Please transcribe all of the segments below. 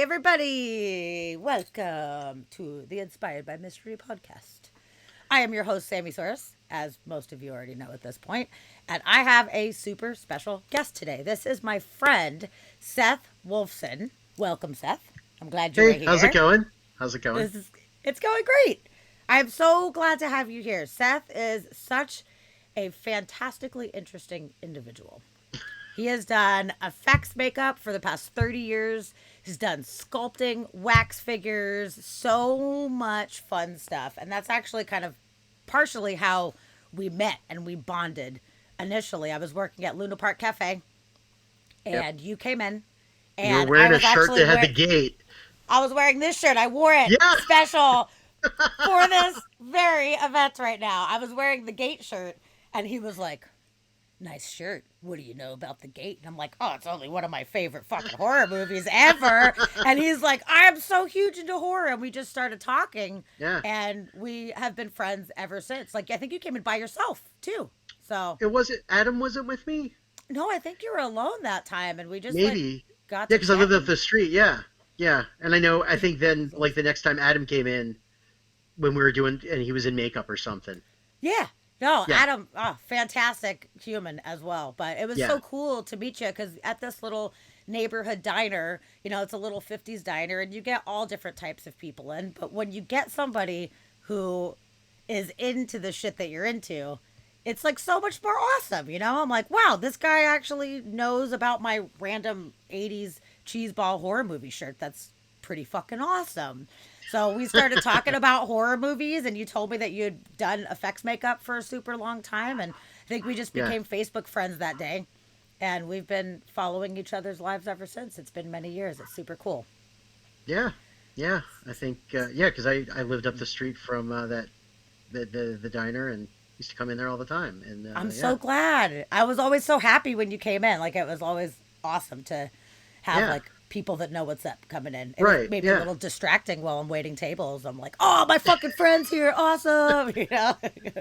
everybody. Welcome to the Inspired by Mystery podcast. I am your host, Sammy Soros, as most of you already know at this point, and I have a super special guest today. This is my friend, Seth Wolfson. Welcome, Seth. I'm glad you were Hey, how's it here. going? How's it going? This is it's going great. I'm so glad to have you here. Seth is such a fantastically interesting individual. He has done effects makeup for the past 30 years. He's done sculpting, wax figures, so much fun stuff. And that's actually kind of partially how we met and we bonded. Initially, I was working at Luna Park Cafe Yep. and you came in You were and wearing a shirt that had the gate. I was wearing this shirt. I wore it Yeah. special for this very event right now. I was wearing the gate shirt and he was like, nice shirt. What do you know about the gate? And I'm like, oh, it's only one of my favorite fucking horror movies ever. And he's like, I'm so huge into horror. And we just started talking Yeah. and we have been friends ever since. Like, I think you came in by yourself too. So, It wasn't Adam wasn't with me? no, I think you were alone that time and we just like Maybe. got Yeah, to because I lived up chatting. the street. Yeah. Yeah. And I think then like the next time Adam came in when we were doing and he was in makeup or something. Yeah. No, Yeah. Adam, oh, fantastic human as well. But it was Yeah. so cool to meet you because at this little neighborhood diner, it's a little 50s diner and you get all different types of people in. But when you get somebody who is into the shit that you're into, it's like so much more awesome. I'm like, wow, this guy actually knows about my random 80s cheeseball horror movie shirt. That's pretty fucking awesome. So we started talking about horror movies, and you told me that you had done effects makeup for a super long time. And I think we just Yeah. became Facebook friends that day. And we've been following each other's lives ever since. It's been many years. It's super cool. Yeah. Yeah. I think yeah, because I lived up the street from the diner and used to come in there all the time. And I'm yeah. so glad. I was always so happy when you came in. Like, it was always awesome to have, Yeah. like, people that know what's up coming in. It was Right. maybe a Yeah. little distracting while I'm waiting tables. I'm like, oh, my fucking friend's here. Awesome. Which is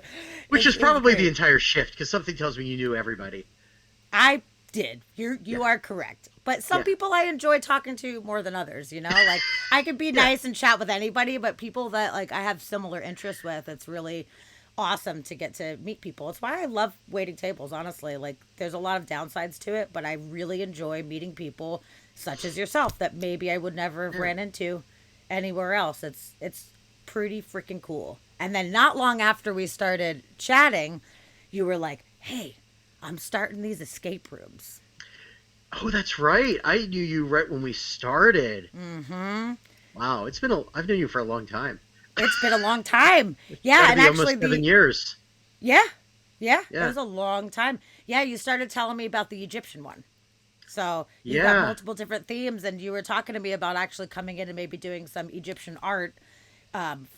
It was probably the great. entire shift because something tells me you knew everybody. I did. You Yeah. you are correct. But some Yeah. people I enjoy talking to more than others. Like I could be Yeah. nice and chat with anybody, but people that like I have similar interests with, it's really awesome to get to meet people. It's why I love waiting tables, honestly. Like there's a lot of downsides to it, but I really enjoy meeting people such as yourself that maybe I would never have Yeah. ran into anywhere else. It's pretty freaking cool. And then not long after we started chatting, you were like, "Hey, I'm starting these escape rooms." Oh, that's right. I knew you right when we started. Mm-hmm. Wow, I've known you for a long time. It's been a long time. Got Yeah, to and be almost actually 7 years. yeah, yeah, it Yeah, was a long time. Yeah, you started telling me about the Egyptian one. So you've got yeah, multiple different themes, and you were talking to me about actually coming in and maybe doing some Egyptian art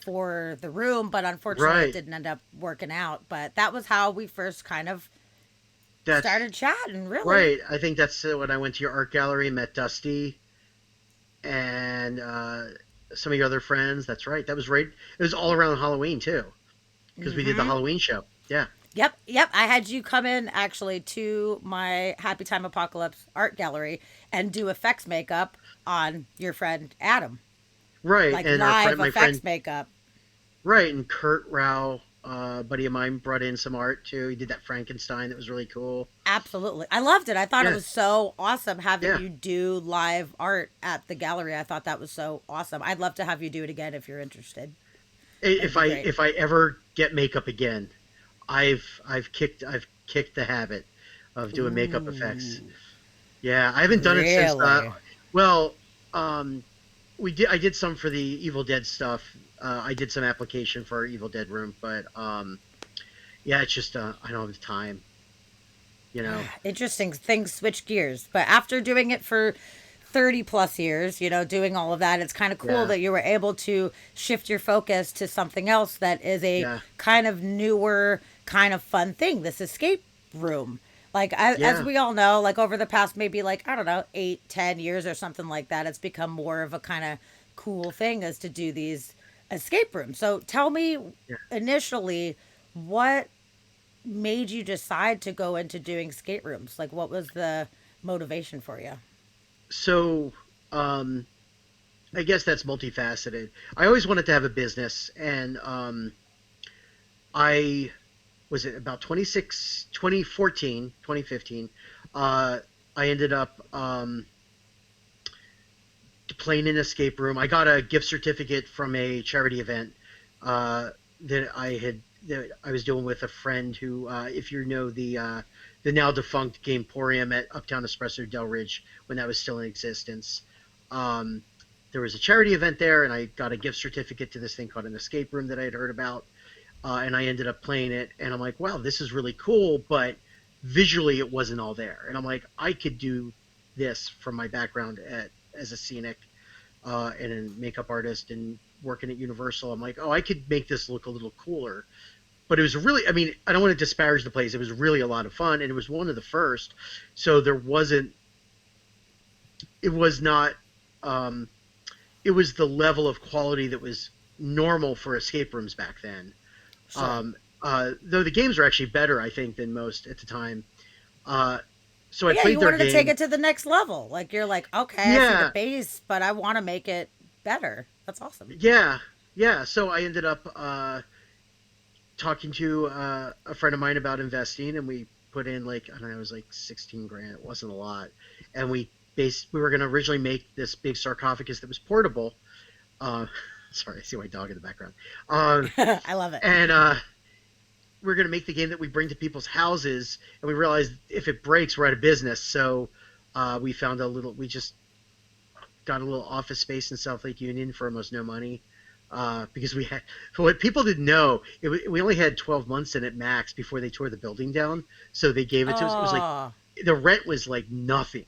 for the room, but unfortunately it right. didn't end up working out. But that was how we first kind of That's started chatting, really. right. I think that's when I went to your art gallery, met Dusty and some of your other friends. That's right. That was right. It was all around Halloween too, because we did the Mm-hmm. Halloween show. Yeah, Yep, yep. I had you come in actually to my Happy Time Apocalypse art gallery and do effects makeup on your friend Adam, right. like And our live friend, my effects friend, makeup. right, and Kurt Rao, buddy of mine, brought in some art too. He did that Frankenstein that was really cool. Absolutely. I loved it. I thought it Yeah, was so awesome having yeah. you do live art at the gallery. I thought that was so awesome. I'd love to have you do it again if you're interested. That'd If be I great. if I ever get makeup again, I've kicked the habit of doing makeup effects. Ooh, Yeah, I haven't done it since really? well, um I did some for the Evil Dead stuff. I did some application for our Evil Dead room, but yeah, it's just I don't have the time, you know. Interesting. Things switch gears. But after doing it for 30 plus years, doing all of that, it's kind of cool Yeah. that you were able to shift your focus to something else that is a Yeah. kind of newer, kind of fun thing, this escape room. Like, as Yeah. we all know, like over the past maybe like, I don't know, 8, 10 years or something like that, it's become more of a kind of cool thing is to do these escape rooms. So tell me Yeah. initially, what made you decide to go into doing skate rooms? Like, what was the motivation for you? So, um I guess that's multifaceted. I always wanted to have a business, and I was it about 2014, 2015. Uh, I ended up playing an escape room. I got a gift certificate from a charity event uh, that I was doing with a friend who, if you know the now defunct Gameporium at Uptown Espresso Del Ridge when that was still in existence. Um, there was a charity event there, and I got a gift certificate to this thing called an escape room that I had heard about, and I ended up playing it, and I'm like, wow, this is really cool, but visually it wasn't all there, and I'm like, I could do this from my background as a scenic and a makeup artist and working at Universal. I'm like, oh, I could make this look a little cooler. But it was really, I mean, I don't want to disparage the place. It was really a lot of fun, and it was one of the first. So there wasn't, it was not, um, it was the level of quality that was normal for escape rooms back then. Sure. Though the games were actually better, I think, than most at the time. Uh, so I Yeah, played you their wanted to take game. it to the next level. Like you're like, okay, I see the Yeah, base, but I want to make it better. That's awesome. yeah, yeah. So I ended up talking to a friend of mine about investing, and we put in like I don't know, it was like 16 grand. It wasn't a lot, and we were going to originally make this big sarcophagus that was portable. Uh, sorry, I see my dog in the background. Um, I love it. and we are going to make the game that we bring to people's houses, and we realized if it breaks, we're out of business. So we found a little. We just got a little office space in South Lake Union for almost no money. Because we had what people didn't know, we only had 12 months in it max before they tore the building down. So they gave it to us. It was like Oh, the rent was like nothing,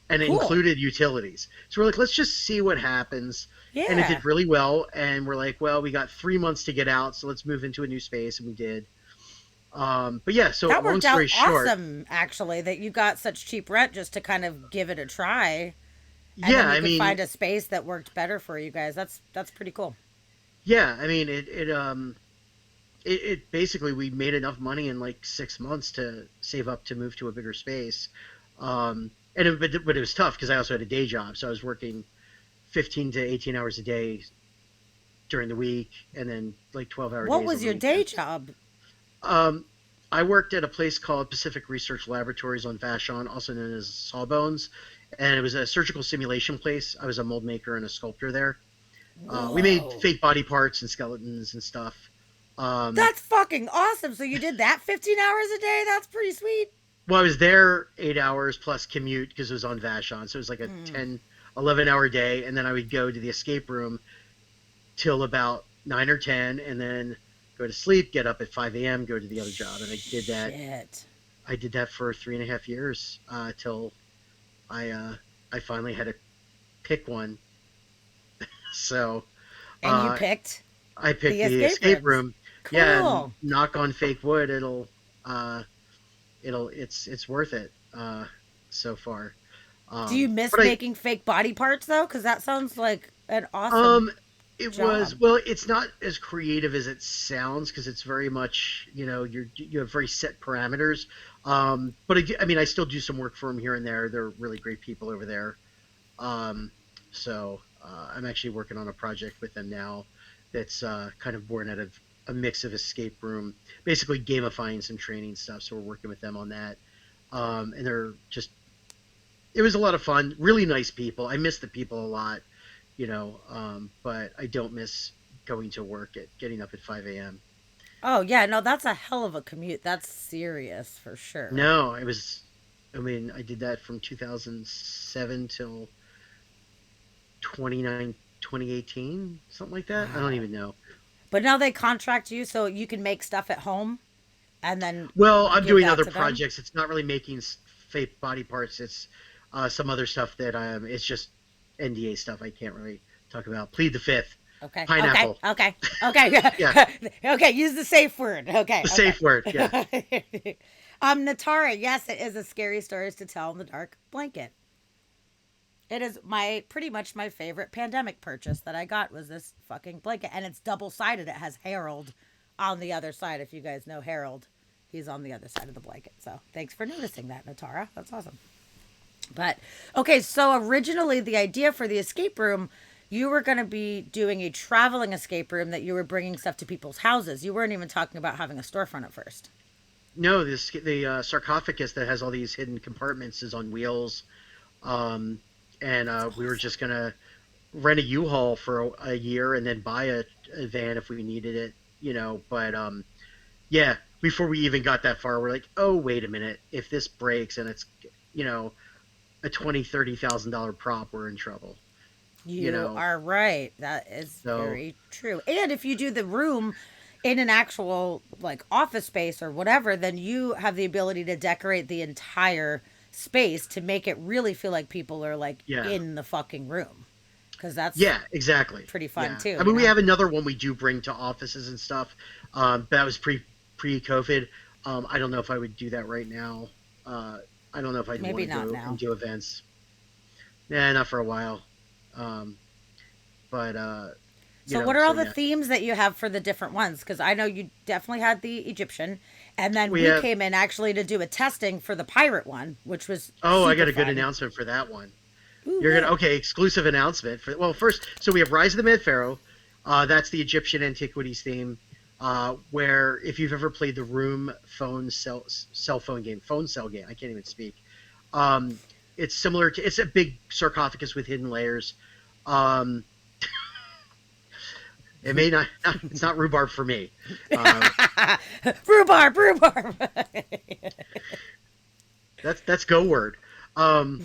and it cool. included utilities. So we're like, let's just see what happens. And it Yeah. did really well. And we're like, well, we got 3 months to get out, so let's move into a new space, and we did. But yeah, so That long worked out story short, awesome, actually, that you got such cheap rent just to kind of give it a try. And yeah, then you I could mean, find a space that worked better for you guys. That's pretty cool. yeah, I mean, it basically we made enough money in like 6 months to save up to move to a bigger space. But it was tough because I also had a day job, so I was working 15 to 18 hours a day during the week, and then like 12-hour What days was on the your day weekends. job? Um, I worked at a place called Pacific Research Laboratories on Vashon, also known as Sawbones, and it was a surgical simulation place. I was a mold maker and a sculptor there. We made Whoa. fake body parts and skeletons and stuff. Um, That's fucking awesome. So you did that 15 hours a day? That's pretty sweet. well, I was there 8 hours plus commute because it was on Vashon, so it was like a Mm, 10, 11 hour day, and then I would go to the escape room till about 9 or 10, and then go to sleep, get up at 5 a.m., go to the other job, and I did that. shit. I did that for 3.5 years till I I finally had to pick one. So And you uh, picked I picked the the escape escape rooms. room. Yeah, and Cool. knock on fake wood. Uh, it's worth it so far. Do you But miss making fake body parts though? Because that sounds like an awesome um, it was job. well. It's not as creative as it sounds because it's very much you have very set parameters. But I mean, I still do some work for them here and there. They're really great people over there. Um, so I'm actually working on a project with them now that's kind of born out of a mix of escape room, basically gamifying some training stuff. So we're working with them on that. And they're just, it was a lot of fun. Really nice people. I miss the people a lot, but I don't miss going to work at getting up at 5 a.m. Oh yeah, no, that's a hell of a commute. That's serious for sure. No, I mean, I did that from 2007 till 29, 2018, something like that. I don't Wow. even know. But now they contract you so you can make stuff at home and then Well, I'm give doing that other to them. projects. It's not really making fake body parts. It's some other stuff that it's just NDA stuff I can't really talk about. Plead the fifth. Okay. Okay. Pineapple. Okay. Okay. Yeah, Okay. Use the safe word. Okay. the safe word. Yeah. Okay. Natara, yes, it is a scary stories to tell in the dark blanket. It is my pretty much my favorite pandemic purchase that I got was this fucking blanket, and it's double sided. It has Harold on the other side. If you guys know Harold, he's on the other side of the blanket. So thanks for noticing that, Natara. That's awesome. But okay, so originally the idea for the escape room you were going to be doing a traveling escape room that you were bringing stuff to people's houses. You weren't even talking about having a storefront at first. No, the sarcophagus that has all these hidden compartments is on wheels. Um, and That's we were awesome. just gonna rent a U-Haul for a year and then buy a van if we needed it, But yeah, before we even got that far, we're like, oh wait a minute, if this breaks and it's you know a $20,000-$30,000 prop, we're in trouble, you You know. are right. That is So very true. And if you do the room in an actual like office space or whatever, then you have the ability to decorate the entire space to make it really feel like people are like yeah, in the fucking room. Cuz that's yeah, exactly. pretty fun Yeah, too, I you mean we know. have another one we do bring to offices and stuff. But that was pre-COVID. I don't know if I would do that right now. Uh, I don't know if I'd want Maybe to not go and now. do events. Yeah, not for a while. Um, but So what are so all the yeah, themes that you have for the different ones? Cuz I know you definitely had the Egyptian and then we we have. came in actually to do a testing for the pirate one, which was Oh, I super got a good fun. announcement for that one. Ooh, You're gonna what? okay, exclusive announcement for well first. So we have Rise of the Mad Pharaoh. That's the Egyptian antiquities theme. Where if you've ever played the Room cell phone game, phone cell game, I can't even speak. Um, it's similar to it's a big sarcophagus with hidden layers. Um, it may not it's not rhubarb for me. Uh, Rhubarb, rhubarb. that's go word. Um,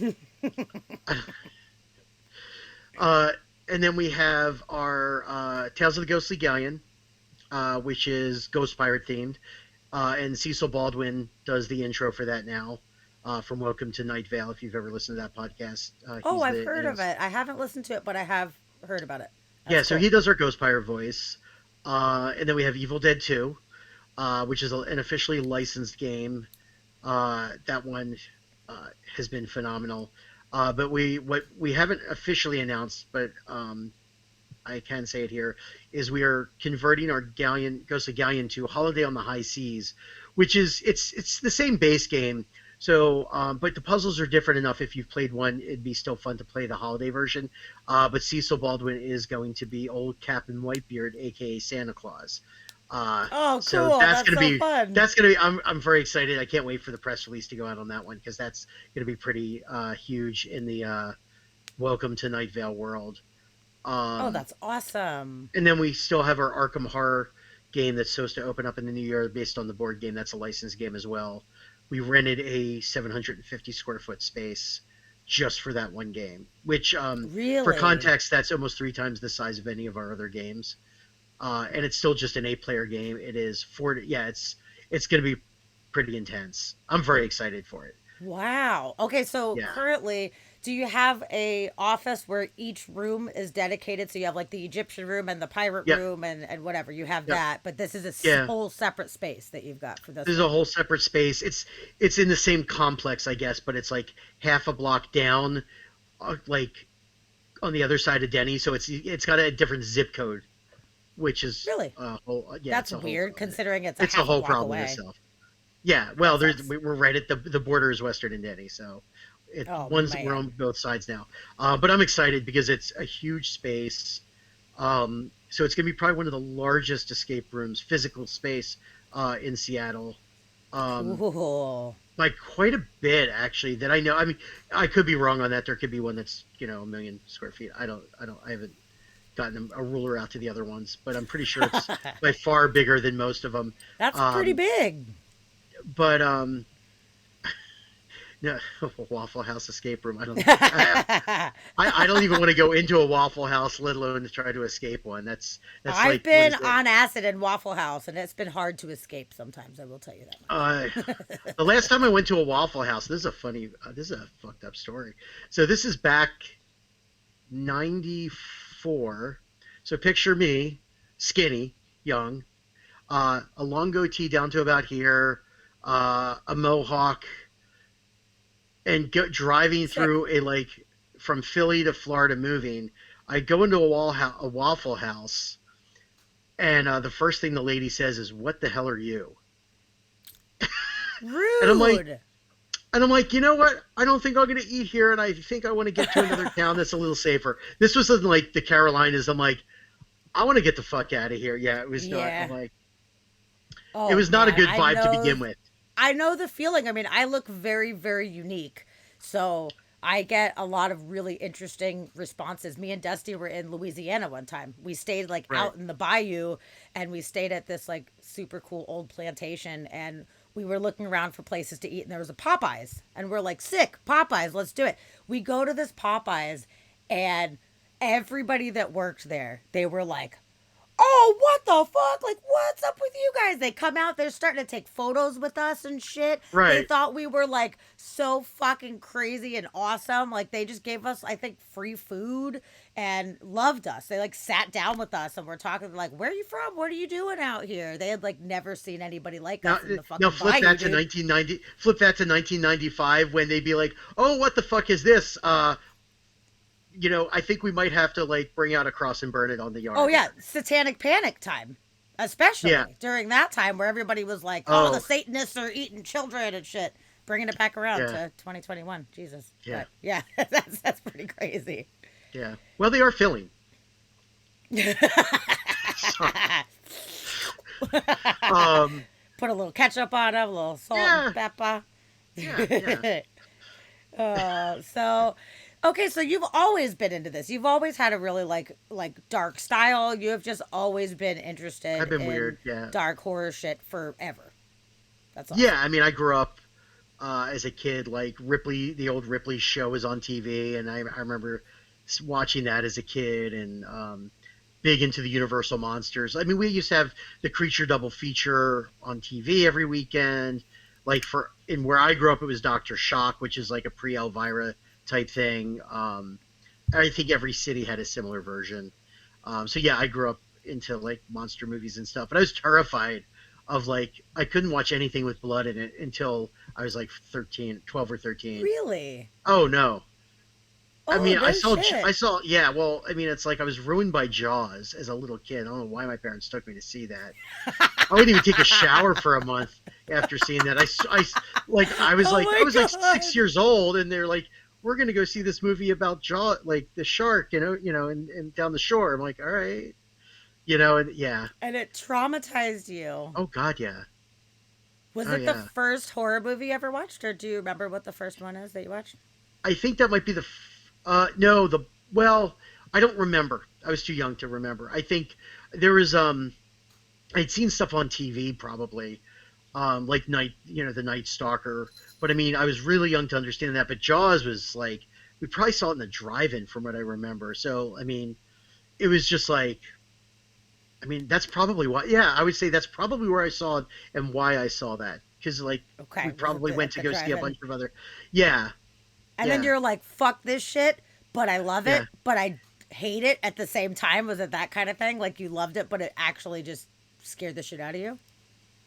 uh, and then we have our Tales of the Ghostly Galleon, which is Ghost Pirate themed. And Cecil Baldwin does the intro for that now. From Welcome to Night Vale, if you've ever listened to that podcast, Oh, he's I've the heard of it. I haven't listened to it, but I have heard about it. That's yeah. So cool. he does our Ghost Pirate voice. And then we have Evil Dead 2, which is an officially licensed game. That one has been phenomenal. But what we haven't officially announced, but I can say it here, is we are converting our Ghostly Galleon to Holiday on the High Seas, which is it's the same base game. So, but the puzzles are different enough. If you've played one, it'd be still fun to play the holiday version. But Cecil Baldwin is going to be old Captain Whitebeard, aka Santa Claus. Uh, Oh, so cool. That's so fun. that's gonna be. I'm very excited. I can't wait for the press release to go out on that one because that's gonna be pretty huge in the Welcome to Night Vale world. Oh, Um, that's awesome. and then we still have our Arkham Horror game that's supposed to open up in the new year based on the board game. That's a licensed game as well. We rented a 750 square foot space just for that one game, which, for Really? context, that's almost three times the size of any of our other games. And it's still just an 8 player game. It is yeah, it's going to be pretty intense. I'm very excited for it. Wow. Okay, so Yeah. currently, do you have a office where each room is dedicated? So you have like the Egyptian room and the pirate Yep. room and whatever. You have Yep. that, but this is a Yeah. whole separate space that you've got for this There's a one. whole separate space. It's in the same complex, I guess, but it's like half a block down, like on the other side of Denny. So it's got a different zip code, which is Really? a whole yeah, That's weird considering it's a it's a half a whole block problem in away. itself. Yeah, well, That sucks. we're right at the border is Western and Denny, so Oh we're on man. both sides now. But I'm excited because it's a huge space. So it's gonna be probably one of the largest escape rooms, physical space, in Seattle. Um, Cool. by quite a bit actually that I know. I mean, I could be wrong on that. There could be one that's 1 million square feet. I haven't gotten a ruler out to the other ones, but I'm pretty sure it's by far bigger than most of them. That's pretty Um, big. but no, Waffle House escape room. I don't even want to go into a Waffle House, let alone to try to escape one. That's I've like what been is it? on acid in Waffle House, and it's been hard to escape sometimes. I will tell you that Uh, much. the last time I went to a Waffle House, this is a fucked up story. So this is back '94. So picture me, skinny, young, a long goatee down to about here, a mohawk, and driving Sick. through from Philly to Florida, moving. I go into a Waffle House, and the first thing the lady says is, "What the hell are you?" And I'm like, Rude. And I'm like, you know what? I don't think I'm going to eat here, and I think I want to get to another town that's a little safer. This was in like the Carolinas. I'm like, I want to get the fuck out of here. Yeah, it was not. I'm Yeah. like, it Oh was not a man, good vibe to begin with. I know the feeling. I mean, I look very, very unique. So I get a lot of really interesting responses. Me and Dusty were in Louisiana one time. We stayed like Right. out in the bayou and we stayed at this like super cool old plantation and we were looking around for places to eat and there was a Popeyes and we're like, sick, Popeyes, let's do it. We go to this Popeyes and everybody that worked there, they were like, oh, what the fuck? Like, what's up with you guys? They come out, they're starting to take photos with us and shit. They Right. thought we were like so fucking crazy and awesome. Like, they just gave us, I think, free food and loved us. They like sat down with us and we're talking, like, where are you from? What are you doing out here? They had like never seen anybody like Now, us in the now fucking flip bayou, that to dude. 1990. Flip that to 1995 when they'd be like, "Oh, what the fuck is this?" I think we might have to like bring out a cross and burn it on the Oh, yard yeah, here. satanic panic time. Yeah. Especially during that time where everybody was like, oh, the Oh, Satanists are eating children and shit. Bringing it back around yeah. to 2021. Jesus. Yeah. But yeah, that's pretty crazy. Yeah. Well, they are filling. So, um. Put a little ketchup on them, a little salt and Yeah. pepper. Yeah. Yeah. So okay, so you've always been into this. You've always had a really like dark style. You have just always been I've interested been in weird. Yeah. dark horror shit forever. That's Yeah. awesome. I mean, I grew up as a kid. Like Ripley, the old Ripley show was on TV, and I remember watching that as a kid, and big into the Universal monsters. I mean, we used to have the Creature double feature on TV every weekend. Like for in where I grew up, it was Doctor Shock, which is like a pre Elvira type thing. I think every city had a similar version. So yeah, I grew up into like monster movies and stuff, but I was terrified of like I couldn't watch anything with blood in it until I was like 13, 12 or 13. Really? Oh no, I Oh, mean, no shit. yeah. Well, I mean, it's like I was ruined by Jaws as a little kid. I don't know why my parents took me to see that. I wouldn't even take a shower for a month after seeing that. Oh I my was like god. 6 years old, and they're like, "We're gonna go see this movie about Jaw, like the shark, and down the shore." I'm like, "All right, and yeah. And it traumatized you. Oh God, yeah. Was Oh it the yeah. first horror movie you ever watched, or do you remember what the first one is that you watched? I think that might be no, well, I don't remember. I was too young to remember. I think there was I'd seen stuff on TV probably, like the Night Stalker. But I mean, I was really young to understand that. But Jaws was like we probably saw it in the drive-in from what I remember. So I mean, it was just like I mean, that's probably why. Yeah, I would say that's probably where I saw it and why I saw that because like we Okay, was it probably the went at to the go see a drive-in? bunch of other. Yeah, And then yeah, you're like, "Fuck this shit," but I love yeah. it, but I hate it at the same time. Was it that kind of thing? Like you loved it, but it actually just scared the shit out of you?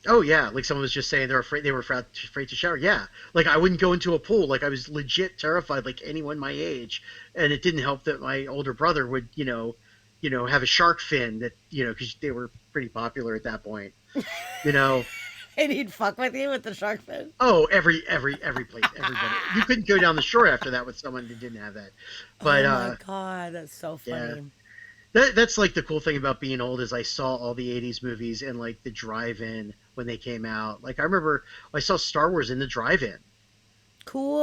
Oh yeah, like someone was just saying they were afraid to shower. Yeah, like I wouldn't go into a pool. Like I was legit terrified, like anyone my age. And it didn't help that my older brother would, have a shark fin that, because they were pretty popular at that point. You know, And he'd fuck with you with the shark fin? oh every place, everybody. You couldn't go down the shore after that with someone that didn't have that. But Oh my god, that's so yeah, funny. that's like the cool thing about being old is I saw all the '80s movies and like the drive-in when they came out. Like I remember I saw Star Wars in the drive-in.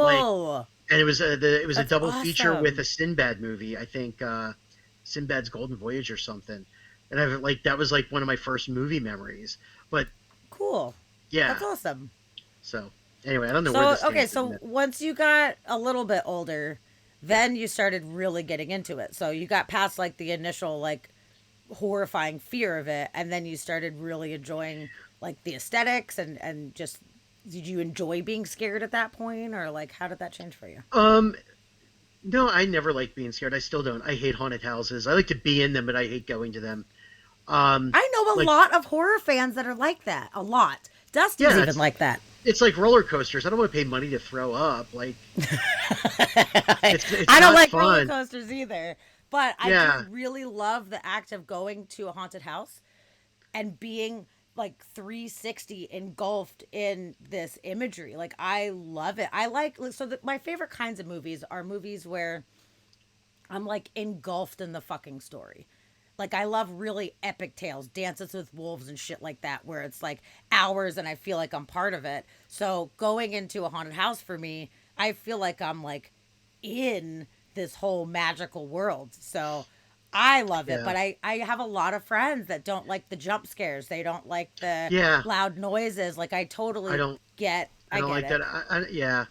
Like Cool. and it was a That's double feature with a awesome. Sinbad movie. I think Sinbad's Golden Voyage or something. And I like that was like one of my first movie memories. But Cool. yeah, That's awesome. so anyway, I don't know where So, this okay, tangent so went. once you got a little bit older, then you started really getting into it. So you got past like the initial like horrifying fear of it, and then you started really enjoying like the aesthetics and just did you enjoy being scared at that point, or like how did that change for you? Um, no, I never liked being scared. I still don't. I hate haunted houses. I like to be in them, but I hate going to them. Um, I know a like lot of horror fans that are like that. A lot. Dusty's yeah, even like that. it's like roller coasters. I don't want to pay money to throw up. Like it's I don't not like roller fun. coasters either, but I do Yeah, really love the act of going to a haunted house and being like 360 engulfed in this imagery. Like I love it. I like my favorite kinds of movies are movies where I'm like engulfed in the fucking story. Like I love really epic tales, Dances with Wolves and shit like that, where it's like hours and I feel like I'm part of it. So going into a haunted house for me, I feel like I'm like in this whole magical world. So I love it, Yeah. but I have a lot of friends that don't like the jump scares. They don't like the Yeah. loud noises. Like I I don't. I I don't get like that. it. Yeah.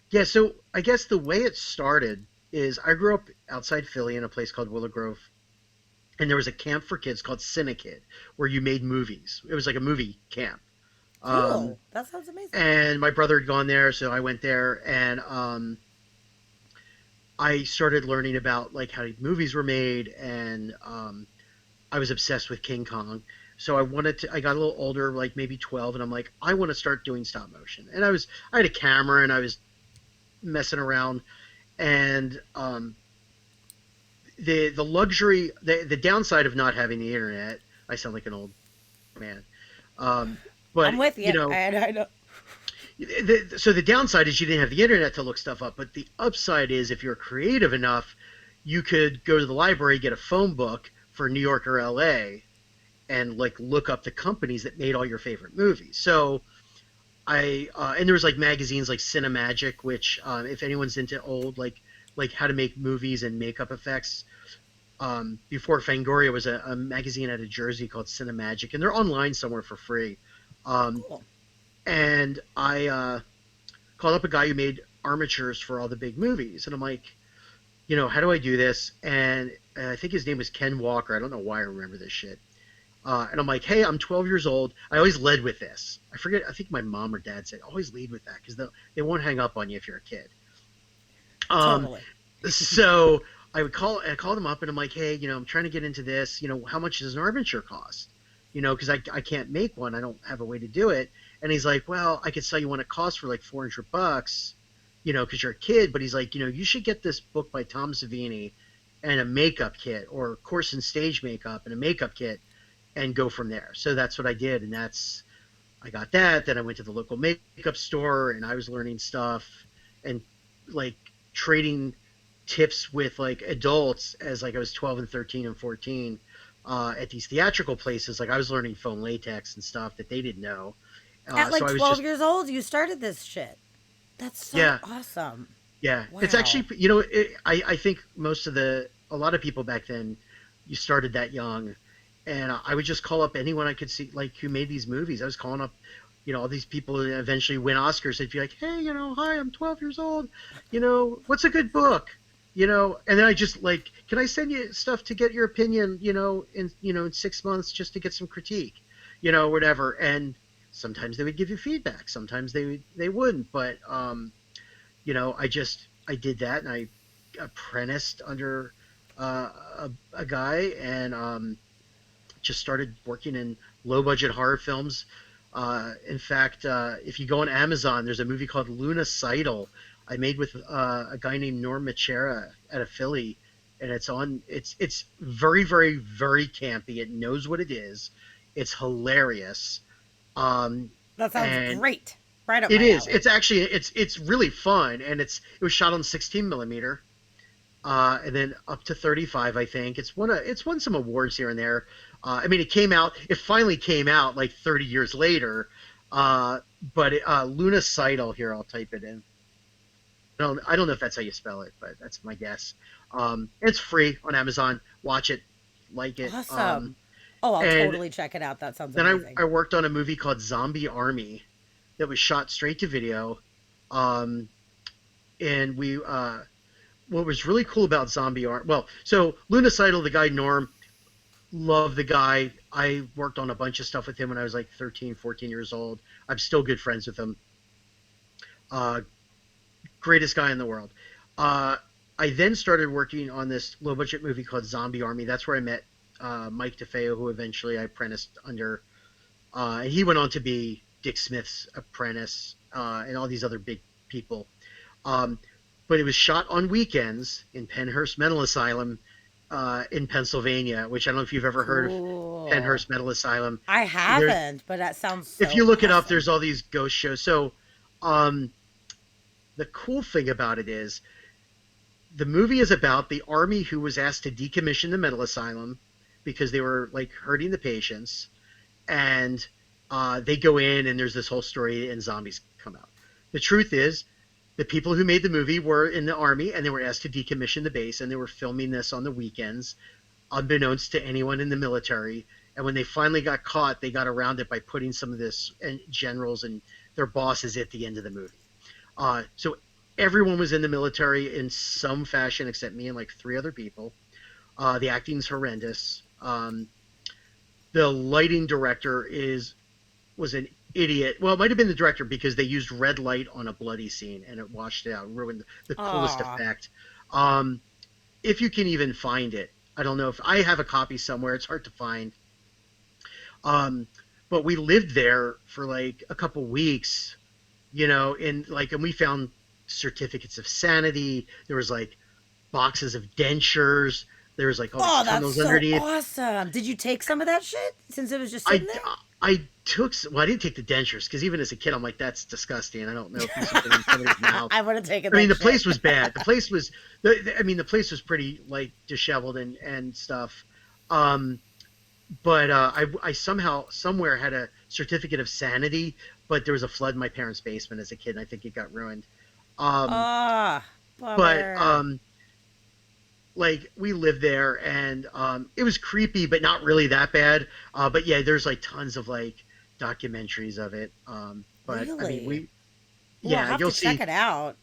Yeah. So I guess the way it started is I grew up outside Philly in a place called Willow Grove, and there was a camp for kids called Cinekid where you made movies. It was like a movie camp. Um, Cool. That sounds amazing. and my brother had gone there, so I went there, and I started learning about like how movies were made, and I was obsessed with King Kong. So I wanted to. I got a little older, like maybe 12, and I'm like, I want to start doing stop motion. And I had a camera, and I was messing around, and the luxury, the downside of not having the internet. I sound like an old man, um, but I'm with you. you know, And I know. so the downside is you didn't have the internet to look stuff up, but the upside is if you're creative enough, you could go to the library, get a phone book for New York or LA, and like look up the companies that made all your favorite movies. So and there was like magazines like Cinemagic, which if anyone's into old like how to make movies and makeup effects. Before Fangoria was a magazine out of Jersey called Cinemagic, and they're online somewhere for free. Um, Cool. and I called up a guy who made armatures for all the big movies, and I'm like, how do I do this? And I think his name was Ken Walker. I don't know why I remember this shit. And I'm like, hey, I'm 12 years old. I always led with this. I forget. I think my mom or dad said always lead with that because they won't hang up on you if you're a kid. Um, Totally. so I called him up and I'm like, hey, I'm trying to get into this. How much does an armature cost? Because I can't make one. I don't have a way to do it. And he's like, well, I could sell you one at cost for like $400, because you're a kid. But he's like, you should get this book by Tom Savini and a makeup kit or course in stage makeup and a makeup kit and go from there. So that's what I did. And I got that. Then I went to the local makeup store and I was learning stuff and like trading tips with like adults as like I was 12 and 13 and 14 at these theatrical places. Like I was learning foam latex and stuff that they didn't know. At So like I was 12 just, years old, you started this shit. That's so yeah, awesome. yeah. It's Wow. actually, I think a lot of people back then, you started that young. And I would just call up anyone I could see, like who made these movies. I was calling up, all these people who eventually win Oscars. They'd be like, hey, hi, I'm 12 years old. What's a good book? And then I just like, can I send you stuff to get your opinion, in 6 months just to get some critique, whatever. And sometimes they would give you feedback. Sometimes they wouldn't. But, I did that and I apprenticed under a guy and just started working in low budget horror films. In fact, if you go on Amazon, there's a movie called Lunacidal I made with a guy named Norm Machera out of Philly, and it's very very very campy. It knows what it is. It's hilarious, um, That sounds and great. Right up it my is. alley. It's actually it's really fun, and it was shot on 16 millimeter. And then up to 35, I think. It's won some awards here and there. I mean, it finally came out like 30 years later. Uh, but Lunacidal here, I'll type it in. I don't know if that's how you spell it, but that's my guess. It's free on Amazon. Watch it, like it. Awesome. Oh, I'll And totally check it out. That sounds then amazing. I worked on a movie called Zombie Army that was shot straight to video. Um, and what was really cool about Zombie Art, well, so Lunacidal, the guy Norm, love the guy. I worked on a bunch of stuff with him when I was like 13, 14 years old. I'm still good friends with him. Uh, Greatest guy in the world. Uh, I then started working on this low budget movie called Zombie Army. That's where I met Mike DeFeo, who eventually I apprenticed under. And he went on to be Dick Smith's apprentice and all these other big people. Um, but it was shot on weekends in Penhurst Mental Asylum in Pennsylvania, which I don't know if you've ever heard of Cool. Penhurst Mental Asylum. I There, haven't, but that sounds if so you look it up, there's awesome. all these ghost shows. So, um, the cool thing about it is the movie is about the army who was asked to decommission the mental asylum because they were like hurting the patients, and they go in and there's this whole story and zombies come out. The truth is, the people who made the movie were in the army and they were asked to decommission the base and they were filming this on the weekends, unbeknownst to anyone in the military. And when they finally got caught, they got around it by putting some of this generals and their bosses at the end of the movie. So everyone was in the military in some fashion except me and like three other people. The acting's horrendous. The lighting director is was an idiot. Well, it might have been the director because they used red light on a bloody scene and it washed it out, ruined the coolest Aw. effect. Um, if you can even find it, I don't know if I have a copy somewhere. It's hard to find. Um, but we lived there for like a couple weeks, and we found certificates of sanity. There was like boxes of dentures. There was like all these Oh, that's tunnels so underneath. awesome. Did you take some of that shit since it was just sitting I there? I didn't take the dentures because even as a kid, I'm like, that's disgusting. I don't know if you should put it in somebody's mouth. I would have taken I mean, that the shit. place was bad. The place was pretty like disheveled and stuff. Um, but I somehow somewhere had a certificate of sanity, but there was a flood in my parents' basement as a kid, and I think it got ruined. Um, Ah, but bummer. like we lived there, and it was creepy, but not really that bad. But yeah, there's like tons of like documentaries of it. But I mean, Really? Well, I'll yeah, have you'll to check see. it out.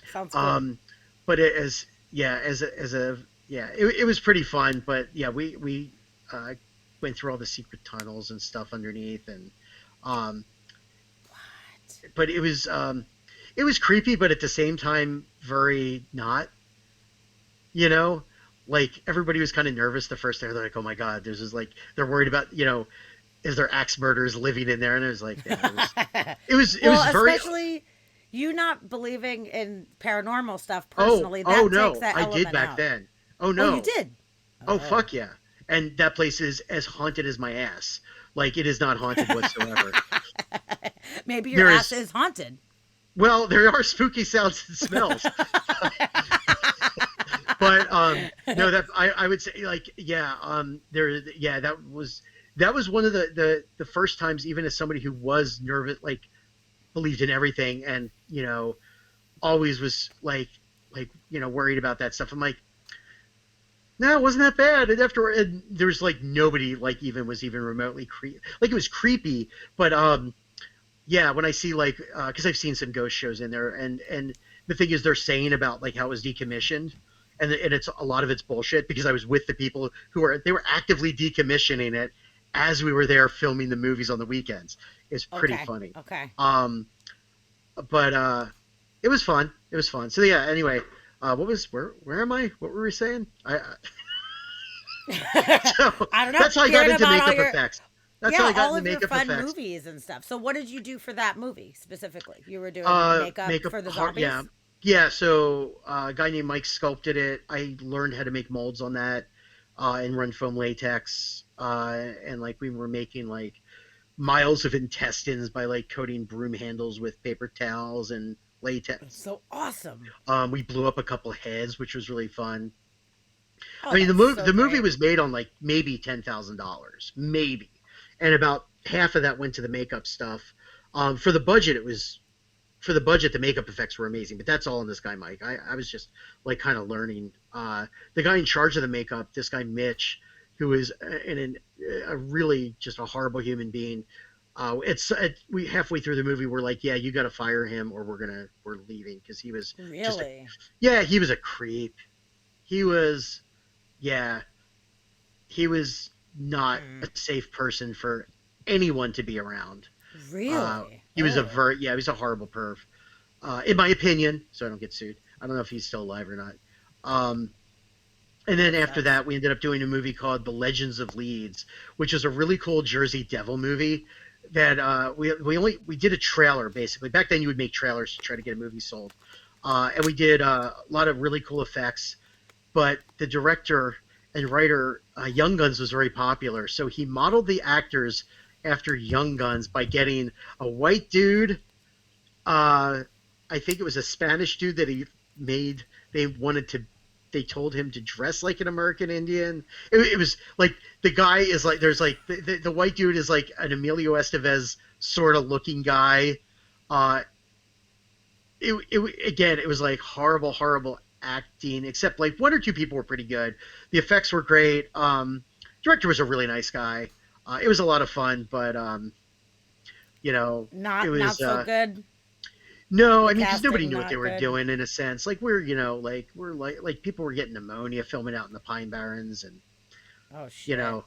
Sounds cool. Um, but it, as yeah, as a yeah, it was pretty fun. But yeah, we went through all the secret tunnels and stuff underneath, and um, What? but it was creepy, but at the same time very not. You know, like everybody was kind of nervous the first day. They're like, "Oh my God!" There's this like they're worried about is there axe murderers living in there? And it was like, yeah, it Well, was very. especially you not believing in paranormal stuff Oh, personally, oh that takes no, that I did element back out. then. Oh Oh, you no. did? Oh Oh. fuck yeah. And that place is as haunted as my ass. Like it is not haunted whatsoever. Maybe your There ass is is haunted. well, there are spooky sounds and smells, but no, that I would say like yeah there yeah that was one of the first times even as somebody who was nervous like believed in everything and always was like worried about that stuff. I'm like no, it wasn't that bad. And after and there was like nobody like even was even remotely creepy. Like it was creepy, but yeah, when I see like because I've seen some ghost shows in there, and the thing is they're saying about like how it was decommissioned, and it's a lot of it's bullshit because I was with the people who were they were actively decommissioning it as we were there filming the movies on the weekends. It's pretty Okay. funny. Okay. Um, but it was fun. It was fun. So yeah. Anyway, what was where am I? What were we saying? So I don't know. that's how I got Hearing into about all makeup your effects. That's how yeah, I got all into of your makeup fun effects. movies and stuff. So what did you do for that movie specifically? You were doing makeup Makeup, for the yeah, zombies? yeah. So a guy named Mike sculpted it. I learned how to make molds on that, and run foam latex. And like we were making like miles of intestines by like coating broom handles with paper towels and That's latex. so awesome. We blew up a couple of heads, which was really fun. I Oh, mean, that's so the movie great. was made on like maybe $10,000, maybe, and about half of that went to the makeup stuff. For the budget, it was for the budget, the makeup effects were amazing, but that's all on this guy, Mike. I was just like kind of learning. The guy in charge of the makeup, this guy Mitch, who is a really just a horrible human being. We halfway through the movie, we're like, yeah, you got to fire him, or we're leaving because he was just a Really? yeah, he was a creep. He was yeah, he was not a Mm. safe person for anyone to be around. Really? He was a Oh. yeah, he was a horrible perv, in my opinion. So I don't get sued. I don't know if he's still alive or not. Um, and then That after sucks. that, we ended up doing a movie called The Legends of Leeds, which is a really cool Jersey Devil movie. That we did a trailer basically. Back then, you would make trailers to try to get a movie sold, and we did a lot of really cool effects. But the director and writer, Young Guns was very popular. So he modeled the actors after Young Guns by getting a white dude. Uh, I think it was a Spanish dude that he made. They wanted to. They told him to dress like an American Indian. It was like the guy is like there's like the white dude is like an Emilio Estevez sort of looking guy. Uh, again, it was like horrible acting, except like one or two people were pretty good. The effects were great. Director was a really nice guy. It was a lot of fun, but you know, it Not was so good. no, The I mean, because nobody casting knew what they not were good. doing in a sense. Like we're like people were getting pneumonia filming out in the Pine Barrens, and Oh you shit. know,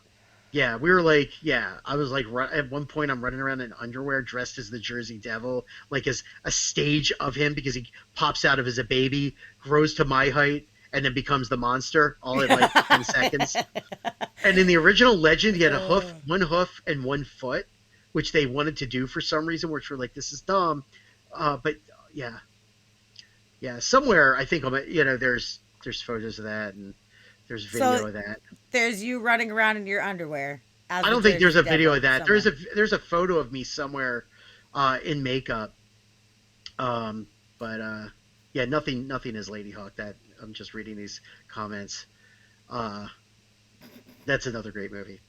yeah, we were like, yeah, I was like, at one point, I'm running around in underwear dressed as the Jersey Devil, like as a stage of him because he pops out of as a baby, grows to my height, and then becomes the monster all in like 10 seconds. And in the original Legend, he had one hoof, and one foot, which they wanted to do for some reason, which were like, this is dumb. But yeah, yeah, somewhere I think there's photos of that and there's So video of that. there's you running around in your underwear as I the don't think there's Jersey a video of Devil that. somewhere. There's a photo of me somewhere in makeup. Um, but yeah, nothing is Lady Hawk. That I'm just reading these comments. Uh, that's another great movie.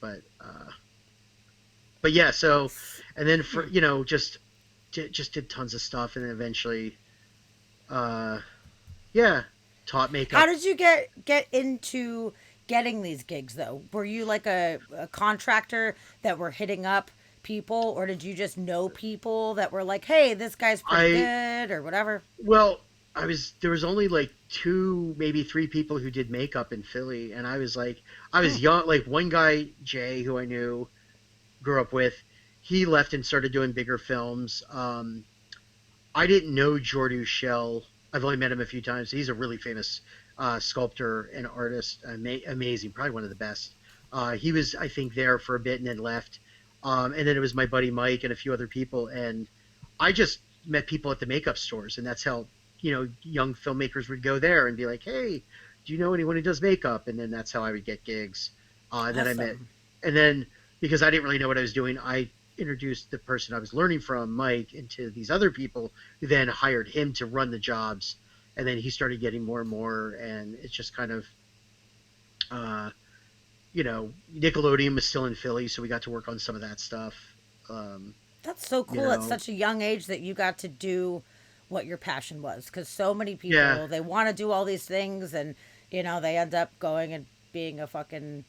But yeah. So and then for just did tons of stuff, and then eventually uh, yeah, taught How makeup. did you get into getting these gigs though? Were you like a contractor that were hitting up people, or did you just know people that were like, "Hey, this guy's pretty I good," or whatever? Well, I was there was only like two, maybe three people who did makeup in Philly, and I Hmm. was young. Like one guy, Jay, who I knew, grew up with, he left and started doing bigger films. I didn't know Jordu Shell. I've only met him a few times. He's a really famous sculptor and artist, amazing, probably one of the best. He was, I think, there for a bit and then left. And then it was my buddy Mike and a few other people, and I just met people at the makeup stores, and that's how young filmmakers would go there and be like, "Hey, do you know anyone who does makeup?" And then that's how I would get gigs. And then I met, Awesome. and then because I didn't really know what I was doing, I introduced the person I was learning from, Mike, into these other people who then hired him to run the jobs, and then he started getting more and more, and it's just kind of, uh, Nickelodeon was still in Philly, so we got to work on some of that stuff. Um, That's so you cool at know, such a young age that you got to do what your passion was. Because so many yeah, people, they want to do all these things and, they end up going and being a fucking,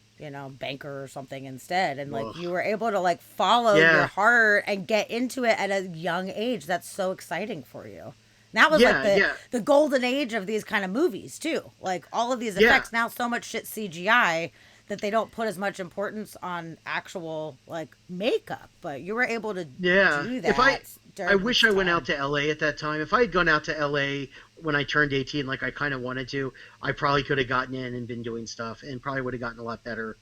banker or something instead. And like well, you were able to like follow your yeah, heart and get into it at a young age. That's so exciting for you. And that was like yeah, the yeah, the golden age of these kind of movies too. Like all of these yeah, effects now, so much shit CGI that they don't put as much importance on actual like makeup, but you were able to yeah. do If I that I during wish this I went out time. to LA at that time. If I had gone out to LA when I turned 18, like I kind of wanted to, I probably could have gotten in and been doing stuff, and probably would have gotten a lot better.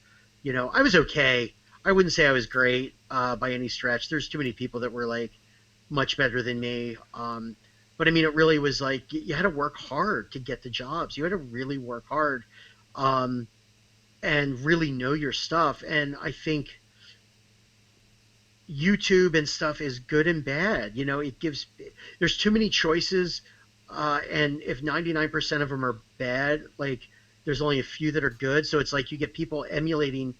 I was okay. I wouldn't say I was great by any stretch. There's too many people that were like much better than me. But I mean, it really was like you had to work hard to get the jobs. You had to really work hard, um, and really know your stuff. And I think YouTube and stuff is good and bad. There's too many choices, and if 99% of them are bad, like there's only a few that are good. So it's like you get people emulating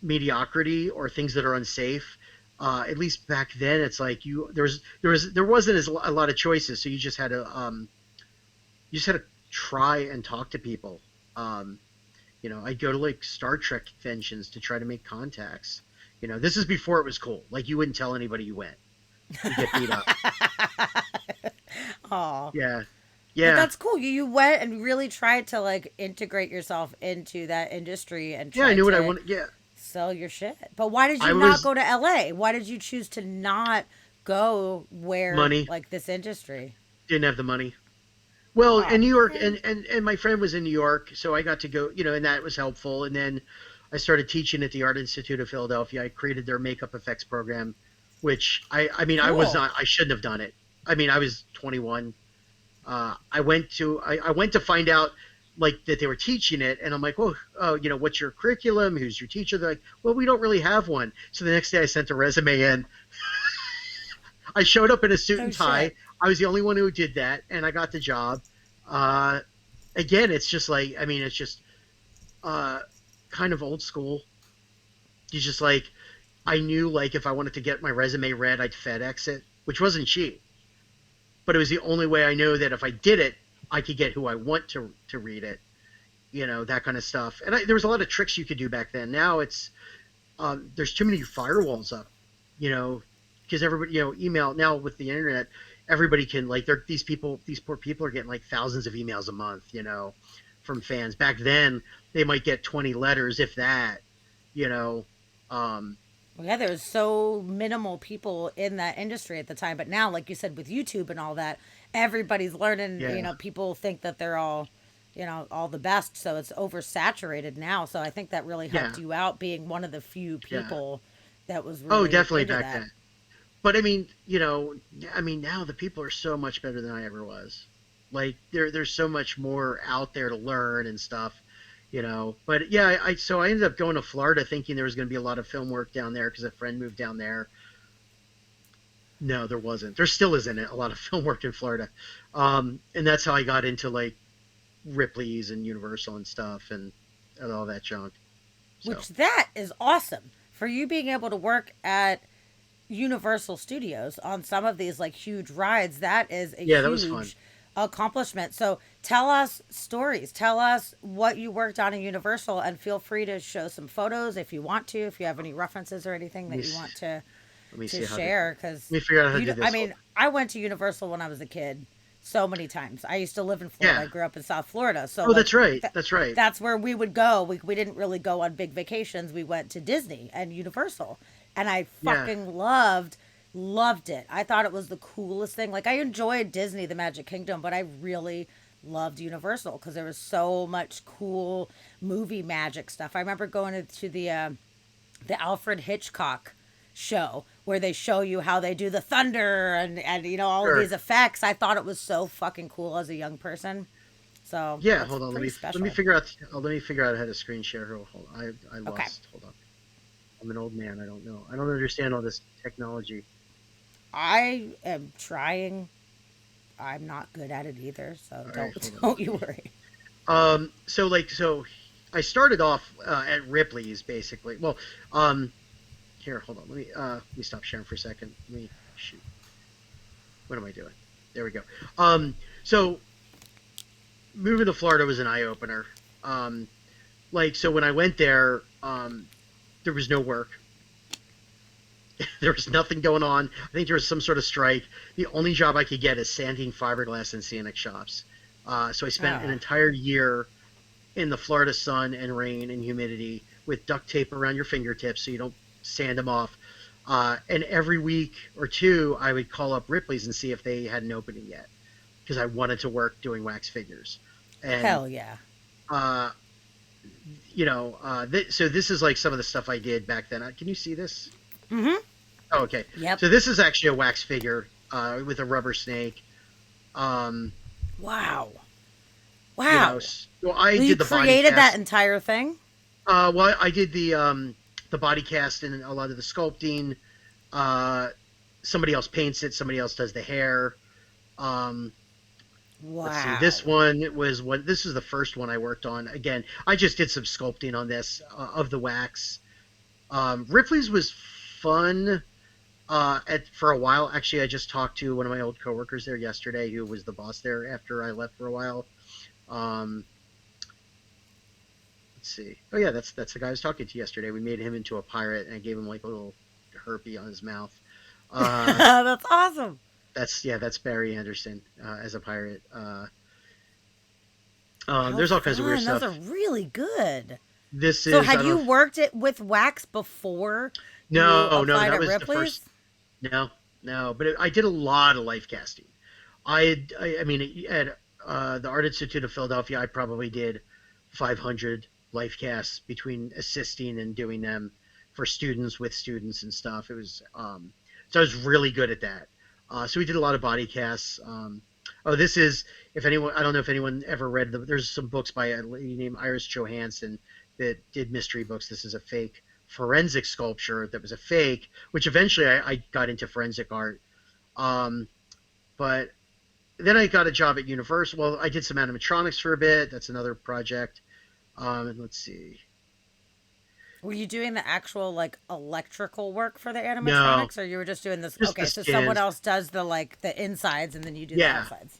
mediocrity or things that are unsafe. At least back then, it's like there wasn't as a lot of choices, so you just had to try and talk to people. Um, I'd go to like Star Trek conventions to try to make contacts. This is before it was cool. Like you wouldn't tell anybody you went. You get beat up. Oh, Yeah, but yeah, that's cool. You went and really tried to like integrate yourself into that industry and yeah. I tried knew what I to wanted. Yeah, sell your shit. But why did you I not was go to LA? Why did you choose to not go where money. like this industry? Didn't have the money. Well, Oh in New York, man. and my friend was in New York, so I got to go. And that was helpful. And then I started teaching at the Art Institute of Philadelphia. I created their makeup effects program, which I mean, I was Cool. not. I shouldn't have done it. I mean, I was 21. I went to find out like that they were teaching it, and I'm like, well, what's your curriculum? Who's your teacher? They're like, well, we don't really have one. So the next day I sent a resume in. I showed up in a suit Oh and tie. shit. I was the only one who did that, and I got the job. Uh, Again, it's just like, I mean, it's just uh, kind of old school. You just like, I knew like if I wanted to get my resume read, I'd FedEx it, which wasn't cheap, but it was the only way I know that if I did it, I could get who I want to read it. That kind of stuff. And there was a lot of tricks you could do back then. Now there's too many firewalls up, you know, because everybody, email now with the internet, everybody can like these poor people are getting like thousands of emails a month, from fans. Back then, they might get 20 letters, if that, you know. Um, Well, yeah, there was so minimal people in that industry at the time, but now, like you said, with YouTube and all that, everybody's learning. yeah, People think that they're all, all the best, so it's oversaturated now. So I think that really helped yeah, you out being one of the few yeah. people that was Oh, really definitely into back that. then. But I mean, now the people are so much better than I ever was. Like there's so much more out there to learn and stuff. But yeah, so I ended up going to Florida thinking there was going to be a lot of film work down there because a friend moved down there. No, there wasn't. There still isn't a lot of film work in Florida, and that's how I got into like Ripley's and Universal and stuff and all that junk. So Which that is awesome for you being able to work at Universal Studios on some of these like huge rides. That is a yeah, that was fun. huge accomplishment. So tell us stories. Tell us what you worked on in Universal, and feel free to show some photos if you want to. If you have any references or anything Let me that you want to let me see how to share, because let me figure out how to do I this. Hold mean, on. I went to Universal when I was a kid so many times. I used to live in Florida. Yeah. I grew up in South Florida, so Oh, like that's right. That's right. that's where we would go. We didn't really go on big vacations. We went to Disney and Universal, and I Yeah. fucking loved it. I thought it was the coolest thing. Like, I enjoyed Disney, the Magic Kingdom, but I really loved Universal because there was so much cool movie magic stuff. I remember going to the Alfred Hitchcock show where they show you how they do the thunder and all of Sure. these effects. I thought it was so fucking cool as a young person. So Yeah, that's hold on. Let pretty me let me special. figure out. Let me figure out how to screen share. Hold on. I Okay. lost. Hold on. I'm an old man. I don't know. I don't understand all this technology. I am trying. I'm not good at it either, so All right, don't hold on. don't Let you me. worry. So I started off at Ripley's basically. Well, here, hold on. Let me stop sharing for a second. Let me shoot. What am I doing? There we go. So moving to Florida was an eye opener. Um, so when I went there, there was no work. There was nothing going on. I think there was some sort of strike. The only job I could get is sanding fiberglass in scenic shops. So I spent an Oh, entire year in the Florida sun and rain and humidity with duct tape around your fingertips so you don't sand them off. And every week or two, I would call up Ripley's and see if they had an opening yet because I wanted to work doing wax figures. And, hell yeah. uh, so this is like some of the stuff I did back then. Can you see this? Mm-hmm. Oh, okay. Yep. So this is actually a wax figure with a rubber snake. Um, Wow. Wow. well, I You did the body created that cast. entire thing? Well, I did the body cast and a lot of the sculpting. Uh, Somebody else paints it. Somebody else does the hair. Um, let's see. This Wow. one was what. This is the first one I worked on. Again, I just did some sculpting on this of the wax. Ripley's was fun. For a while, actually, I just talked to one of my old coworkers there yesterday, who was the boss there after I left for a while. Um, let's see. Oh yeah, that's the guy I was talking to yesterday. We made him into a pirate, and I gave him like a little herpy on his mouth. Uh, That's awesome. that's Barry Anderson as a pirate. How There's all kinds of weird fun. Those are stuff. really good. This So is had I don't you know. worked it with wax before you No, applied that at was the Ripley's? first. No, no, but I did a lot of life casting. I mean, at the Art Institute of Philadelphia, I probably did 500 life casts between assisting and doing them for students with students and stuff. So I was really good at that. So we did a lot of body casts. Oh, this is, if anyone, I don't know if anyone ever read there's some books by a lady named Iris Johansson that did mystery books. This is a fake forensic sculpture that was a fake, which eventually I got into forensic art. Um, but then I got a job at Universal. Well, I did some animatronics for a bit. That's another project. And let's see. Were you doing the actual like electrical work for the No, animatronics, or you were just doing this? just the Okay, so someone skins. else does the like the insides, and then you do the Yeah. outsides.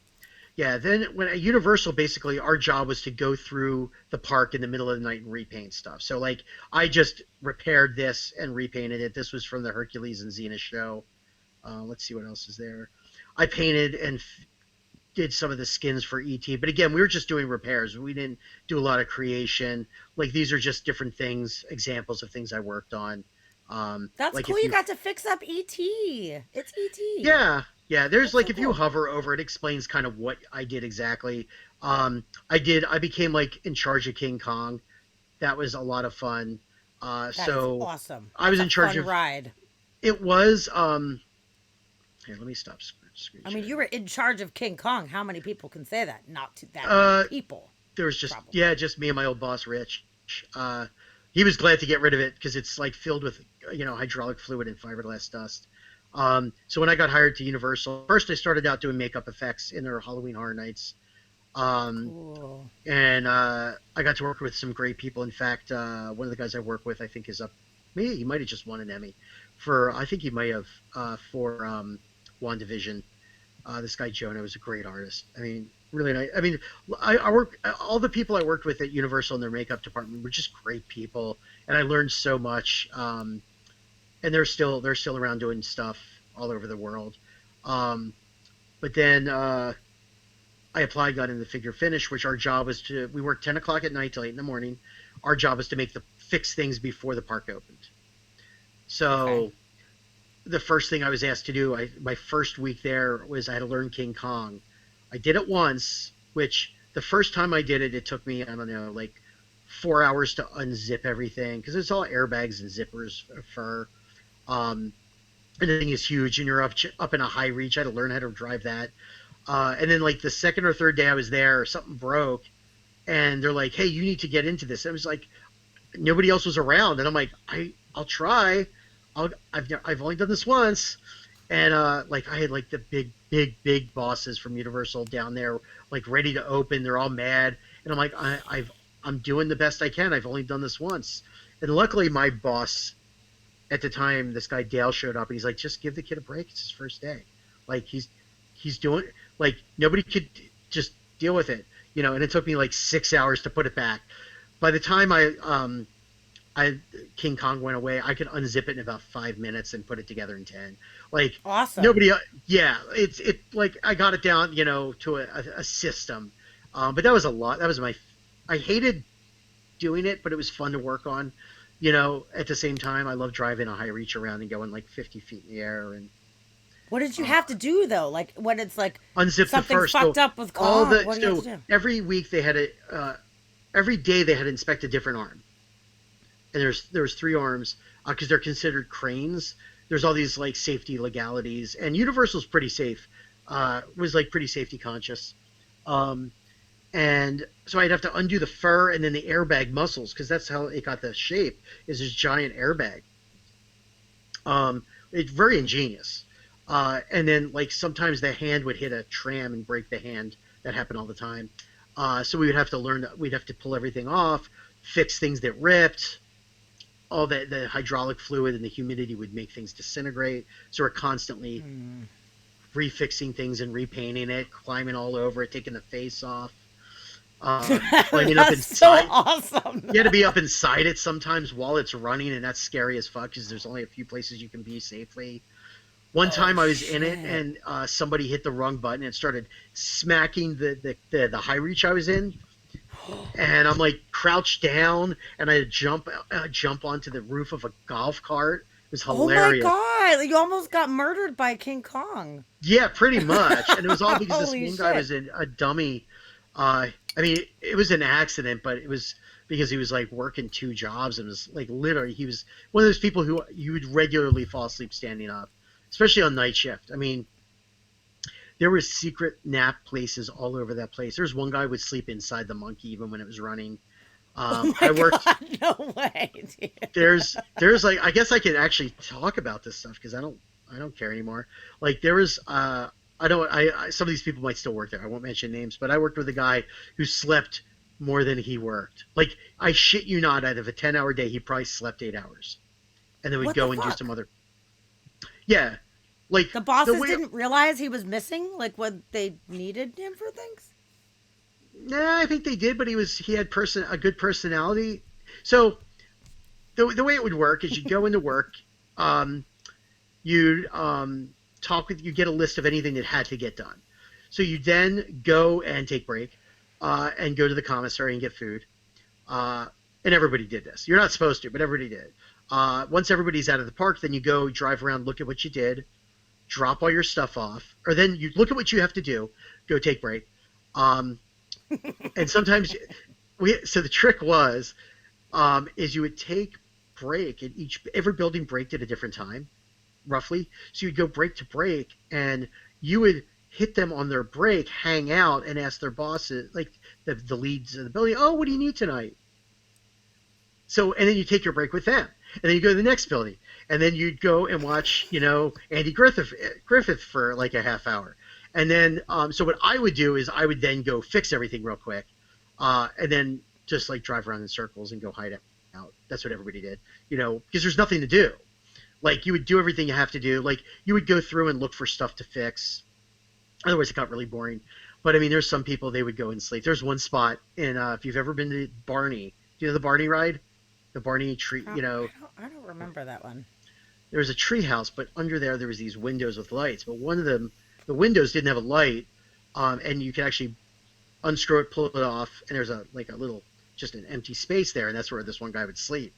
Yeah, then when at Universal, basically our job was to go through the park in the middle of the night and repaint stuff. So like I just repaired this and repainted it. This was from the Hercules and Xena show. Let's see what else is there. I painted and did some of the skins for ET, but again, we were just doing repairs. We didn't do a lot of creation. Like these are just different things, examples of things I worked on. That's Like cool. if You you, got to fix up ET. It's ET. yeah, yeah. There's That's like so if you cool. hover over it, explains kind of what I did exactly. I became like in charge of King Kong. That was a lot of fun. That is So awesome. I That's was a in charge fun of ride. it was here, let me stop screen I mean, sharing. you were in charge of King Kong. How many people can say that? Not to that many Uh people, there was just, probably. yeah, just me and my old boss Rich. Uh he was glad to get rid of it because it's like filled with hydraulic fluid and fiberglass dust. So when I got hired to Universal, first I started out doing makeup effects in their Halloween Horror Nights. Um Cool. and I got to work with some great people. In fact, one of the guys I work with, I think, is up. Maybe he might have just won an Emmy for. I think he might have for WandaVision. This guy Jonah was a great artist. I mean, really nice. I mean, I work. All the people I worked with at Universal in their makeup department were just great people, and I learned so much. And they're still around doing stuff all over the world. Um, but then I applied, got in the figure finish, which our job was to. We worked 10 o'clock at night till 8 in the morning. Our job was to make the fix things before the park opened. Okay. So the first thing I was asked to do, my first week there was I had to learn King Kong. I did it once, which the first time I did it, it took me, I don't know, like 4 hours to unzip everything because it's all airbags and zippers for. Um, and the thing is huge, and you're up in a high reach. I had to learn how to drive that. And then like the second or third day I was there, something broke, and they're like, "Hey, you need to get into this." I was like, nobody else was around, and I'm like, I'll try. I've only done this once, and like I had like the big bosses from Universal down there, like ready to open. They're all mad, and I'm like, I'm doing the best I can. I've only done this once, and luckily my boss at the time, this guy Dale showed up, and he's like, just give the kid a break. It's his first day. Like he's doing, like nobody could just deal with it, And it took me like 6 hours to put it back. By the time I King Kong went away, I could unzip it in about 5 minutes and put it together in 10. Like Awesome. nobody, yeah, it like I got it down, to a system. But that was a lot. That was I hated doing it, but it was fun to work on. At the same time, I love driving a high reach around and going like 50 feet in the air and What did you uh, have to do though? Like when it's like unzip the something first. fucked So up with Kong, what do you have to do? every week they had every day they had to inspect a different arm, and there's three arms because they're considered cranes. There's all these like safety legalities, and Universal's pretty safe. Was like pretty safety conscious. Um, and so I'd have to undo the fur and then the airbag muscles because that's how it got the shape. Is this giant airbag? It's very ingenious. And then like sometimes the hand would hit a tram and break the hand. That happened all the time. So we would have to learn that we'd have to pull everything off, fix things that ripped. All the hydraulic fluid and the humidity would make things disintegrate. So we're constantly Hmm. refixing things and repainting it, climbing all over it, taking the face off, climbing up That's so inside. awesome. You had to be up inside it sometimes while it's running, and that's scary as fuck because there's only a few places you can be safely. One Oh time I was in it, shit. and somebody hit the wrong button and started smacking the high reach I was in, and I'm like crouched down, and I had to jump onto the roof of a golf cart. It was Oh my hilarious. god, you almost got murdered by King Kong. Yeah, pretty much. And it was all because this Holy one guy shit. was a dummy. I mean, it was an accident, but it was because he was like working two jobs and was like literally, he was one of those people who you would regularly fall asleep standing up, especially on night shift. I mean, There were secret nap places all over that place. There's one guy would sleep inside the monkey even when it was running. Oh my I worked. God, no way, dude. There's like I guess I can actually talk about this stuff because I don't care anymore. Like there was I don't I some of these people might still work there. I won't mention names, but I worked with a guy who slept more than he worked. Like I shit you not, out of a 10-hour day, he probably slept 8 hours, and then would What the go and do some fuck? other. Yeah, like The the bosses way. didn't realize he was missing, like when they needed him for things? Nah, I think they did, but he had a good personality. So the way it would work is you'd go into work, um, you'd you get a list of anything that had to get done. So you then go and take break, and go to the commissary and get food. Uh, and everybody did this. You're not supposed to, but everybody did. Once everybody's out of the park, then you go drive around, look at what you did, drop all your stuff off, or then you look at what you have to do, go take break. Um, and sometimes so the trick was, is you would take break, and every building break at a different time, roughly. So you'd go break to break, and you would hit them on their break, hang out, and ask their bosses, like the leads of the building, oh, what do you need tonight? So, and then you take your break with them, and then you go to the next building, and then you'd go and watch, Andy Griffith for like a half hour, and then, so what I would do is I would then go fix everything real quick, and then just like drive around in circles and go hide out. That's what everybody did, because there's nothing to do. Like you would do everything you have to do. Like you would go through and look for stuff to fix. Otherwise, it got really boring. But I mean, there's some people they would go and sleep. There's one spot in if you've ever been to Barney, do you know the Barney ride? The Barney tree, I don't remember that one. there was a tree house, but under there was these windows with lights. But one of them, the windows didn't have a light, and you could actually unscrew it, pull it off, and there's a little just an empty space there, and that's where this one guy would sleep.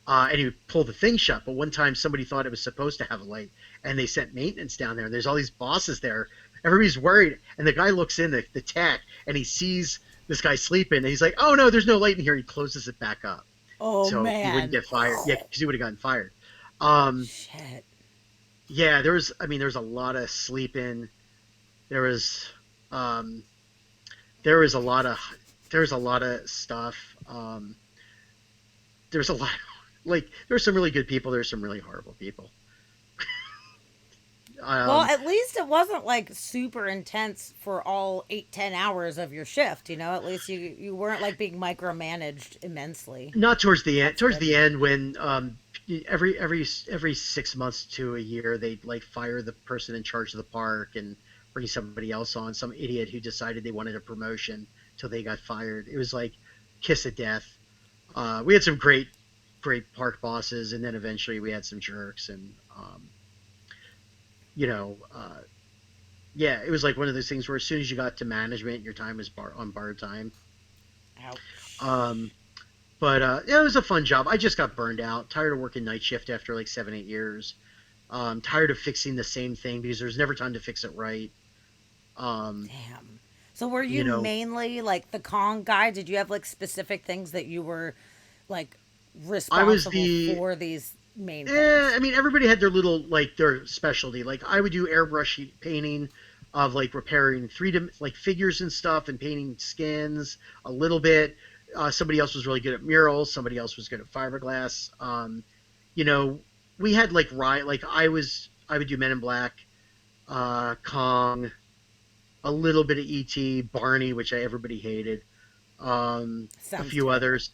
And he would pull the thing shut. But one time somebody thought it was supposed to have a light, and they sent maintenance down there. And there's all these bosses there. Everybody's worried, and the guy looks in the tech, and he sees this guy sleeping, and he's like, "Oh no, there's no light in here." He closes it back up, Oh so he wouldn't man. get fired. Yeah, because he would have gotten fired. Um, Shit. yeah, there was a lot of sleeping. There was, um, there was a lot of, there was a lot of stuff. There was a lot, like there were some really good people. There were some really horrible people. Well, Um, at least it wasn't like super intense for all 8, 10 hours of your shift. At least you weren't like being micromanaged immensely. Not towards the end. That's Towards good. the end, when every 6 months to a year, they'd like fire the person in charge of the park and bring somebody else on. Some idiot who decided they wanted a promotion till they got fired. It was like kiss of death. We had some great park bosses, and then eventually we had some jerks, and you know, uh, yeah, it was like one of those things where as soon as you got to management, your time was on borrowed time. Ouch. Um, But yeah, it was a fun job. I just got burned out, tired of working night shift after like 7, 8 years. Tired of fixing the same thing because there's never time to fix it right. Um, Damn. So were you you know, mainly like the Kong guy? Did you have like specific things that you were like I was responsible the. for these main things? I mean, everybody had their little like their specialty. Like I would do airbrush painting of like repairing like figures and stuff and painting skins a little bit. Somebody else was really good at murals. Somebody else was good at fiberglass. You know, we had like like I would do Men in Black, Kong, a little bit of ET, Barney, which everybody hated, a Sounds few terrible. others,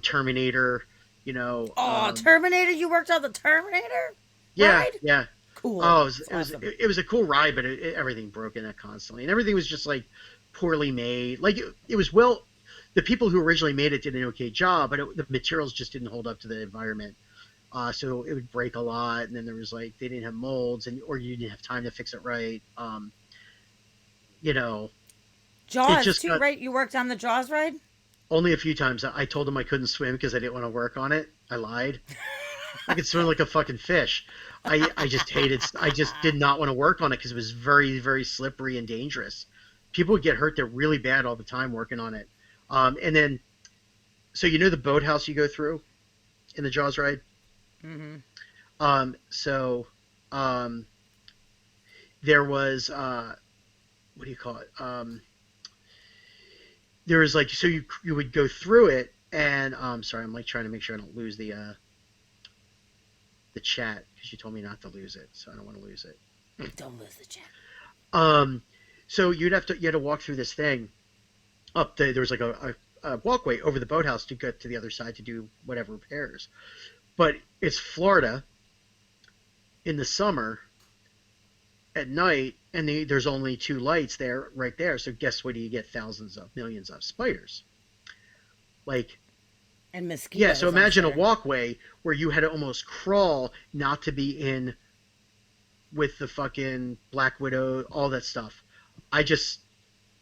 Terminator. You know, Oh, Terminator! You worked on the Terminator yeah, ride? yeah. Cool. Oh, That's awesome. it was a cool ride, but everything broke in it constantly, and everything was just like poorly made. Like it was well, the people who originally made it did an okay job, but the materials just didn't hold up to the environment. So it would break a lot, and then there was like they didn't have molds, and or you didn't have time to fix it right. You know, it Jaws just too, got right? You worked on the Jaws ride? only a few times. I told them I couldn't swim because I didn't want to work on it. I lied. I could swim like a fucking fish. I just hated. I just did not want to work on it because it was very slippery and dangerous. People would get hurt there really bad all the time working on it. And then, so the boathouse you go through in the Jaws ride. Mm-hmm. So um, there was. what do you call it? There was like, so you would go through it, and sorry, I'm like trying to make sure I don't lose the chat because you told me not to lose it, so I don't want to lose it. Don't lose the chat. Um, so you had to walk through this thing up there was like a walkway over the boathouse to get to the other side to do whatever repairs. But it's Florida in the summer at night, and there's only two lights there, right there. So guess what? You get thousands of millions of spiders. Like, And yeah. So mosquitoes, I'm imagine a sure. walkway where you had to almost crawl not to be in with the fucking Black Widow, all that stuff. I just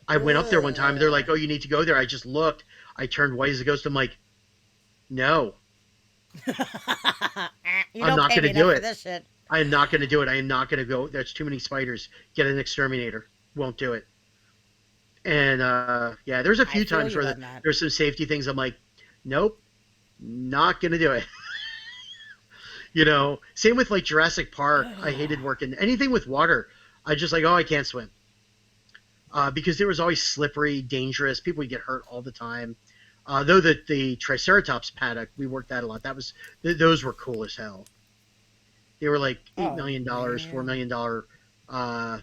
I went up there one time. They're like, Ugh. "Oh, you need to go there." I just looked. I turned white as a ghost. I'm like, "No, You I'm don't not pay going me to do enough for it. this shit. I am not going to do it. I am not going to go. There's too many spiders. Get an exterminator. Won't do it." And yeah, there's a I few feel times you where on that. there's some safety things. I'm like, "Nope, not going to do it." Same with like Jurassic Park. I hated working anything with water. I just like, oh, I can't swim because there was always slippery, dangerous. People would get hurt all the time. Though the Triceratops paddock, we worked that a lot. Those were cool as hell. They were like Oh $8 million, man. $4 million uh,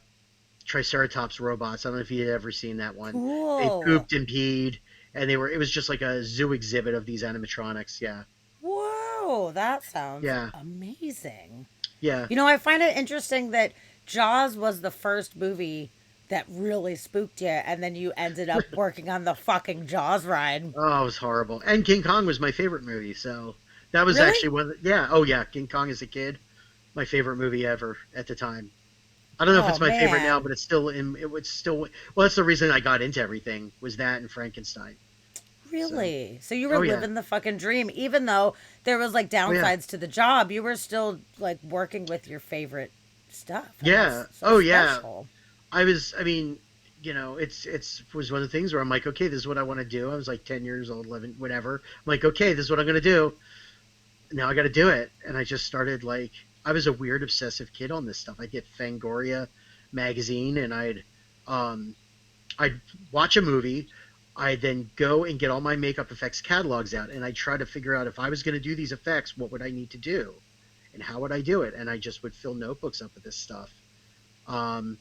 Triceratops robots. I don't know if you had ever seen that one. They Cool. pooped and peed, and it was just like a zoo exhibit of these animatronics. Yeah, Whoa, that sounds yeah, amazing. yeah. You know, I find it interesting that Jaws was the first movie that really spooked you, and then you ended up working on the fucking Jaws ride. Oh, it was horrible. And King Kong was my favorite movie, so that was Really? actually yeah. Oh yeah, King Kong as a kid, my favorite movie ever at the time. I don't know if Oh it's my favorite now, man. but it was still well. That's the reason I got into everything was that and Frankenstein. So, Really? So you were oh yeah, living the fucking dream, even though there was like oh yeah, downsides to the job. You were still like working with your favorite stuff, and yeah, that's so oh yeah. special. I mean, it's was one of the things where I'm like, okay, this is what I want to do. I was like 10 years old, 11, whatever. I'm like, okay, this is what I'm gonna do. Now I got to do it, and I just started like I was a weird obsessive kid on this stuff. I'd get Fangoria magazine, and um, I'd watch a movie. I'd then go and get all my makeup effects catalogs out, and I'd try to figure out if I was going to do these effects, what would I need to do, and how would I do it? And I just would fill notebooks up with this stuff. Um,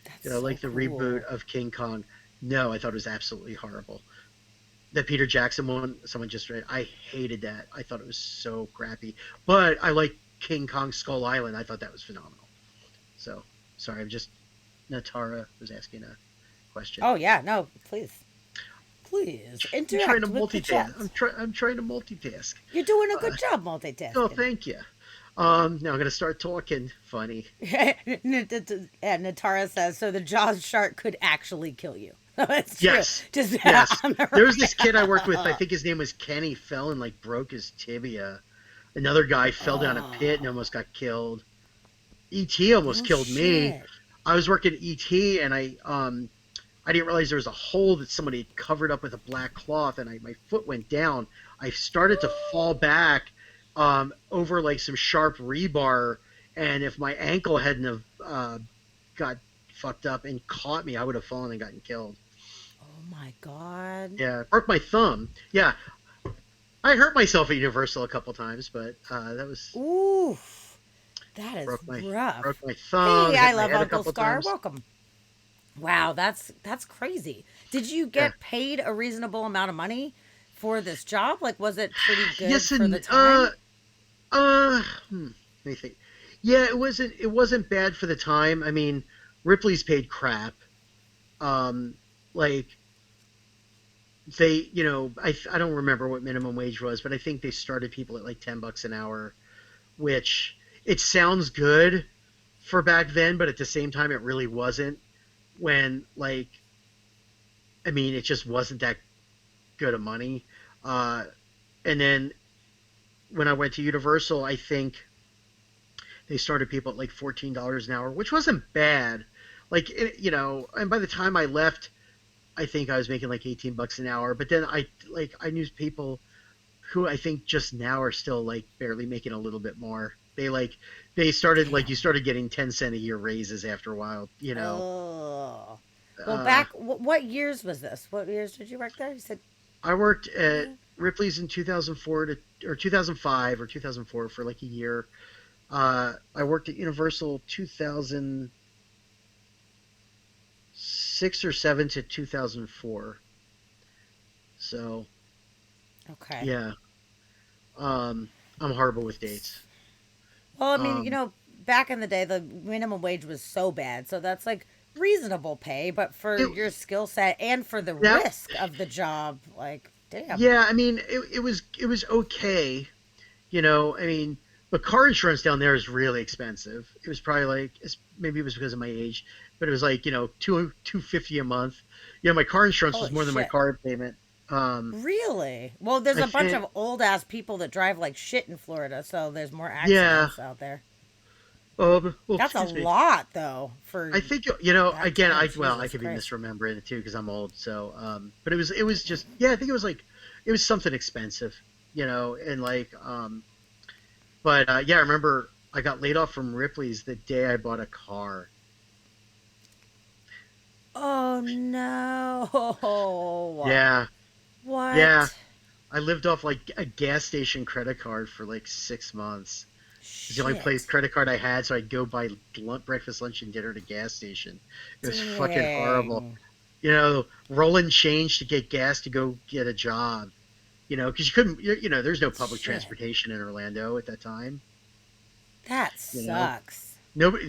That's so like the reboot cool. of King Kong. No, I thought it was absolutely horrible. The Peter Jackson one, someone just read. I hated that. I thought it was so crappy. But I like King Kong Skull Island. I thought that was phenomenal. So sorry, I'm just Natara was asking a question. Oh yeah, no, please, please I'm trying to interact with the multitask. chat. I'm trying to multitask. You're doing a Uh, good job oh, multitasking. thank you. Now I'm gonna start talking funny. And Natara says, so the Jaws shark could actually kill you. That's true. Yes, Just yes. on the There was this kid I worked with. I right. think his name was Kenny. Fell and like broke his tibia. Another guy fell down a pit and Oh, almost got killed. ET almost no killed me. shit. I was working at ET and I didn't realize there was a hole that somebody had covered up with a black cloth, and my foot went down. I started to fall back over like some sharp rebar, and if my ankle hadn't have got fucked up and caught me, I would have fallen and gotten killed. Oh my god. Yeah, broke my thumb. Yeah, I hurt myself at Universal a couple times, but that was Oof. That is broke my broke rough. my thumb, Hey, hit I my love head a Uncle couple Scar. times. Welcome. Wow, that's crazy. Did you Yeah. get paid a reasonable amount of money for this job? Like, was it pretty good Yes for the and time? uh let me think. Yeah, it wasn't bad for the time. I mean, Ripley's paid crap. Um, like I don't remember what minimum wage was, but I think they started people at like $10 an hour, which it sounds good for back then, but at the same time, it really wasn't. When like, I mean, it just wasn't that good of money. Uh, and then when I went to Universal, I think they started people at like $14 an hour, which wasn't bad. Like and by the time I left, I think I was making like $18 an hour. But then I knew people who I think just now are still like barely making a little bit more. They started like you Damn. started getting 10 cent a year raises after a while. Oh. Well, Uh, back what years was this? What years did you work there? You said I worked at Ripley's in 2004 to or 2005 or 2004 for like a year. I worked at Universal 2006 or 7 to 2004. So okay. yeah, um, I'm horrible with dates. Well, I mean, Um, back in the day, the minimum wage was so bad, so that's like reasonable pay, but for it your skill set and for the now, risk of the job, like, damn. yeah, I mean, it was okay. I mean, but car insurance down there is really expensive. It was probably like maybe it was because of my age, but it was like $250 a month. My car insurance was Holy more than my shit. car payment. Really? Well, there's I a bunch think of old ass people that drive like shit in Florida, so there's more yeah. accidents out there. Well, That's a excuse me. lot, though, for I think that again time. I Jesus could be Christ. misremembering it too because I'm old. So but it was just yeah I think it was something expensive, and like but yeah I remember I got laid off from Ripley's the day I bought a car. Oh no. Yeah, yeah. What? I lived off like a gas station credit card for like 6 months. It's the only place Shit. credit card I had, so I'd go buy breakfast, lunch, and dinner at a gas station. It was fucking horrible. Dang. Rolling change to get gas to go get a job. Because you couldn't. There's no public Shit. transportation in Orlando at that time. That You know, sucks. nobody.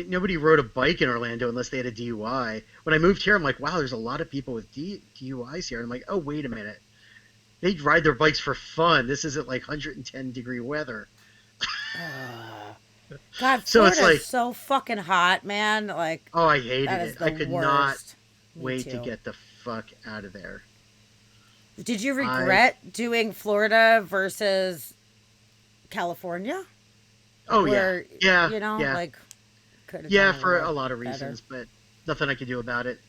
Nobody rode a bike in Orlando unless they had a DUI. When I moved here, I'm like, wow, there's a lot of people with DUIs here. And I'm like, oh, wait a minute. They ride their bikes for fun. This isn't like 110-degree weather. God, So it's Florida's like, so fucking hot, man. Like, oh, I that hated is it. the I could not worst. Me wait to too. get the fuck out of there. Did you I, regret doing Florida versus California? oh yeah, Where, yeah, yeah, like, could have done yeah, a for a little lot of better. reasons, but nothing I could do about it.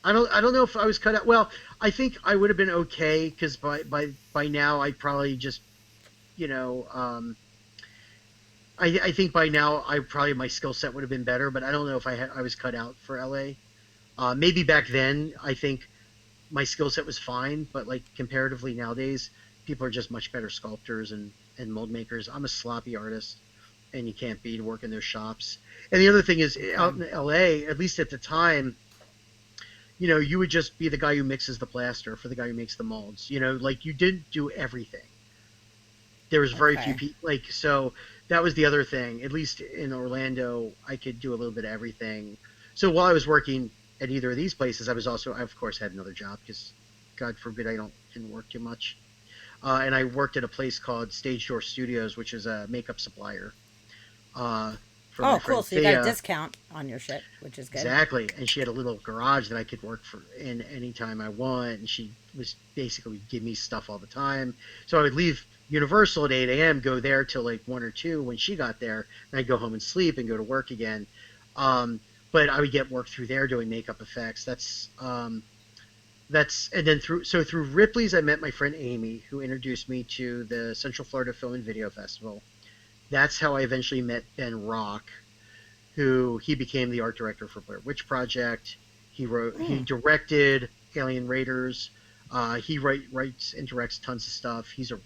I don't know if I was cut out. Well, I think I would have been okay because by now I probably just, you know, I think by now I probably my skill set would have been better, but I don't know if I was cut out for LA. Maybe back then I think my skill set was fine, but like comparatively nowadays, people are just much better sculptors and mold makers. I'm a sloppy artist, and you can't beat work in their shops. And the other thing is, Okay. out in LA, at least at the time, you would just be the guy who mixes the plaster for the guy who makes the molds. Like you didn't do everything. There was very few Okay. people. Like so, that was the other thing. At least in Orlando, I could do a little bit of everything. So while I was working at either of these places, I of course had another job because, God forbid, didn't work too much. And I worked at a place called Stage Door Studios, which is a makeup supplier uh, for my Oh, cool. friend So you got a Thea. discount on your shit, which is good. Exactly. And she had a little garage that I could work for in anytime I want. And she was basically give me stuff all the time. So I would leave Universal at 8 a.m., go there till like 1 or 2 when she got there. And I'd go home and sleep and go to work again. Um, but I would get work through there doing makeup effects. And then through Ripley's, I met my friend Amy, who introduced me to the Central Florida Film and Video Festival. That's how I eventually met Ben Rock, who he became the art director for Blair Witch Project. He Mm. directed Alien Raiders. He writes and directs tons of stuff. He's a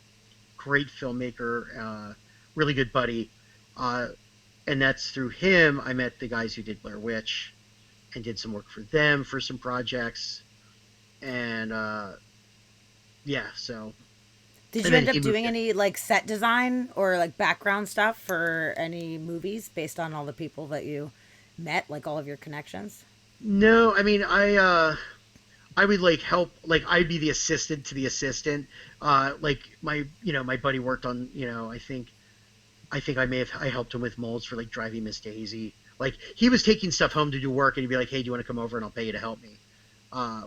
great filmmaker, really good buddy. Uh, and that's through him I met the guys who did Blair Witch and did some work for them for some projects. And yeah, so Did and you then end he up moved doing in. any like set design or like background stuff for any movies based on all the people that you met, like all of your connections? No, I mean I would like help like I'd be the assistant to the assistant. Like my buddy worked on I think I helped him with molds for like Driving Miss Daisy. Like he was taking stuff home to do work, and he'd be like, "Hey, do you want to come over and I'll pay you to help me?"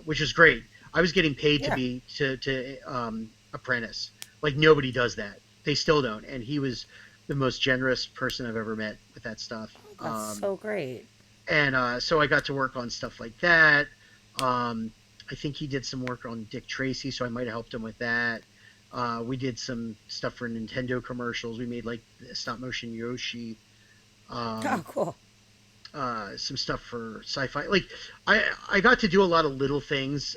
Which is great. I was getting paid to Yeah. be to apprentice. Like nobody does that. They still don't. And he was the most generous person I've ever met with that stuff. That's so great. And so I got to work on stuff like that. I think he did some work on Dick Tracy, so I might have helped him with that. We did some stuff for Nintendo commercials. We made like stop motion Yoshi. Oh, Um, cool. some stuff for sci-fi. Like I got to do a lot of little things,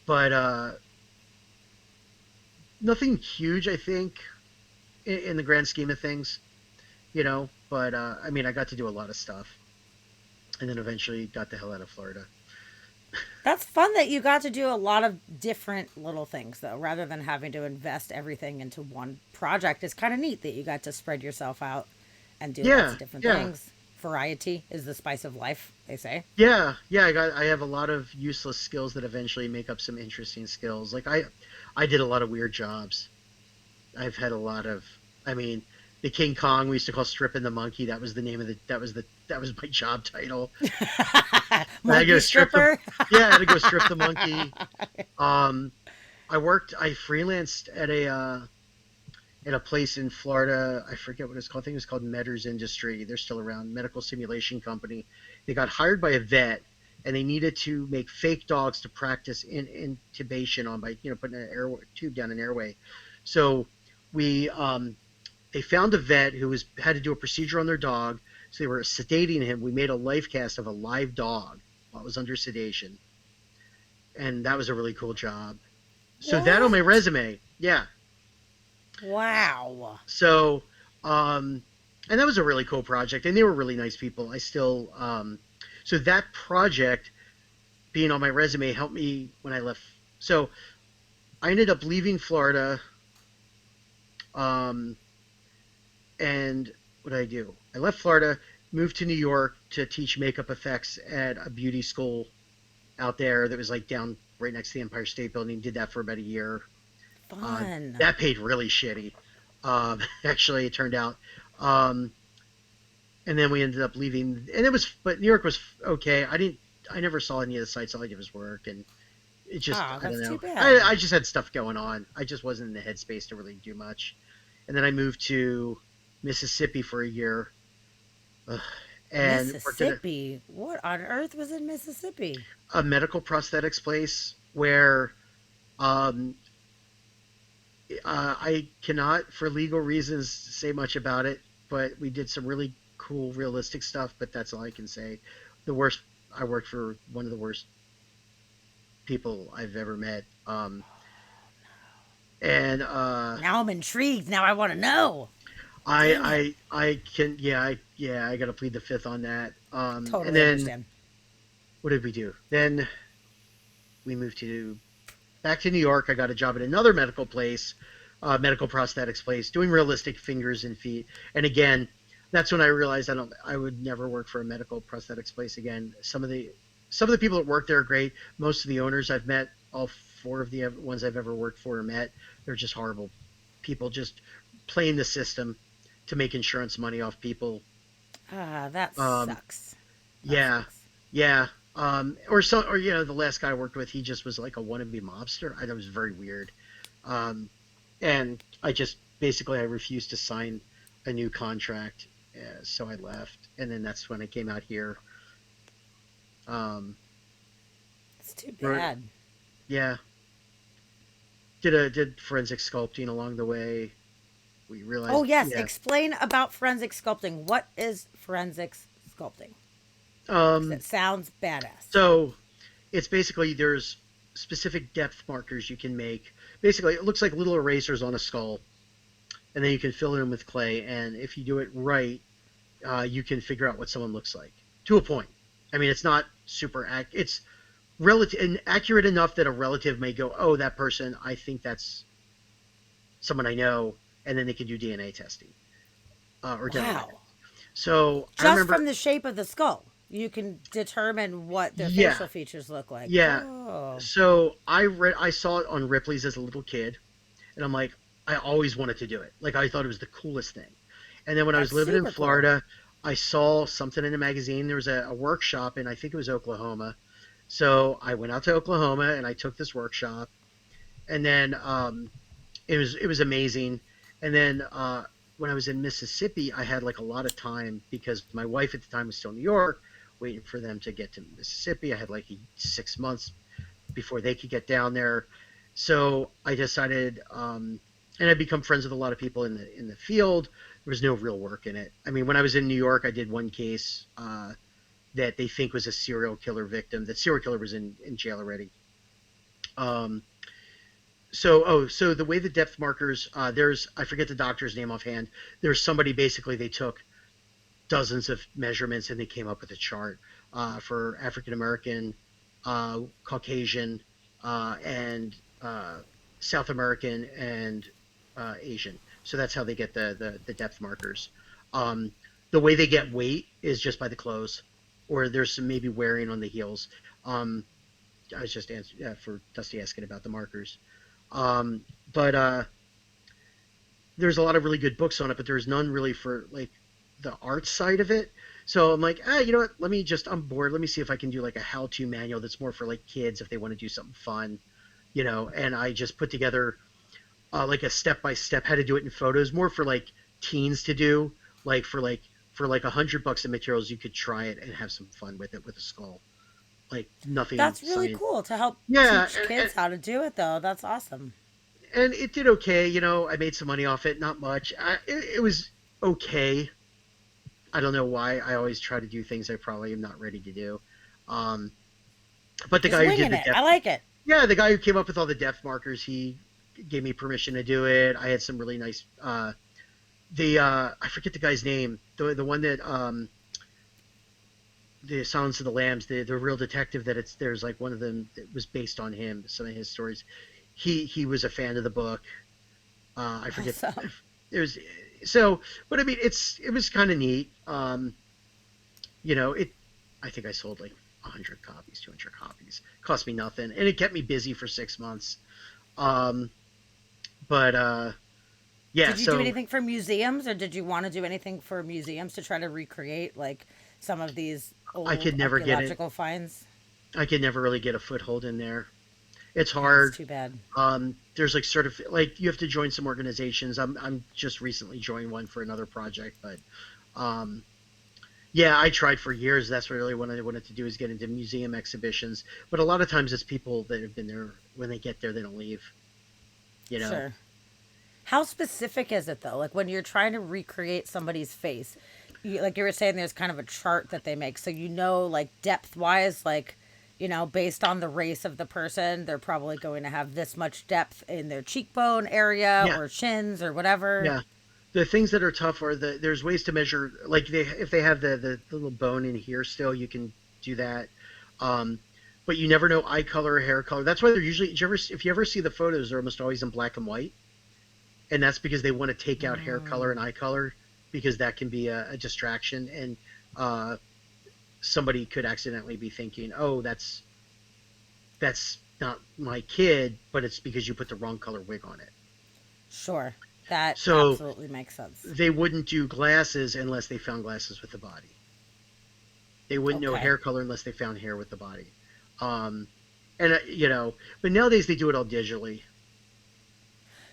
but nothing huge. I think in the grand scheme of things, you know. But I mean, I got to do a lot of stuff, and then eventually got the hell out of Florida. That's fun that you got to do a lot of different little things, though, rather than having to invest everything into one project. It's kind of neat that you got to spread yourself out and do lots Yeah, of different yeah, things. Variety is the spice of life, they say. yeah. I have a lot of useless skills that eventually make up some interesting skills. Like I did a lot of weird jobs. I've had a lot of. I mean, the King Kong we used to call stripping the monkey. That was the name of the. That was my job title. I had to Monkey go strip the. stripper. Yeah, I had to go strip the monkey. Um, I freelanced at a place in Florida. I forget what it's called. I think it was called Metters Industry. They're still around. Medical simulation company. They got hired by a vet, and they needed to make fake dogs to practice intubation on by putting an air tube down an airway. So we they found a vet who was had to do a procedure on their dog. So they were sedating him. We made a life cast of a live dog while it was under sedation, and that was a really cool job. So that on my What? resume, yeah. Wow. So, and that was a really cool project, and they were really nice people. I still, so that project being on my resume helped me when I left. So I ended up leaving Florida, um, and what did I do? I left Florida, moved to New York to teach makeup effects at a beauty school out there that was like down right next to the Empire State Building. Did that for about a year. Fun. That paid really shitty. Actually, it turned out. Um, and then we ended up leaving, and it was, but New York was okay. I never saw any of the sites. All I did was work, and it just, Oh, I don't that's too know. bad. I just had stuff going on. I just wasn't in the headspace to really do much. And then I moved to Mississippi for a year, ugh, and worked at Mississippi. What on earth was in Mississippi? a medical prosthetics place where um, I cannot, for legal reasons, say much about it, but we did some really cool, realistic stuff. But that's all I can say. The worst. I worked for one of the worst people I've ever met. And Now I'm intrigued. Now I want to know. Dang it. I can, yeah, I got to plead the fifth on that. And Totally then understand. what did we do? Then we moved to back to New York. I got a job at another medical place, medical prosthetics place, doing realistic fingers and feet. And again, that's when I realized I would never work for a medical prosthetics place again. Some of the people that work there are great. Most of the owners I've met, all four of the ones I've ever worked for or met, they're just horrible people, just playing the system to make insurance money off people. Ah, that Um, sucks. That yeah, sucks. yeah. Or the last guy I worked with, he just was like a wannabe mobster. I thought it was very weird. Um, and I just basically I refused to sign a new contract, so I left. And then that's when I came out here. Um, It's too wrote, bad. yeah, did forensic sculpting along the way. We Oh, realized, yes. yeah. Explain about forensic sculpting. What is forensics sculpting? Because Um, it sounds badass. so it's basically there's specific depth markers you can make. Basically, it looks like little erasers on a skull, and then you can fill it in with clay. And if you do it right, you can figure out what someone looks like to a point. I mean, it's not it's relative and accurate enough that a relative may go, "Oh, that person. I think that's someone I know," and then they can do DNA testing or dental Wow. records. So I Just remember, from the shape of the skull, you can determine what their yeah, facial features look like. yeah. Oh, So I saw it on Ripley's as a little kid, and I'm like, I always wanted to do it. Like I thought it was the coolest thing. And then when I was that's living in super cool. Florida, I saw something in a magazine. There was a workshop in I think it was Oklahoma. So I went out to Oklahoma and I took this workshop, and then it was amazing. And then when I was in Mississippi, I had like a lot of time because my wife at the time was still in New York, waiting for them to get to Mississippi. I had like 6 months before they could get down there. So I decided and I've become friends with a lot of people in the field. There was no real work in it. I mean, when I was in New York, I did one case that they think was a serial killer victim. That serial killer was in jail already. Um, so the way the depth markers, there's I forget the doctor's name offhand. There's somebody basically they took dozens of measurements and they came up with a chart for African American, Caucasian, and South American and Asian. So that's how they get the depth markers. Um, the way they get weight is just by the clothes, or there's some maybe wearing on the heels. Um, I was just answering for Dusty asking about the markers. Um, but there's a lot of really good books on it, but there's none really for like the art side of it. So I'm like, you know what? I'm bored. Let me see if I can do like a how-to manual that's more for like kids if they want to do something fun, you know. And I just put together like a step-by-step how to do it in photos, more for like teens to do, for like $100 of materials, you could try it and have some fun with it with a skull. Like nothing That's really science. cool to help Yeah, teach kids how to do it, though. That's awesome. and it did okay. You know, I made some money off it, not much. It was okay. I don't know why. I always try to do things I probably am not ready to do. Um, but the Just guy who did winging the it. depth, I like it. yeah, the guy who came up with all the depth markers, he gave me permission to do it. I had some really nice. I forget the guy's name. The one that the Silence of the Lambs, the real detective that there's like one of them that was based on him. Some of his stories. He was a fan of the book. I forget. Awesome. There's so, but I mean, it was kind of neat. You know, it. I think I sold like 100 copies, 200 copies. Cost me nothing, and it kept me busy for 6 months. Um, but yeah, Did you do so anything for museums, or did you want to do anything for museums to try to recreate like some of these I old could never get it. archaeological finds? I could never really get a foothold in there. It's That's hard. too bad. There's like sort of like you have to join some organizations. I'm just recently joined one for another project, but um, yeah, I tried for years. That's really what I wanted to do is get into museum exhibitions. But a lot of times it's people that have been there when they get there, they don't leave. You know, Sure. How specific is it though? Like when you're trying to recreate somebody's face, like you were saying, there's kind of a chart that they make, so you know, like depth wise, like based on the race of the person, they're probably going to have this much depth in their cheekbone area yeah, or chins or whatever. yeah. The things that are tough are there's ways to measure like they if they have the little bone in here still, you can do that. Um, but you never know eye color or hair color. That's why they're usually if you ever see the photos, they're almost always in black and white, and that's because they want to take out hair color and eye color because that can be a distraction and uh, somebody could accidentally be thinking, oh, that's not my kid, but it's because you put the wrong color wig on it. Sure, that So absolutely makes sense. they wouldn't do glasses unless they found glasses with the body. They wouldn't know Okay. hair color unless they found hair with the body. Um, and but nowadays they do it all digitally.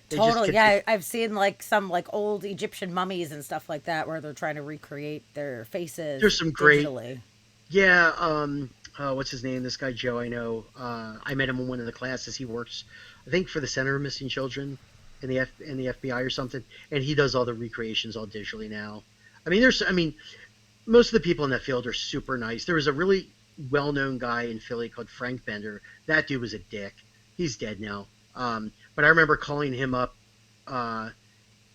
They just Totally. get the, Yeah, I've seen like some like old Egyptian mummies and stuff like that where they're trying to recreate their faces there's some great, digitally. yeah. What's his name? This guy Joe, I know. I met him in one of the classes. He works, I think, for the Center of Missing Children in the FBI or something, and he does all the recreations all digitally now. I mean, most of the people in that field are super nice. There was a really well-known guy in Philly called Frank Bender. That dude was a dick. He's dead now. But I remember calling him up uh,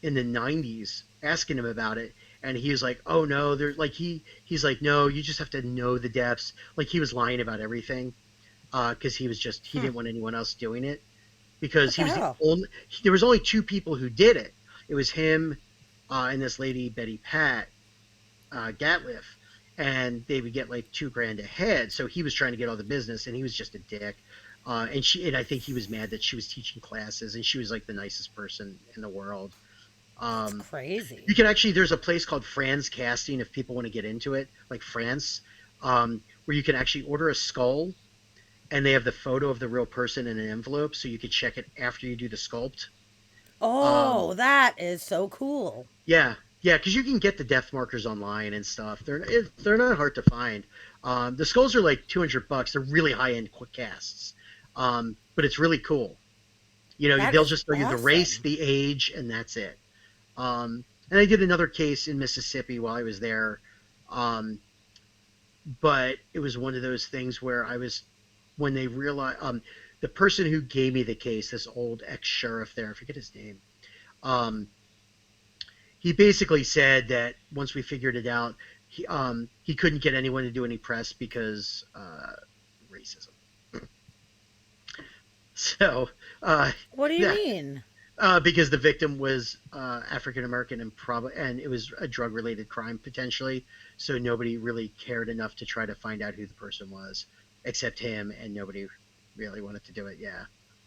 in the '90s, asking him about it, and he was like, "Oh no, there's like he's like, no, you just have to know the depths." Like he was lying about everything because he Hmm. didn't want anyone else doing it because What he the was the hell? only. There was only two people who did it. It was him and this lady Betty Pat Gatliff, and they would get like 2 grand a head. So he was trying to get all the business, and he was just a dick. And I think he was mad that she was teaching classes, and she was like the nicest person in the world. That's Um, you crazy. can actually there's a place called Franz Casting if people want to get into it, like France, where you can actually order a skull, and they have the photo of the real person in an envelope, so you can check it after you do the sculpt. Um, Oh, that is so cool. Yeah, yeah, because you can get the depth markers online and stuff. They're not hard to find. The skulls are like $200. They're really high end quick casts, but it's really cool. You know, That they'll is just tell you the race, awesome. the age, and that's it. And I did another case in Mississippi while I was there, um, but it was one of those things where I was when they realized the person who gave me the case, this old ex sheriff there, I forget his name. Um, he basically said that once we figured it out, he couldn't get anyone to do any press because racism. So What do you yeah, mean? because the victim was African American and it was a drug related crime potentially. So nobody really cared enough to try to find out who the person was, except him, and nobody really wanted to do it. Yeah,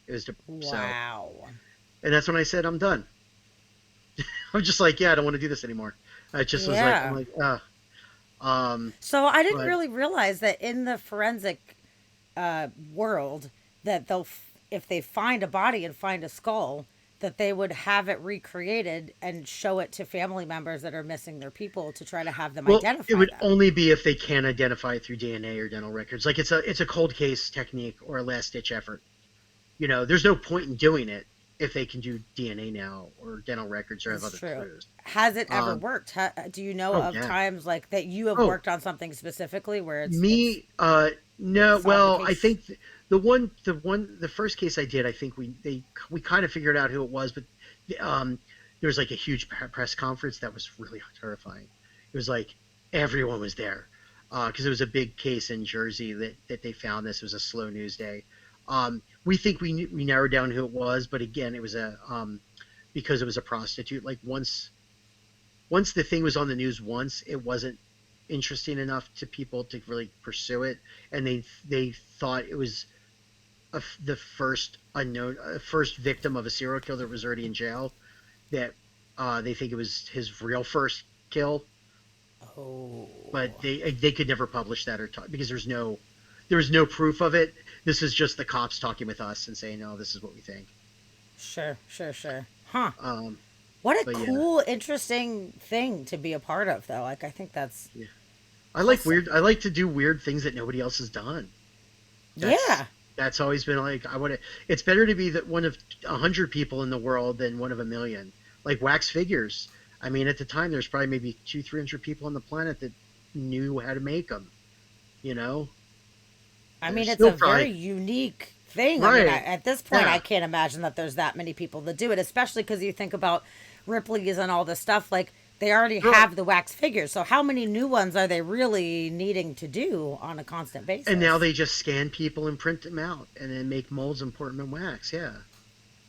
it was so, Wow. and that's when I said I'm done. I'm just like, yeah, I don't want to do this anymore. I just was like, I'm Yeah. like, So I didn't but really realize that in the forensic world that if they find a body and find a skull, that they would have it recreated and show it to family members that are missing their people to try to have them well, it identify would them. only be if they can identify it through DNA or dental records. Like it's a cold case technique or a last ditch effort. You know, there's no point in doing it if they can do DNA now or dental records or have It's other true. clues. Has it ever Um, worked? Do you know oh of yeah. times like that you have Oh, worked on something specifically where it's me. No. solved the Well, I case? think the first case I did, I think we kind of figured out who it was, but um, there was like a huge press conference that was really terrifying. It was like everyone was there because it was a big case in Jersey that they found this. It was a slow news day. We think we narrowed down who it was, but again, it was a because it was a prostitute. Like once the thing was on the news once, it wasn't interesting enough to people to really pursue it, and they thought it was the first unknown first victim of a serial killer that was already in jail. That they think it was his real first kill, but Oh, they could never publish that or talk because there was no proof of it. This is just the cops talking with us and saying, "No, this is what we think." sure, sure, sure. Huh. Um, What a but yeah, cool, interesting thing to be a part of, though. Like, I think that's yeah, I like awesome. weird. I like to do weird things that nobody else has done. That's Yeah. that's always been like I want to. It's better to be that one of 100 people in the world than one of a million. Like wax figures. I mean, at the time, there's probably maybe 200-300 people on the planet that knew how to make them. You know, I mean, there's it's still a very probably unique thing. I mean, right. at this point, I Yeah. can't imagine that there's that many people that do it, especially because you think about Ripley's and all this stuff. Like, they already Right. have the wax figures. So, how many new ones are they really needing to do on a constant And now basis? they just scan people and print them out, and then make molds and put them in wax. Yeah.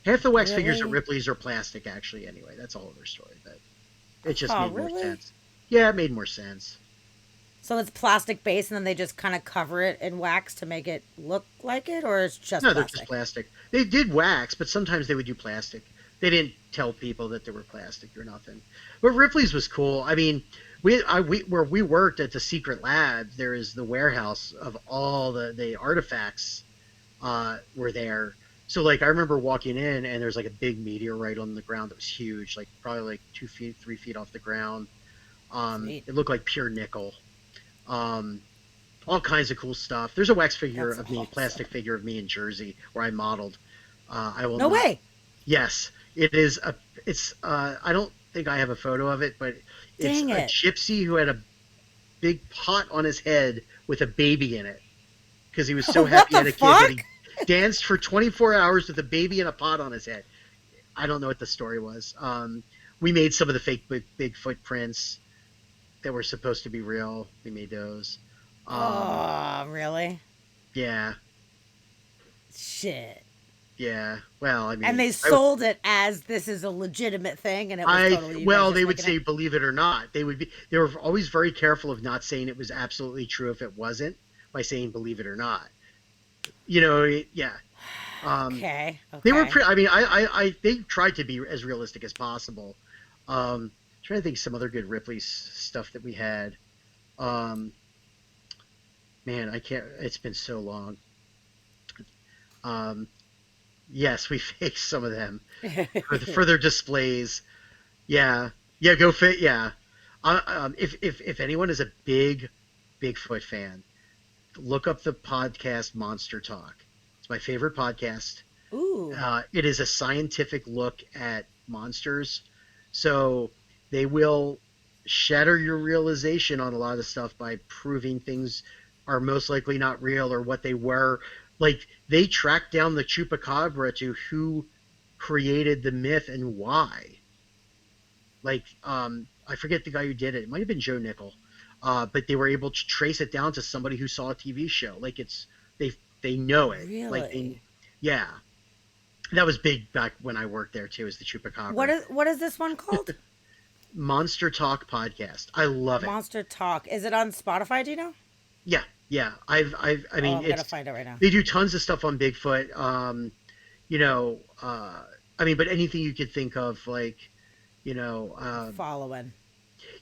Half the wax figures at Really? Ripley's are plastic, actually. Anyway, that's all their story, but it just Oh, made more really? sense. Yeah, it made more sense. So, it's plastic based and then they just kind of cover it in wax to make it look like it, or it's just No, they're just plastic? plastic. They did wax, but sometimes they would do plastic. They didn't tell people that they were plastic or nothing. But Ripley's was cool. I mean, we where we worked at the secret lab, there is the warehouse of all the artifacts were there. So like I remember walking in and there's like a big meteorite on the ground that was huge, like probably like 2 feet, 3 feet off the ground. Sweet. It looked like pure nickel. Um, all kinds of cool stuff. There's a wax figure That's of me, awesome. plastic figure of me in Jersey where I modeled. I will No not. way. Yes, it is a. It's. I don't think I have a photo of it, but it's Dang a it. gypsy who had a big pot on his head with a baby in it because he was so happy What he the had a kid that fuck? he danced for 24 hours with a baby and a pot on his head. I don't know what the story was. We made some of the fake big footprints that were supposed to be real. We made those. Um, Oh, really? yeah, Shit. yeah. Well, I And mean, they sold it as this is a legitimate thing, and it was totally you guys well, just they would making it. say believe it or not. They were always very careful of not saying it was absolutely true if it wasn't by saying believe it or not. You know, yeah. Um, Okay, they were okay. pretty. I mean, they tried to be as realistic as possible. Trying to think some other good Ripley stuff that we had. Um, man, I can't. It's been so long. Um, yes, we faked some of them for their displays. Yeah, yeah, go fit. Yeah, if anyone is a big Bigfoot fan, look up the podcast Monster Talk. It's my favorite podcast. Ooh, It is a scientific look at monsters. So they will shatter your realization on a lot of stuff by proving things are most likely not real or what they were. Like they tracked down the chupacabra to who created the myth and why. Like I forget the guy who did it. It might have been Joe Nickel. But they were able to trace it down to somebody who saw a TV show. Like they they know it. Like they really? yeah. That was big back when I worked there too, is the chupacabra. What is this one called? Monster Talk podcast. I love it. Monster Talk. Is it on Spotify? Do you know? Yeah, yeah. I Oh, mean, I'm gonna it's find it right now. they do tons of stuff on Bigfoot. You know, I mean, but anything you could think of, like, you know, Following.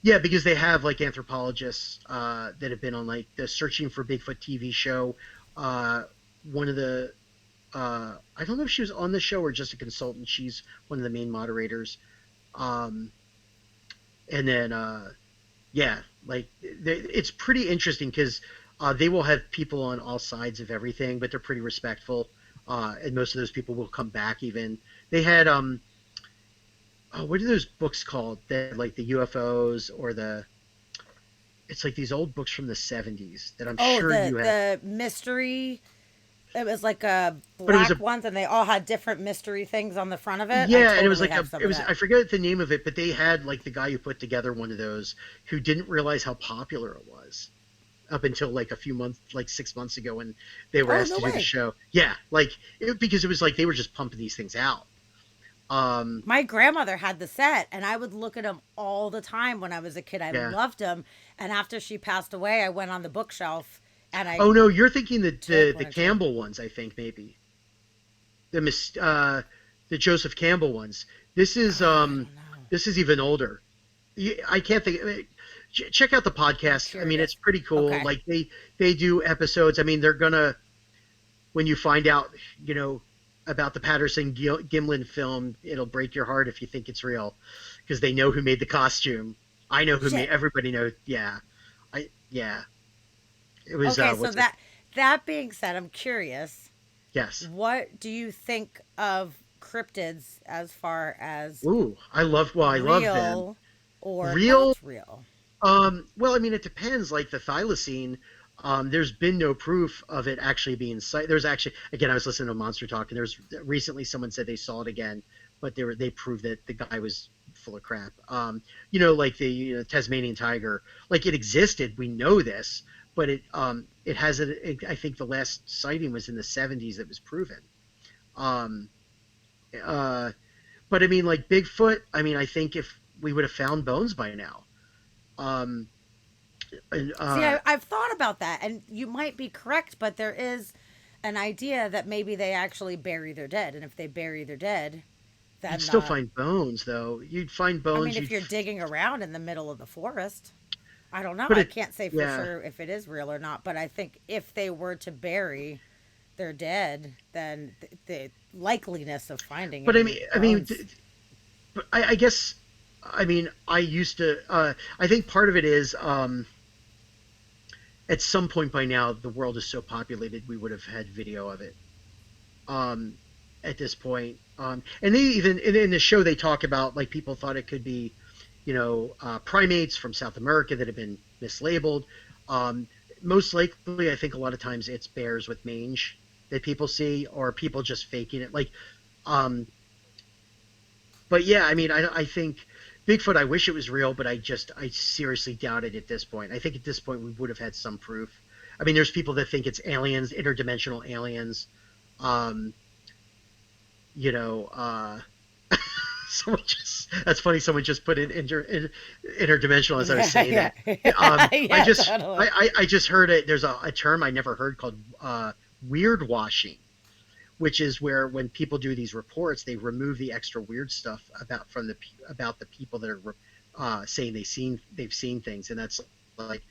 yeah, because they have like anthropologists that have been on like the Searching for Bigfoot TV show. Uh, one of the I don't know if she was on the show or just a consultant. She's one of the main moderators. Um, and then yeah, like it's pretty interesting because they will have people on all sides of everything, but they're pretty respectful. And most of those people will come back. Even they had oh, what are those books called? That like the UFOs or the it's like these old books from the 70s that I'm Oh, sure the you have. the mystery. It was like a But it was black a ones, and they all had different mystery things on the front of it. I yeah, and it was totally like have a some it of was that. I forget the name of it, but they had like the guy who put together one of those who didn't realize how popular it was up until like a few months, like 6 months ago when they were Oh, asked no to do the way. show. Yeah, like because it was like they were just pumping these things out. Um, My grandmother had the set, and I would look at them all the time when I was a kid. I yeah. loved them. And after she passed away, I went on the bookshelf and I Oh no, you're thinking took the one or two. Campbell ones. I think maybe the the Joseph Campbell ones. This is Oh, I don't know. this is even older. I can't think. I mean, check out the I'm podcast. I mean, it's curious. pretty cool. Okay. Like they do episodes. I mean, they're gonna when you find out, you know, about the Patterson Gimlin film, it'll break your heart if you think it's real, because they know who made the costume. I know who made. Shit. Everybody knows. Yeah, I yeah. It was Okay, so what's it? that being said, I'm curious. Yes. What do you think of cryptids as far as Ooh, I love. Well, I love them. real or Real. not real? Well, I mean, it depends. Like the thylacine, there's been no proof of it actually being sight. There's actually, again, I was listening to Monster Talk, and there's recently someone said they saw it again, but they proved that the guy was full of crap. You know, like the Tasmanian tiger, like it existed. We know this, but it has I think the last sighting was in the 70s that was proven. Um, uh, but I mean, like Bigfoot. I mean, I think if we would have found bones by now. Um, and, See, I've thought about that, and you might be correct, but there is an idea that maybe they actually bury their dead, and if they bury their dead, you'd then still find bones, though. You'd find I mean, bones. if you're digging around in the middle of the forest, I don't know. But I it, can't say for yeah. sure if it is real or not, but I think if they were to bury their dead, then the likeliness of finding But any I mean, bones. I guess, I mean, I used to. I think part of it is, at some point by now, the world is so populated, we would have had video of it. Um, at this point, and they even in the show they talk about like people thought it could be, primates from South America that have been mislabeled. Um, Most likely, I think a lot of times it's bears with mange that people see, or people just faking it. Like, um, but yeah, I mean, I think Bigfoot. I wish it was real, but I seriously doubt it at this point. I think at this point we would have had some proof. I mean, there's people that think it's aliens, interdimensional aliens. Um, you know, someone just that's funny. Someone just put in interdimensional as I was Yeah, saying yeah, that. I yeah, just totally. I just heard it. There's a term I never heard called weird washing, which is where when people do these reports, they remove the extra weird stuff about the people that are saying they've seen things, and that's like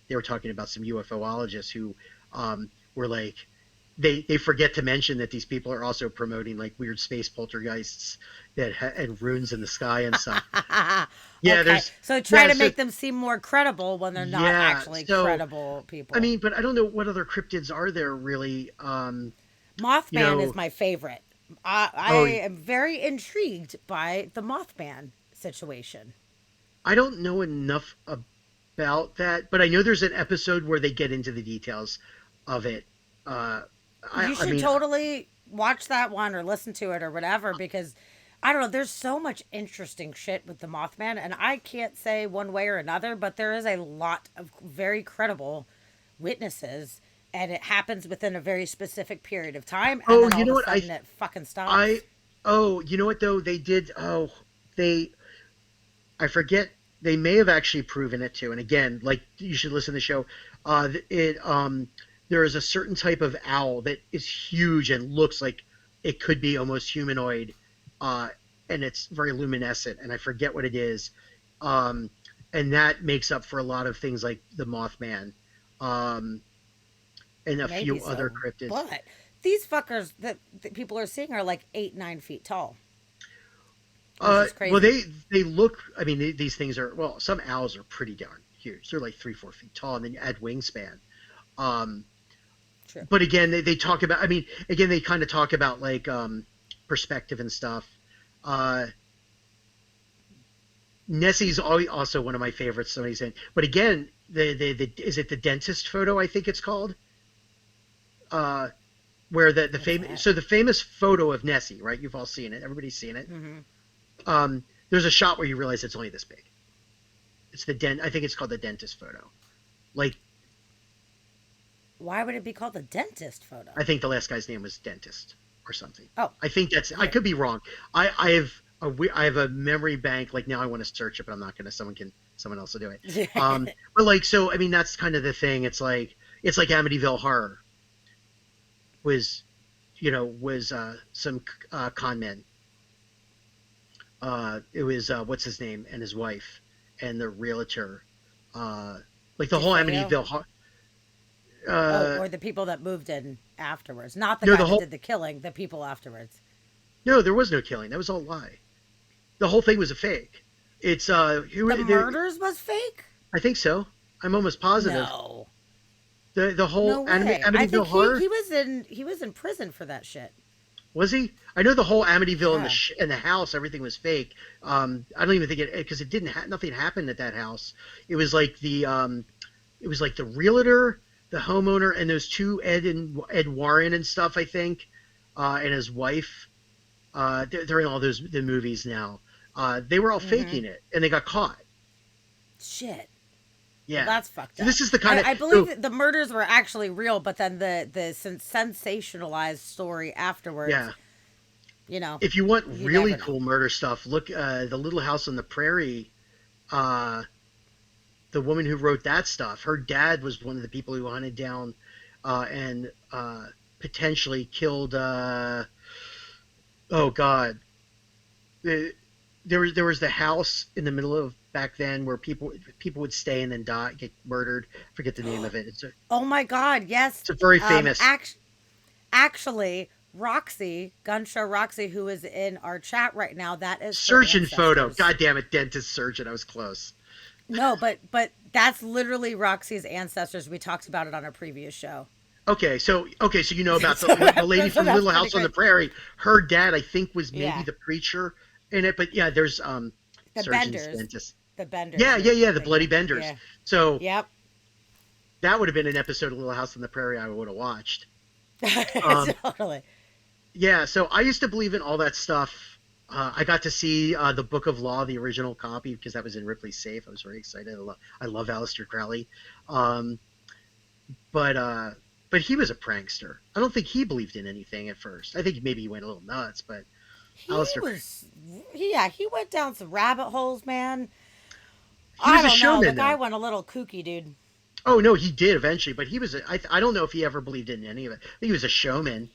they were talking about some UFOologists who were like they forget to mention that these people are also promoting like weird space poltergeists and runes in the sky and stuff. Yeah, Okay, there's so try yeah, to so make them seem more credible when they're not yeah, actually so credible I people. mean, but I don't know what other cryptids are there really. You Mothman is know, my favorite. I oh, am very intrigued by the Mothman situation. I don't know enough about that, but I know there's an episode where they get into the details of it. Uh, You I should mean, totally watch that one or listen to it or whatever because I don't know, there's so much interesting shit with the Mothman and I can't say one way or another, but there is a lot of very credible witnesses and it happens within a very specific period of time and oh, then you all of know a what? sudden it fucking I, stops. oh, you know what though? They did. Oh, they. I forget. They may have actually proven it too. And again, like you should listen to the show. There is a certain type of owl that is huge and looks like it could be almost humanoid, uh, and it's very luminescent. And I forget what it is. Um, and that makes up for a lot of things like the Mothman, um, and a Maybe few other so. cryptids. But these fuckers that people are seeing are like 8, 9 feet tall, which is Well, crazy. they look. I mean, these things are. Well, some owls are pretty darn huge. They're like 3 4 feet tall, and then you add wingspan. Um, True. but again, they talk about. I mean, again, they kind of talk about like perspective and stuff. Uh, Nessie's also one of my favorites. Somebody saying, but again, the is it the dentist photo? I think it's called. Uh, where the What's famous that? so the famous photo of Nessie, right? You've all seen it. Everybody's seen it. Mm-hmm. There's a shot where you realize it's only this big. It's the dent. I think it's called the dentist photo. Like Why would it be called the dentist photo? I think the last guy's name was dentist or something. Oh, I think that's. I weird. could be wrong. I have I have a memory bank. Like now, I want to search it, but I'm not gonna. Someone else will do it. But like so, I mean, that's kind of the thing. It's like Amityville Horror was, was some con men. It was what's his name and his wife and the realtor. Uh, like the whole DeFeo? Amityville. Oh, Uh, or the people that moved in afterwards. Not the no, guy the that whole did the killing, the people afterwards. no, there was no killing. That was all a lie. The whole thing was a fake. It's The who there, murders was fake? I think so. I'm almost positive. No. The No whole way. I think Amityville horror he was in prison for that shit. was he? I know the whole Amityville and Yeah. and the house, everything was fake. I don't even think it because it didn't nothing happened at that house. It was like it was like the realtor, the homeowner, and those two Ed Warren and stuff. I think, and his wife. They're in all the movies now. They were all Mm-hmm. faking it, and they got caught. Shit. Well, Yeah. that's fucked So up. this is the kind of I believe so that the murders were actually real, but then the sensationalized story afterwards, yeah. you know, If you want you really never know. cool murder stuff, look the Little House on the Prairie. Uh, the woman who wrote that stuff, her dad was one of the people who hunted down and potentially killed. Oh God, the, there was the house in the middle of back then where people would stay and then die, get murdered. Forget the name of it. Oh my God, yes. It's a very Um, famous act- Actually, Roxy, Gun Show Roxy, who is in our chat right now, that is her surgeon photo. ancestors. God damn it, dentist surgeon. I was close. No, but that's literally Roxy's ancestors. We talked about it on a previous show. Okay, so you know about So, the lady so from that's Little pretty House on the great. Prairie. Her dad, I think, was maybe Yeah, the preacher in it, but yeah, there's the surgeons, Benders, dentists. the Benders. Yeah, You're the thinking Bloody of. Benders. Yeah. So Yep. that would have been an episode of Little House on the Prairie I would have watched. Um, Totally. yeah, so I used to believe in all that stuff. I got to see the Book of Law, the original copy, because that was in Ripley's safe. I was very excited. I love Aleister Crowley. Um, but he was a prankster. I don't think he believed in anything at first. I think maybe he went a little nuts, but He Aleister, was, yeah, he went down some rabbit holes, man. he I was a don't know. The showman guy though. went a little kooky, dude. Oh no, he did eventually, but he was. I don't know if he ever believed in any of it. I think he was a showman.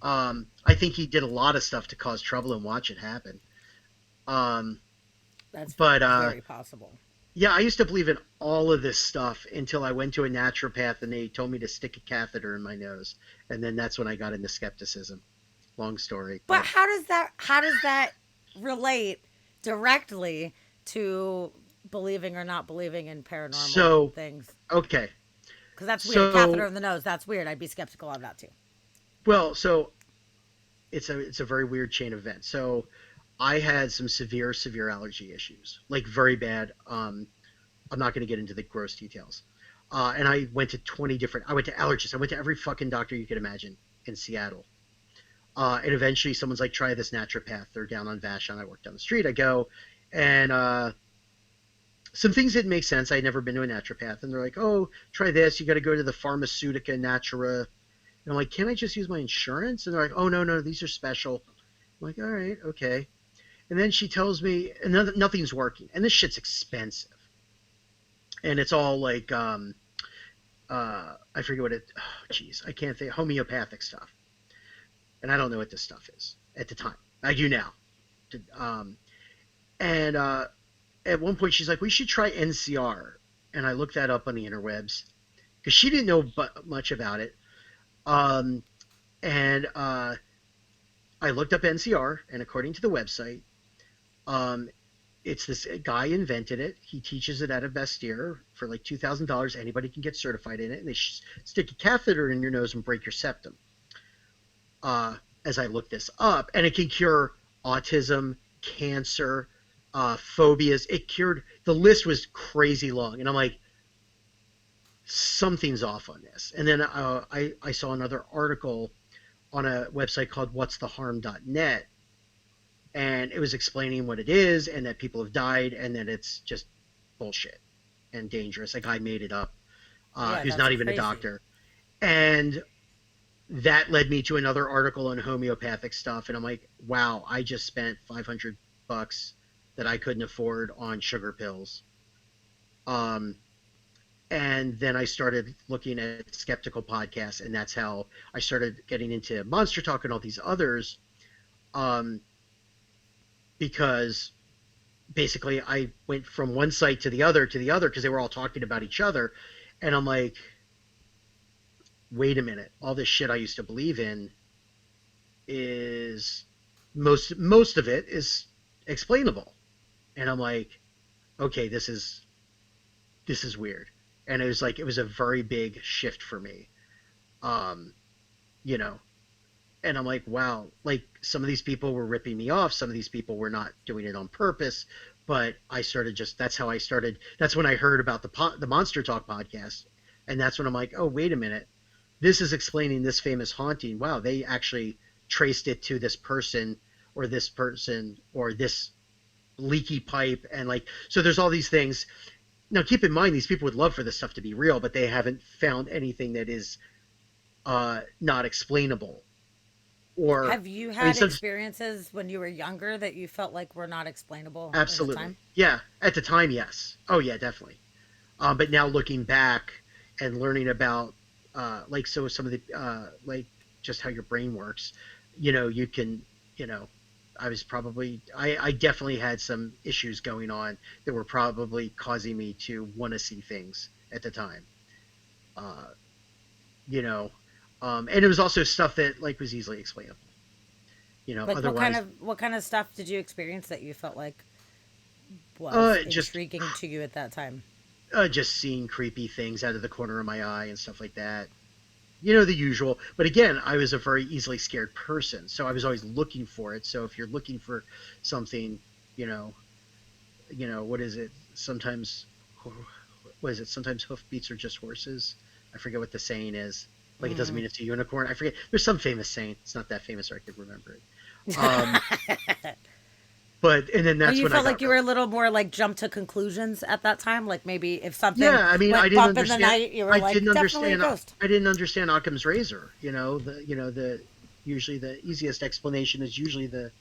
I think he did a lot of stuff to cause trouble and watch it happen. Um, That's but very possible. yeah, I used to believe in all of this stuff until I went to a naturopath and they told me to stick a catheter in my nose, and then that's when I got into skepticism. Long story, But but how does that relate directly to believing or not believing in paranormal so things? okay, Because that's weird. Catheter so in the nose. That's weird. I'd be skeptical of that too. Well, so it's a very weird chain of events. So I had some severe allergy issues, like very bad. I'm not going to get into the gross details. And I went to 20 different. I went to allergists. I went to every fucking doctor you could imagine in Seattle. And eventually, someone's like, "Try this naturopath." They're down on Vashon. I work down the street. I go, and some things didn't make sense. I had never been to a naturopath, and they're like, "Oh, try this. You got to go to the Pharmaceutica Natura." And I'm like, "Can I just use my insurance?" And they're like, "Oh, no, no, these are special." I'm like, "All right, okay." And then she tells me, and nothing's working, and this shit's expensive, and it's all like, I forget what it. Oh, jeez, I can't think. Homeopathic stuff, and I don't know what this stuff is at the time. I do now. Um, and At one point, she's like, "We should try NCR," and I looked that up on the interwebs because she didn't know much about it. Um, and I looked up NCR, and according to the website, um, it's this guy invented it. He teaches it at a Bastyr for like $2,000. Anybody can get certified in it, and they stick a catheter in your nose and break your septum. As I look this up, and it can cure autism, cancer, phobias. It cured. The list was crazy long, and I'm like, something's off on this. And then I saw another article on a website called what'stheharm.net, and it was explaining what it is and that people have died and that it's just bullshit and dangerous. A guy made it up, Yeah, who's that's not even a crazy. doctor. And that led me to another article on homeopathic stuff, and I'm like, wow, I just spent $500 that I couldn't afford on sugar pills. Um, and then I started looking at skeptical podcasts, and that's how I started getting into Monster Talk and all these others. Um, because basically I went from one site to the other because they were all talking about each other, and I'm like, wait a minute, all this shit I used to believe in is most of it is explainable, and I'm like, okay, this is weird, and it was a very big shift for me, um, you know, and I'm like, wow, like some of these people were ripping me off, some of these people were not doing it on purpose, but I started just that's how I started. That's when I heard about the Monster Talk podcast, and that's when I'm like, oh, wait a minute, this is explaining this famous haunting. Wow, they actually traced it to this person or this leaky pipe, and like, so there's all these things. Now keep in mind these people would love for this stuff to be real, but they haven't found anything that is not explainable. Or Have you I mean, had some experiences when you were younger that you felt like were not explainable at the absolutely, time? yeah. At the time, yes. Oh yeah, definitely. But now looking back and learning about like so some of the like just how your brain works, you can, you know, I definitely had some issues going on that were probably causing me to want to see things at the time. Uh, you know, and it was also stuff that like was easily explainable. Like Otherwise, what kind of stuff did you experience that you felt like was just intriguing to you at that time? just seeing creepy things out of the corner of my eye and stuff like that. The usual. But again, I was a very easily scared person, so I was always looking for it. So if you're looking for something, you know, what is it? Sometimes, what is it? Sometimes hoofbeats are just horses. I forget what the saying is. Like it doesn't Mm. mean it's a unicorn. I forget. There's some famous saying. It's not that famous, or I could remember it. Um, but and then Oh, that's you when I felt got like you real. were a little more like jump to conclusions at that time? Like maybe if something Yeah, I mean, I went didn't bump in the understand. night, you were I like, didn't definitely a understand. ghost. I didn't understand Occam's razor. The usually the easiest explanation is usually the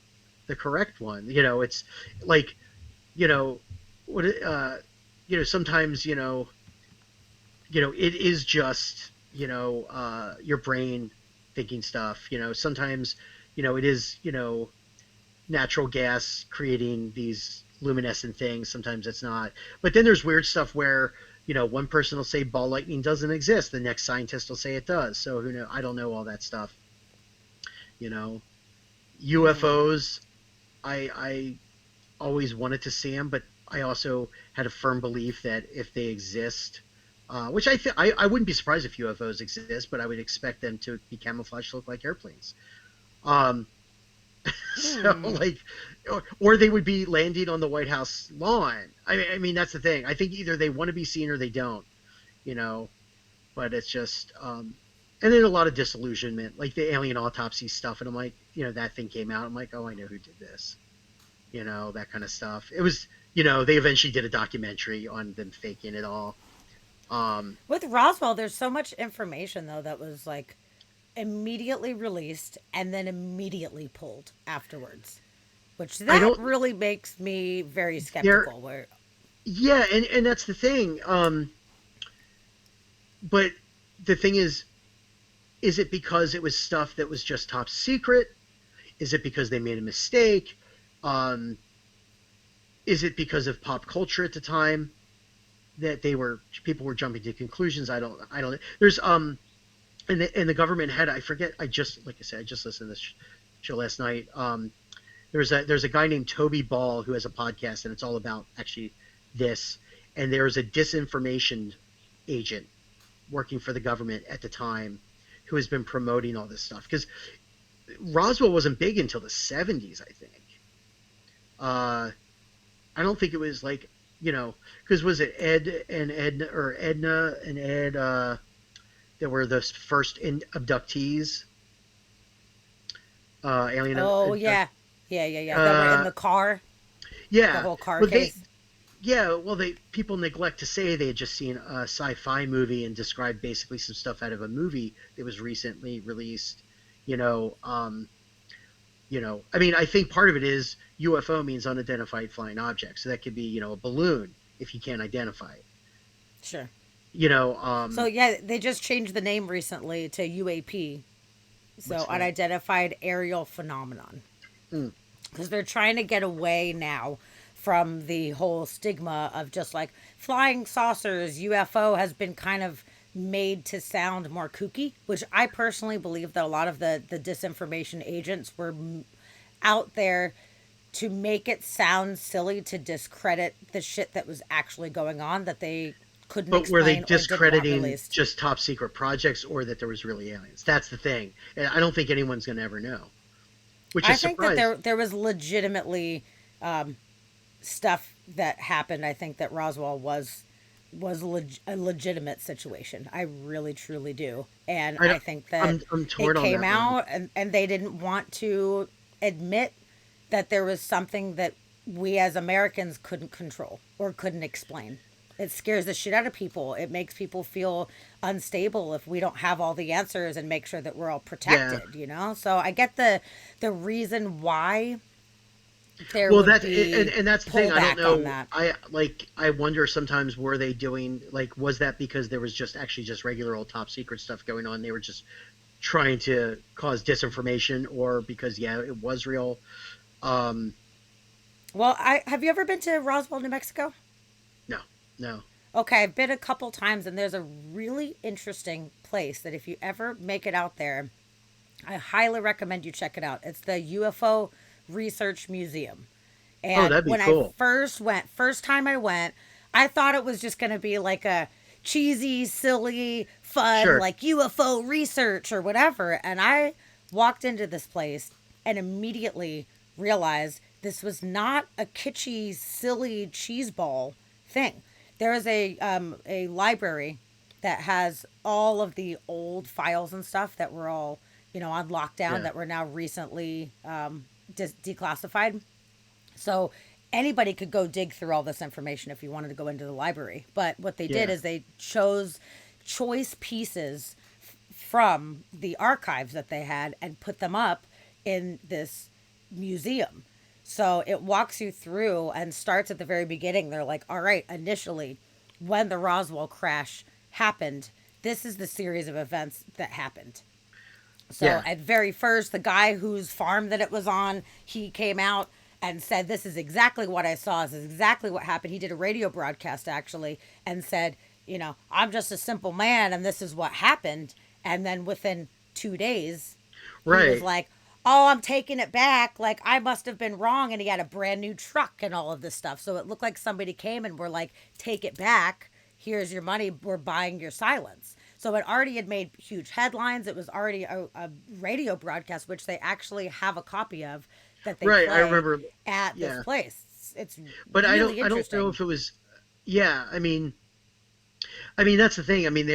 correct one. It's like you know what sometimes it is just your brain thinking stuff. Sometimes it is natural gas creating these luminescent things. Sometimes it's not. But then there's weird stuff where one person will say ball lightning doesn't exist, the next scientist will say it does. So who know? I don't know all that stuff. You know, Mm. UFOs. I always wanted to see them, but I also had a firm belief that if they exist, Which I wouldn't be surprised if UFOs exist, but I would expect them to be camouflaged to look like airplanes. Um, so Hmm. like, or they would be landing on the White House lawn. I mean that's the thing. I think either they want to be seen or they don't. You know, but it's just and then a lot of disillusionment, like the alien autopsy stuff. And I'm like, that thing came out. I'm like, oh, I know who did this. That kind of stuff. It was, they eventually did a documentary on them faking it all. Um, With Roswell, there's so much information though that was like immediately released and then immediately pulled afterwards, which I that don't. really makes me very There. skeptical. Where Yeah, and that's the thing. But the thing is it because it was stuff that was just top secret? Is it because they made a mistake? Um, is it because of pop culture at the time that people were jumping to conclusions? I don't. There's and the government had, I forget, like I said, I just listened to this show last night. There's a guy named Toby Ball who has a podcast, and it's all about actually this. And there's a disinformation agent working for the government at the time who has been promoting all this stuff, because Roswell wasn't big until the 70s, I think. Uh, I don't think it was like, because was it Ed and Edna, or Edna and Ed, that were the first abductees, alien oh abduct, yeah, yeah, that were in uh, the car, the yeah. whole car Well, case. they people neglect to say they had just seen a sci-fi movie and described basically some stuff out of a movie that was recently released. You know, um, I mean, I think part of it is UFO means unidentified flying object, so that could be a balloon if you can't identify it. Sure. You know, So yeah, they just changed the name recently to UAP, so what's that? unidentified aerial phenomenon, Mm. because they're trying to get away now from the whole stigma of just like flying saucers. UFO has been kind of made to sound more kooky, which I personally believe that a lot of the disinformation agents were out there to make it sound silly, to discredit the shit that was actually going on that they couldn't But were they explain or didn't want discrediting released. just top secret projects, or that there was really aliens? That's the thing. And I don't think anyone's going to ever know, which I is think that surprised. there was legitimately stuff that happened. I think that Roswell a legitimate situation. I really truly do, and I I don't, think that I'm it torn on came that one. out, and they didn't want to admit that there was something that we as Americans couldn't control or couldn't explain. It scares the shit out of people. It makes people feel unstable if we don't have all the answers and make sure that we're all Yeah. protected. So I get the reason why there Well, would be and that's the thing. I don't pullback on know. that. I wonder sometimes, were they doing, like, was that because there was just actually just regular old top secret stuff going on? They were just trying to cause disinformation, or because, yeah, it was real. Um, Well, I have you ever been to Roswell, New Mexico? no, no. Okay, I've been a couple times, and there's a really interesting place that if you ever make it out there, I highly recommend you check it out. It's the UFO Research Museum. Oh, And that'd be when I cool. first time I went, I thought it was just going to be like a cheesy, silly, fun, Sure. like UFO research or whatever. And I walked into this place and immediately realized this was not a kitschy, silly cheeseball thing. There is a library that has all of the old files and stuff that were all on lockdown Yeah. that were now recently declassified. So anybody could go dig through all this information if you wanted to go into the library. But what they did Yeah. is they chose choice pieces from the archives that they had and put them up in this museum. So it walks you through and starts at the very beginning. They're like, all right, initially, when the Roswell crash happened, this is the series of events that happened. So Yeah. at very first, the guy whose farm that it was on, he came out and said, "This is exactly what I saw. This is exactly what happened." He did a radio broadcast actually and said, "I'm just a simple man, and this is what happened." And then within 2 days, he was Right. like, "Oh, I'm taking it back. Like I must have been wrong." And he had a brand new truck and all of this stuff. So it looked like somebody came and were like, "Take it back." here's your money, we're buying your silence. So it already had made huge headlines. It was already a radio broadcast, which they actually have a copy of that they Right. I play remember. at this Yeah. place. It's But really I don't know interesting. if it was. Yeah. I mean that's the thing. I mean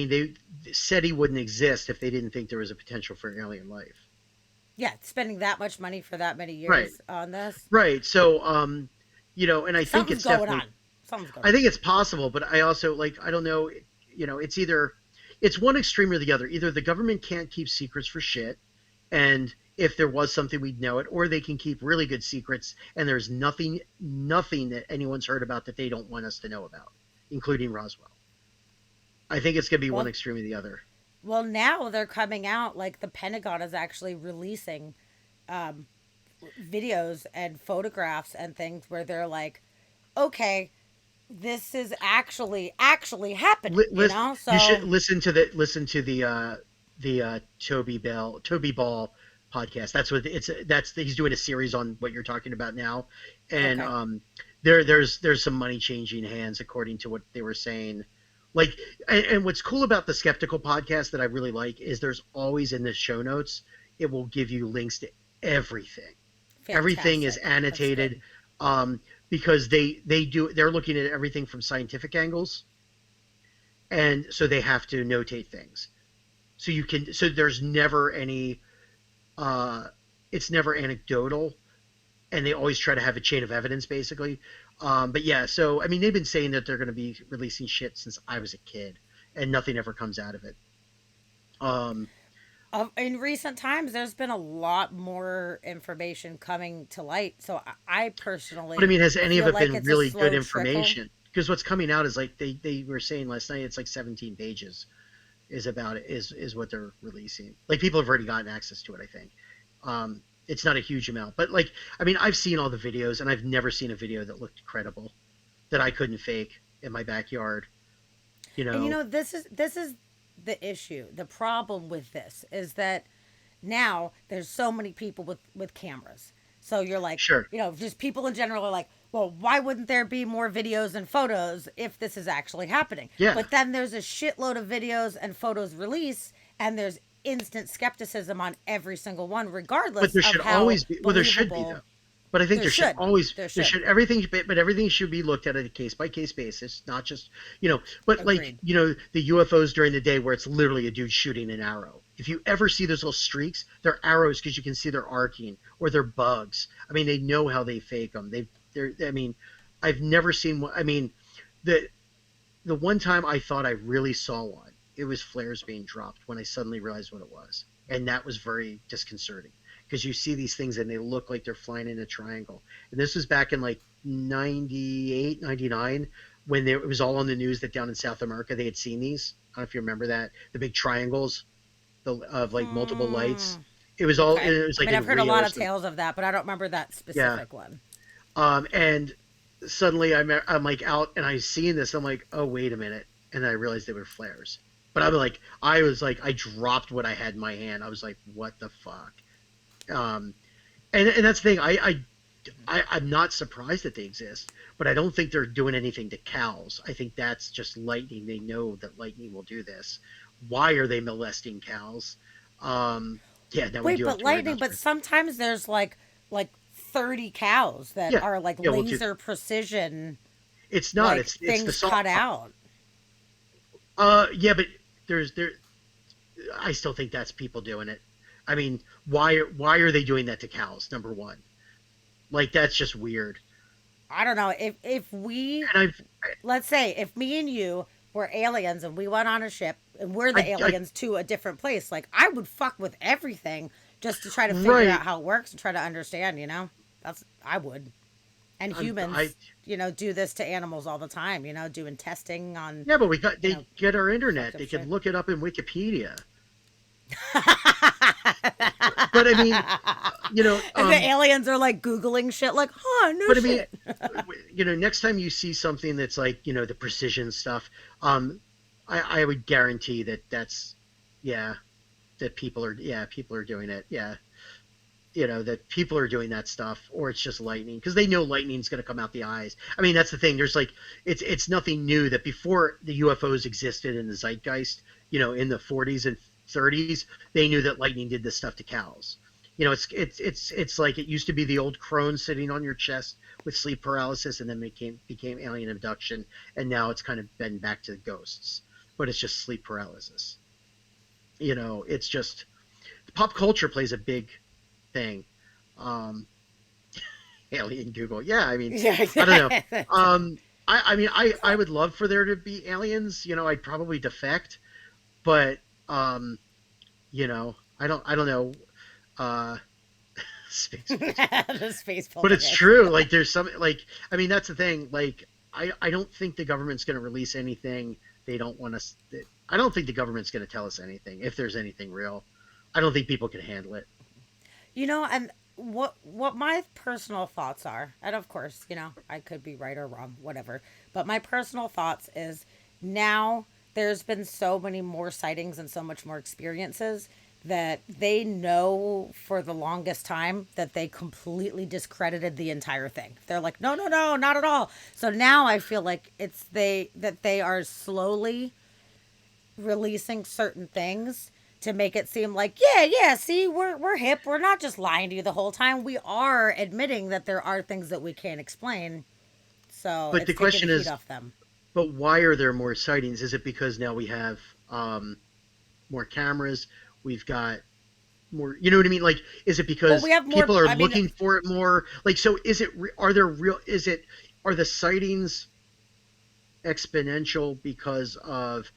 they said he wouldn't exist if they didn't think there was a potential for alien life. Yeah, spending that much money for that many Right. years on this, Right. So, and I think something's it's going definitely. on. Something's going I on. think it's possible, but I also like. I don't know. It's either it's one extreme or the other. Either the government can't keep secrets for shit, and if there was something we'd know it, or they can keep really good secrets and there's nothing that anyone's heard about that they don't want us to know about, including Roswell. I think it's going to be one Well, extreme or the other. well, now they're coming out like the Pentagon is actually releasing videos and photographs and things where they're like, okay, this is actually happening, you Listen, know? you should So, listen to the Toby Ball podcast. That's what it's he's doing a series on what you're talking about now, and okay. there's some money changing hands according to what they were saying. Like, and what's cool about the Skeptical podcast that I really like is there's always in the show notes it will give you links to everything. Everything is Fantastic. That's annotated, good. um, because they're looking at everything from scientific angles, and so they have to notate things. So there's never any uh, it's never anecdotal, and they always try to have a chain of evidence basically. But yeah, so I mean they've been saying that they're going to be releasing shit since I was a kid, and nothing ever comes out of it. Um, In recent times, there's been a lot more information coming to light. So I but I personally mean, has any of feel it like been it's a really good slow trickle. information? Because what's coming out is like they were saying last night, it's like 17 pages is what they're releasing. Like people have already gotten access to it, I think. It's not a huge amount, but like I mean, I've seen all the videos, and I've never seen a video that looked credible that I couldn't fake in my backyard. You And you know, know, this is the issue. The problem with this is that now there's so many people with cameras. So you're like, sure, just people in general are like, well, why wouldn't there be more videos and photos if this is actually happening? yeah, But then there's a shitload of videos and photos released, and there's instant skepticism on every single one, but regardless there of should how always be. Well, there should be though. believable. But I think There should. There there should. should everything, but everything should be looked at a case by case basis, not just But like Agreed. the UFOs during the day where it's literally a dude shooting an arrow. If you ever see those little streaks, they're arrows because you can see they're arcing or they're bugs. I mean, they know how they fake them. They're. I mean, I've never seen one. I mean, the the one time I thought I really saw one, it was flares being dropped when I suddenly realized what it was. And that was very disconcerting because you see these things and they look like they're flying in a triangle. And this was back in like 98, 99, when it was all on the news that down in South America they had seen these. I don't know if you remember that. The big triangles of like multiple lights. Hmm. It Okay. was I like mean, I've in heard a Rio lot or of something. tales of that, but I don't remember that Yeah. specific one. And suddenly I'm like out and I seen this. I'm like, oh wait a minute, and I realized they were flares. But I was like, I dropped what I had in my hand. I was like, what the fuck? Um, and that's the thing. I'm not surprised that they exist, but I don't think they're doing anything to cows. I think that's just lightning. They know that lightning will do this. Why are they molesting cows? Yeah, now we Wait, do have but to worry lightning, about. but sometimes there's like 30 cows that Yeah, are like yeah. Well, laser precision, it's not. like It's the things salt. cut out. Yeah, but there. I still think that's people doing it. I mean, why are they doing that to cows? Number one, like that's just weird. I don't know. If we, And let's say if me and you were aliens and we went on a ship and we're the I aliens to a different place, like I would fuck with everything just to try to figure out right. how it works and try to understand. That's I would. And I humans, do this to animals all the time, doing testing on, Yeah, but you they know, get our fucked internet. up They can shit. look it up in Wikipedia. But I mean, you know, And the aliens are like Googling shit, like, huh, no but I mean, shit. next time you see something that's like the precision stuff, um, I would guarantee that that's yeah that people are doing it. Yeah, that people are doing that stuff, or it's just lightning, because they know lightning's going to come out the eyes. I mean, that's the thing. There's like, it's nothing new that before the UFOs existed in the zeitgeist, in the 40s and 30s, they knew that lightning did this stuff to cows. It's like it used to be the old crone sitting on your chest with sleep paralysis, and then became alien abduction, and now it's kind of been back to ghosts, but it's just sleep paralysis. It's just pop culture plays a big thing. Um, Alien Google. Yeah, I mean, Yeah, I don't know. exactly. I mean, I would love for there to be aliens. I'd probably defect, but I don't know. Uh, space poltergeist. The space But it's poltergeist. true. Like, there's some, like, I mean, that's the thing. Like, I don't think the government's going to release anything they don't want us. I don't think the government's going to tell us anything if there's anything real. I don't think people can handle it. And what my personal thoughts are, and of course, I could be right or wrong, whatever. But my personal thoughts is now there's been so many more sightings and so much more experiences that they know for the longest time that they completely discredited the entire thing. They're like, no, no, no, not at all. So now I feel like they are slowly releasing certain things to make it seem like, yeah, yeah, see, we're hip. We're not just lying to you the whole time. We are admitting that there are things that we can't explain. So But the it's taking the question heat is, off them. but why are there more sightings? Is it because now we have more cameras? We've got more, you know what I mean? Like, is it Well, because we have more. people are I mean, looking for it more? Like, so is it, are there real, are the sightings exponential because of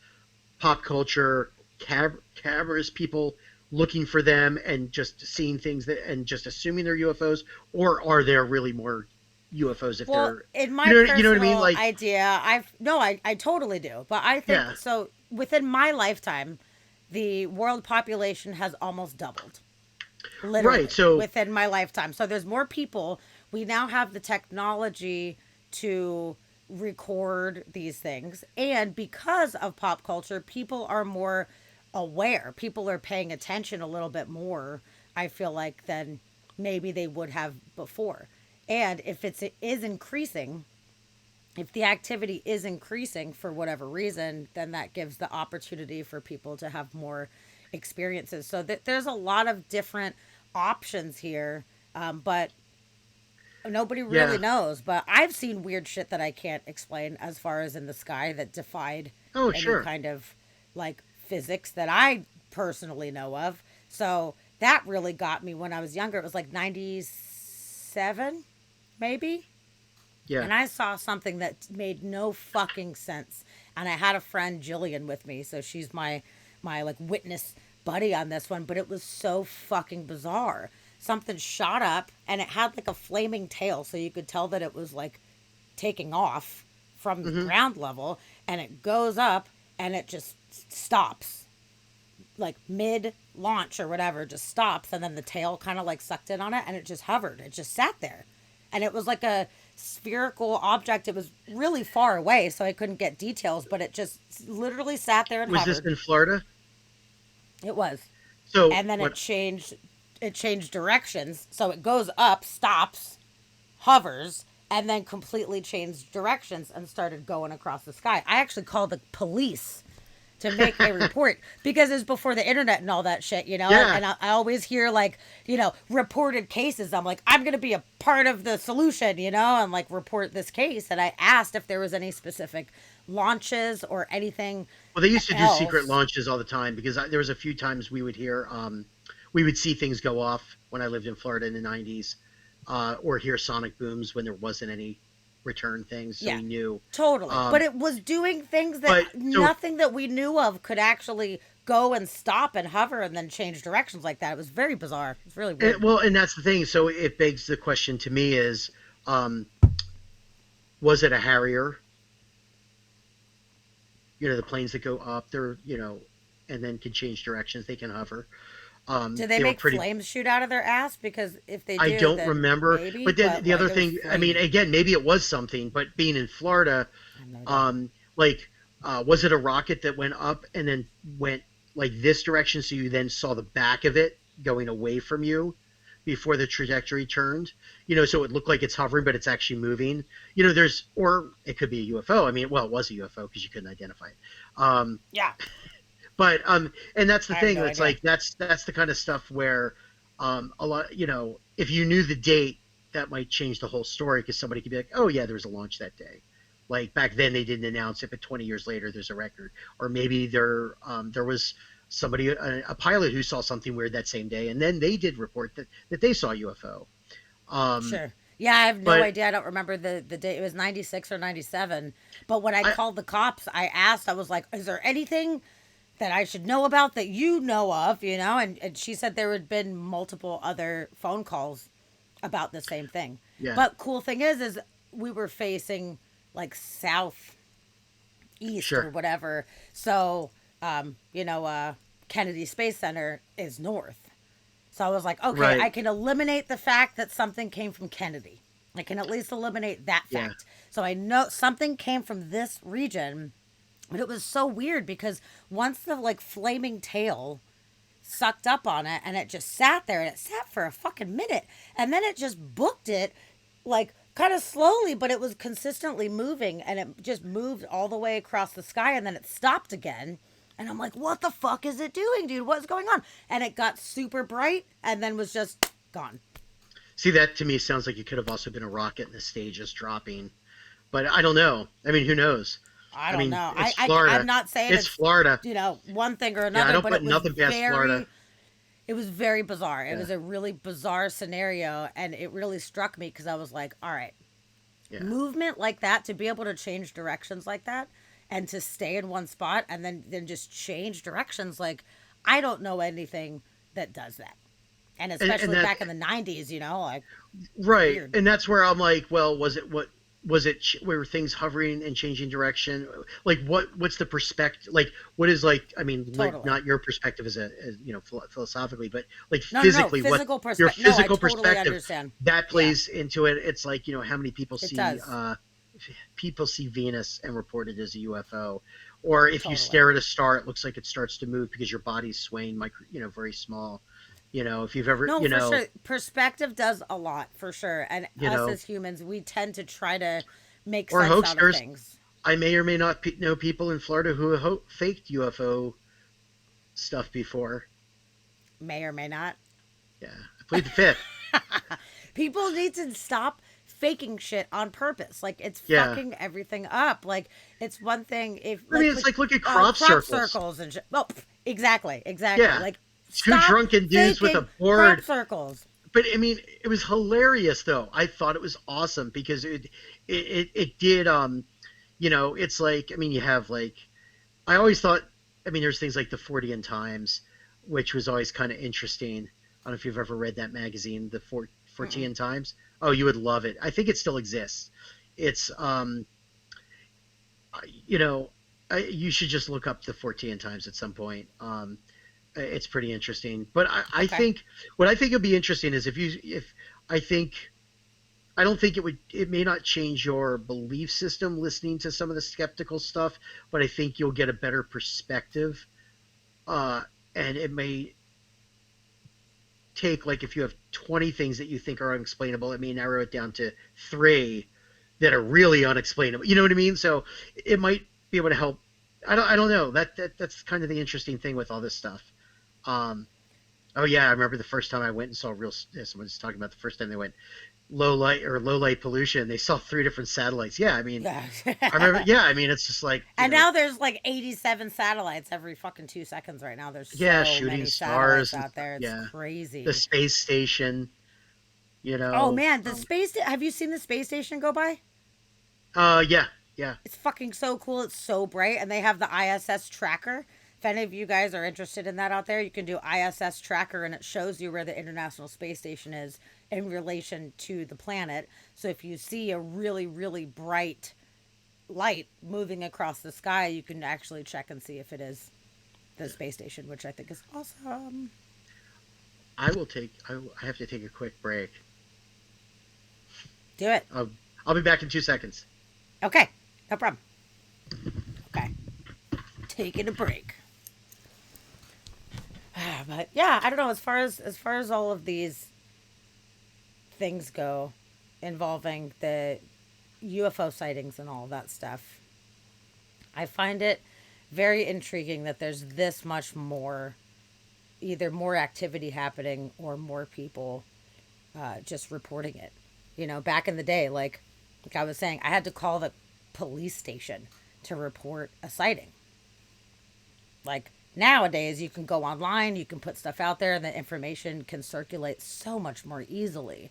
pop culture, cameras, people looking for them and just seeing things and just assuming they're UFOs, or are there really more UFOs if well, they're, in my you know what I mean? personal Like, idea, I totally do. But I think yeah, so. Within my lifetime, the world population has almost doubled, right. literally So, within my lifetime. So there's more people. We now have the technology to record these things. And because of pop culture, people are more aware. People are paying attention a little bit more, I feel like, than maybe they would have before. And if it is increasing, if the activity is increasing for whatever reason, then that gives the opportunity for people to have more experiences. So there's a lot of different options here, but nobody really yeah. knows. But I've seen weird shit that I can't explain as far as in the sky that defied Oh, any sure. kind of like physics that I personally know of. So that really got me when I was younger. It was like 97, maybe, Yeah. and I saw something that made no fucking sense. And I had a friend Jillian with me, so she's my like witness buddy on this one. But it was so fucking bizarre. Something shot up, and it had like a flaming tail, so you could tell that it was like taking off from the Hmm. ground level, and it goes up, and it just stops like mid launch or whatever, just stops, and then the tail kind of like sucked in on it, and it just hovered. It just sat there, and it was like a spherical object. It was really far away, so I couldn't get details, but it just literally sat there and Was this hovered. in Florida? It was, So and then what? it changed directions, so it goes up, stops, hovers, and then completely changed directions and started going across the sky. I actually called the police to make a report because it was before the internet and all that shit, Yeah. And I always hear like, reported cases. I'm like, I'm going to be a part of the solution, and like report this case. And I asked if there was any specific launches or anything Well, they used to do secret else. launches all the time because there was a few times we would hear, we would see things go off when I lived in Florida in the '90s, or hear sonic booms when there wasn't any return things, so Yeah, we knew. totally. But Um, it was doing things but that so nothing that we knew of could actually go and stop and hover and then change directions like that. It was very bizarre. It's really weird. well, and that's the thing. So it begs the question to me is, um, was it a Harrier? The planes that go up, and then can change directions. They can hover. Do they They were make pretty. flames shoot out of their ass? Because if they I do, don't then remember. maybe. But then But the like other it was thing, I mean, flaming. again, maybe it was something, but being in Florida, I have no idea. like, was it a rocket that went up and then went like this direction, so you then saw the back of it going away from you? before the trajectory turned. So it looked like it's hovering, but it's actually moving. Or it could be a UFO. I mean, well, it was a UFO because you couldn't identify it. Yeah. But and that's the I have thing. no It's idea. like that's the kind of stuff where a lot. If you knew the date, that might change the whole story because somebody could be like, oh yeah, there was a launch that day. Like back then, they didn't announce it, but 20 years later, there's a record. Or maybe there was somebody, a pilot who saw something weird that same day, and then they did report that they saw a UFO. Um, Sure. Yeah, I have no but idea. I don't remember the date. It was 96 or 97. But when I I called the cops, I asked, I was like, is there anything that I should know about that you know of, And she said there had been multiple other phone calls about the same thing. yeah, But cool thing is we were facing like southeast or sure, whatever. So, Kennedy Space Center is north. So I was like, okay, right, I can eliminate the fact that something came from Kennedy. I can at least eliminate that yeah, fact. So I know something came from this region. But it was so weird because once the like flaming tail sucked up on it and it just sat there and it sat for a fucking minute and then it just booked it like kind of slowly, but it was consistently moving and it just moved all the way across the sky and then it stopped again. And I'm like, what the fuck is it doing, dude? What's going on? And it got super bright and then was just gone. See, that to me sounds like it could have also been a rocket and the stage is dropping. But I don't know. I mean, who knows? I I don't mean, know. it's I'm Florida. not saying It's it's, Florida. one thing or Yeah, I another, don't but put nothing past Florida. it was very bizarre. It Yeah, was a really bizarre scenario and it really struck me because I was like, all right, yeah. movement like that to be able to change directions like that and to stay in one spot and then just change directions like I don't know anything that does that. And And especially that back in the 90s, like right, weird. and that's where I'm like, well, was it? Were things hovering and changing direction? Like, what's the perspective? Like, what is like? I mean, like, Totally. not your perspective as philosophically, but like No, physically, what physical your perspective. No, I physical totally perspective understand. that Yeah, plays into it. It's like how many it does. people see Venus and report it as a UFO, or if you Totally. stare at a star, it looks like it starts to move because your body's swaying, very small. If you've ever, No, for sure. Perspective does a lot, for sure. And you us know, as humans, we tend to try to make or sense out of hoaxers. things. I may or may not know people in Florida who faked UFO stuff before. May or may not. Yeah, I plead the fifth. People need to stop faking shit on purpose. Like it's Yeah, fucking everything up. Like it's one thing if I mean it's like look at crop crop circles. circles and shit. Well, exactly, exactly. Yeah, Like two stop drunken dudes with a faking crop board. circles. But I mean, it was hilarious though. I thought it was awesome because it did. It's like I mean, you have like I always thought. I mean, there's things like the Fortean Times, which was always kind of interesting. I don't know if you've ever read that magazine, the Mm-mm. Fortean Times. Oh, you would love it. I think it still exists. It's you know, you should just look up the Fortean Times at some point. It's pretty interesting. But I Okay. think what I think would be interesting is if I think I don't think it may not change your belief system listening to some of the skeptical stuff, but I think you'll get a better perspective. Uh, and it may take like if you have 20 things that you think are unexplainable, it may narrow it down to three that are really unexplainable. You know what I mean? So it might be able to help. I don't know. That's kind of the interesting thing with all this stuff. Um, oh yeah, I remember the first time I went and saw real. Someone's talking about the first time they went low light pollution. They saw three different satellites. Yeah, I mean, Yeah. I remember. Yeah, I mean, it's just like And now there's like 87 satellites every fucking 2 seconds right now. There's yeah, so shooting many satellites stars. out there. It's Yeah, the crazy. space station. You Oh know. man, have you seen the space station go by? Yeah, yeah, It's fucking so cool. It's so bright. And they have the ISS tracker. If any of you guys are interested in that out there, you can do ISS tracker and it shows you where the International Space Station is in relation to the planet. So if you see a really, really bright light moving across the sky, you can actually check and see if it is the yeah. space station, which I think is awesome. I have to take a quick break. Do it. I'll be back in 2 seconds. Okay. No problem. Okay. Taking a break. But yeah, I don't know. As far as all of these things go involving the UFO sightings and all that stuff, I find it very intriguing that there's this much more, either more activity happening or more people just reporting it. You know, back in the day, like I was saying, I had to call the police station to report a sighting. Like nowadays, you can go online, you can put stuff out there, and the information can circulate so much more easily.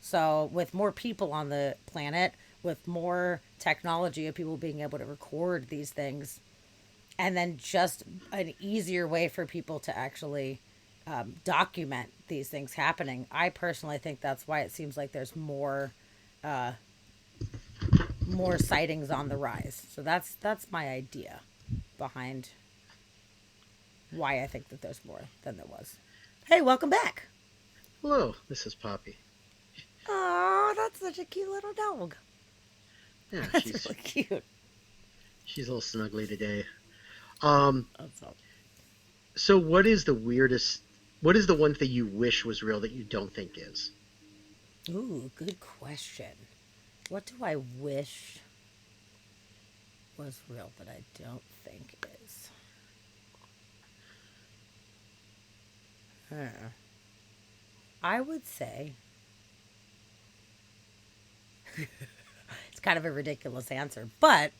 So, with more people on the planet, with more technology of people being able to record these things, and then just an easier way for people to actually document these things happening, I personally think that's why it seems like there's more sightings on the rise. So that's my idea behind why I think that there's more than there was. Hey, welcome back. Hello, this is Poppy. Oh, that's such a cute little dog. Yeah, That's really cute. she's a little snuggly today. Um, That's all. so what is the weirdest? What is the one thing you wish was real that you don't think is? Ooh, good question. What do I wish was real that I don't think is? Huh. I would say it's kind of a ridiculous answer, but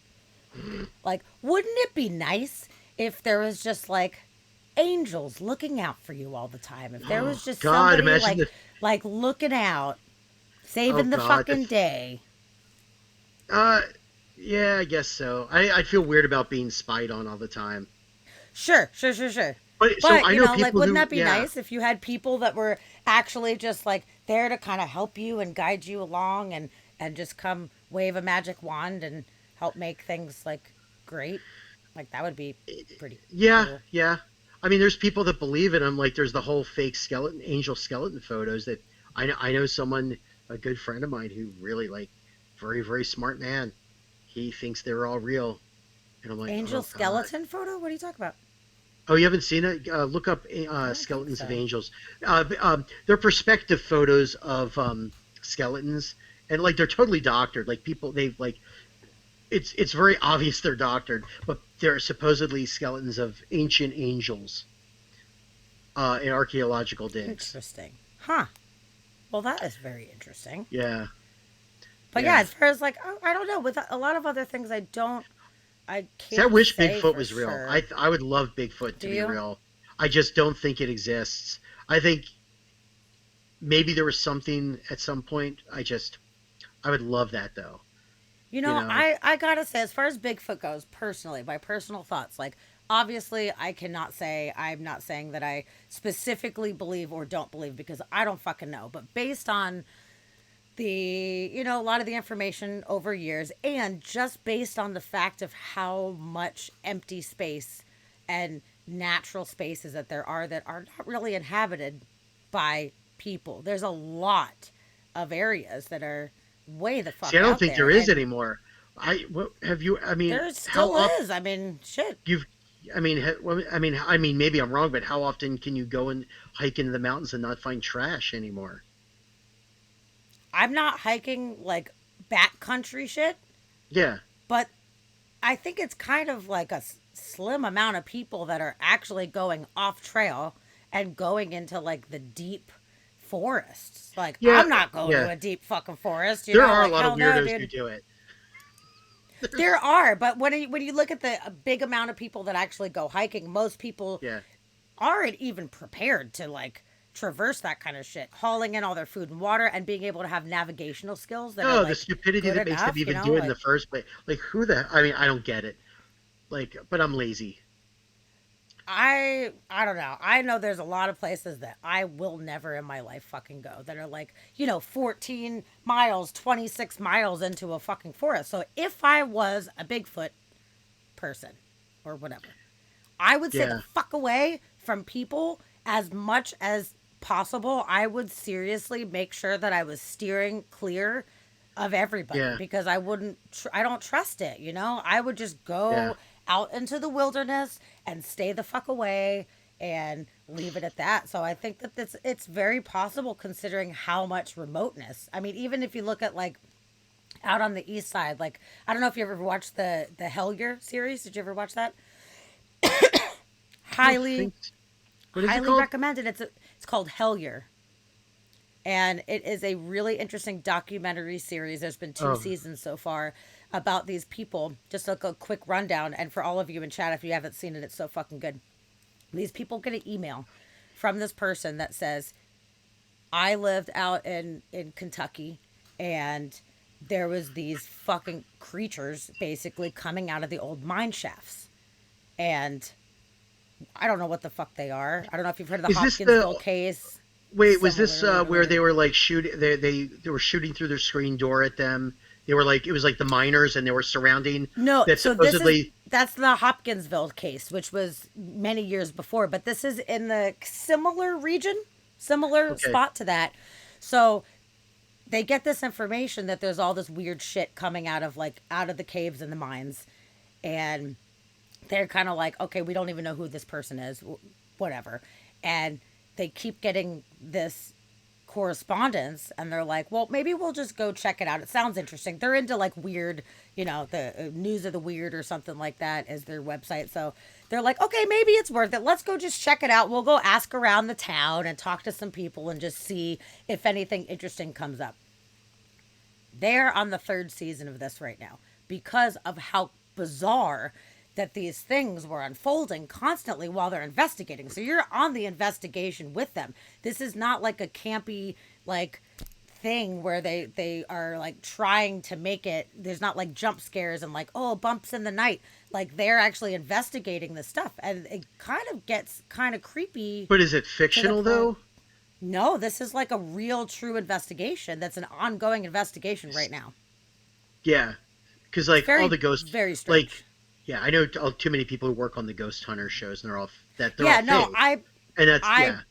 like, wouldn't it be nice if there was just like angels looking out for you all the time? If there Oh was just God, somebody imagine the. like looking out, Oh saving the God, fucking that's. day. Uh, yeah, I guess so. I'd feel weird about being spied on all the time. Sure, sure, sure, sure. But so But, I you know know, like, people wouldn't who, that be yeah, nice if you had people that were actually just like there to kind of help you and guide you along and just come wave a magic wand and help make things like great? Like that would be pretty yeah, cool. yeah. I mean, there's people that believe in them. Like, there's the whole fake skeleton, angel skeleton photos that I know someone, a good friend of mine, who really like, very, very smart man. He thinks they're all real, and I'm like, Angel oh God. skeleton photo? What are you talking about? Oh, you haven't seen it? Look up I don't think skeletons of so. angels. They're perspective photos of skeletons, and like they're totally doctored. Like people, they've like it's very obvious they're doctored, but they're supposedly skeletons of ancient angels in archaeological digs. Interesting. Huh. Well, that is very interesting. Yeah, But yeah, yeah. as far as like, oh, I don't know. With a lot of other things, I See, I can't wish say Bigfoot for was real. sure. I would love Bigfoot Do to be you? real. I just don't think it exists. I think maybe there was something at some point. I would love that though. You You know, know. I gotta say, as far as Bigfoot goes, personally, my personal thoughts, like obviously, I cannot say I'm not saying that I specifically believe or don't believe because I don't fucking know. But based on a lot of the information over years, and just based on the fact of how much empty space and natural spaces that are not really inhabited by people, there's a lot of areas that are way the See, I fuck don't out think there, there is and anymore. What have you? I mean, there how still often is. I mean, shit. you've? I mean, maybe I'm wrong, but how often can you go and hike into the mountains and not find trash anymore? I'm not hiking like backcountry shit, Yeah, but I think it's kind of like a slim amount of people that are actually going off trail and going into like the deep forests. Like, yeah, I'm not going yeah. to a deep fucking forest, There are a like lot of hell no, weirdos who dude. do it. There There's, are, but when you look at the big amount of people that actually go hiking, most people yeah. aren't even prepared to like traverse that kind of shit, hauling in all their food and water and being able to have navigational skills that are No, the like stupidity good that makes them enough, even do it in the like first place. Like, who the? I mean, I don't get it. Like, but I'm lazy. I don't know. I know there's a lot of places that I will never in my life fucking go that are like, 14 miles, 26 miles into a fucking forest. So if I was a Bigfoot person or whatever, I would stay the Yeah, fuck away from people as much as possible. I would seriously make sure that I was steering clear of everybody yeah, because I don't trust it, I would just yeah, go out into the wilderness and stay the fuck away and leave it at that. So I think that it's very possible considering how much remoteness. I mean, even if you look at like out on the east side, like I don't know if you ever watched the Hellier series. Did you ever watch that? I don't Highly think. What is it highly called? recommended. It's called Hellier. And it is a really interesting documentary series. There's been two Oh, seasons so far about these people. Just like a quick rundown. And for all of you in chat, if you haven't seen it, it's so fucking good. These people get an email from this person that says, I lived out in Kentucky and there was these fucking creatures basically coming out of the old mine shafts. And I don't know what the fuck they are. I don't know if you've heard of the is this Hopkinsville the? case. Wait, was this Similarly where they related. were like shooting? They were shooting through their screen door at them. They were like it was like the miners, and they were surrounding No, that so this is supposedly. that's the Hopkinsville case, which was many years before, but this is in the similar region, similar Okay, spot to that. So they get this information that there's all this weird shit coming out of like out of the caves and the mines, and they're kind of like, okay, we don't even know who this person is, whatever, and they keep getting this correspondence and they're like, well, maybe we'll just go check it out, it sounds interesting. They're into like weird, the news of the weird or something like that as their website. So they're like, okay, maybe it's worth it, let's go just check it out. We'll go ask around the town and talk to some people and just see if anything interesting comes up. They're on the third season of this right now because of how bizarre that these things were unfolding constantly while they're investigating. So you're on the investigation with them. This is not like a campy like thing where they are like trying to make it, there's not like jump scares and like, oh, bumps in the night. Like they're actually investigating this stuff and it kind of gets kind of creepy but is it to the fictional point. though? No, this is like a real true investigation. That's an ongoing investigation right now. Yeah, because It's like all very the ghost, very like strange. yeah, I know too many people who work on the ghost hunter shows, and they're all Yeah, no, fake, I and that's I yeah,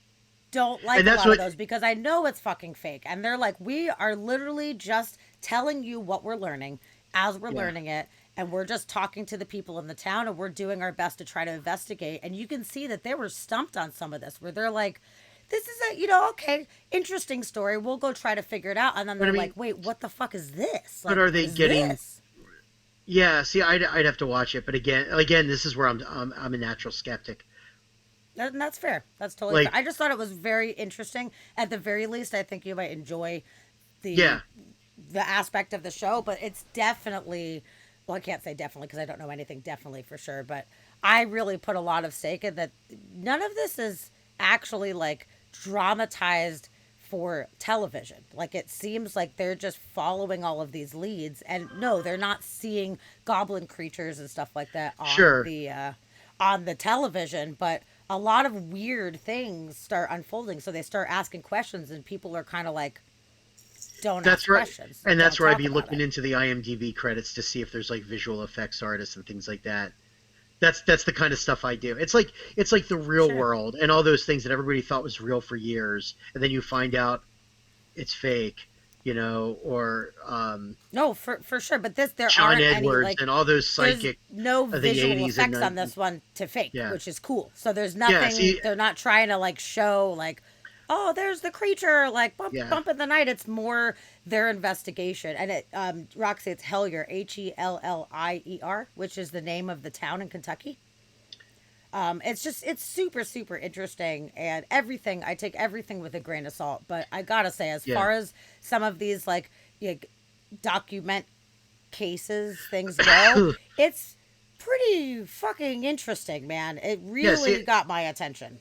don't like and a that's lot of what. those because I know it's fucking fake. And they're like, we are literally just telling you what we're learning as we're Yeah, learning it. And we're just talking to the people in the town and we're doing our best to try to investigate. And you can see that they were stumped on some of this where they're like, this is okay, interesting story. We'll go try to figure it out. And then but I they're mean, like, wait, what the fuck is this? but Like, are what they is getting? this? Yeah, see, I'd have to watch it, but again, this is where I'm a natural skeptic. And that's fair. That's totally fair. Like, I just thought it was very interesting. At the very least, I think you might enjoy the yeah, the aspect of the show, but it's definitely, well, I can't say definitely because I don't know anything definitely for sure, but I really put a lot of stake in that none of this is actually like dramatized for television. Like it seems like they're just following all of these leads and no, they're not seeing goblin creatures and stuff like that sure. on the television, but a lot of weird things start unfolding. So they start asking questions and people are kind of like, don't That's ask right. questions. And that's Don't where I'd talk be about looking it. into the IMDb credits to see if there's like visual effects artists and things like that. That's the kind of stuff I do. It's like the real Sure. world and all those things that everybody thought was real for years, and then you find out it's fake, or No, for sure. But there John aren't any Edwards like and all those there's psychic no of the visual 80s and effects on 90s. this one to fake, Yeah. which is cool. So there's Yeah, nothing. see, They're not trying to like show like, oh, there's the creature like bump yeah. bump in the night. It's more their investigation. And it Roxy, it's Hellier, Hellier, which is the name of the town in Kentucky. It's super super interesting and everything. I take everything with a grain of salt, but I gotta say, as Yeah. far as some of these like document cases things go, it's pretty fucking interesting, man. It Yeah, really see, got my attention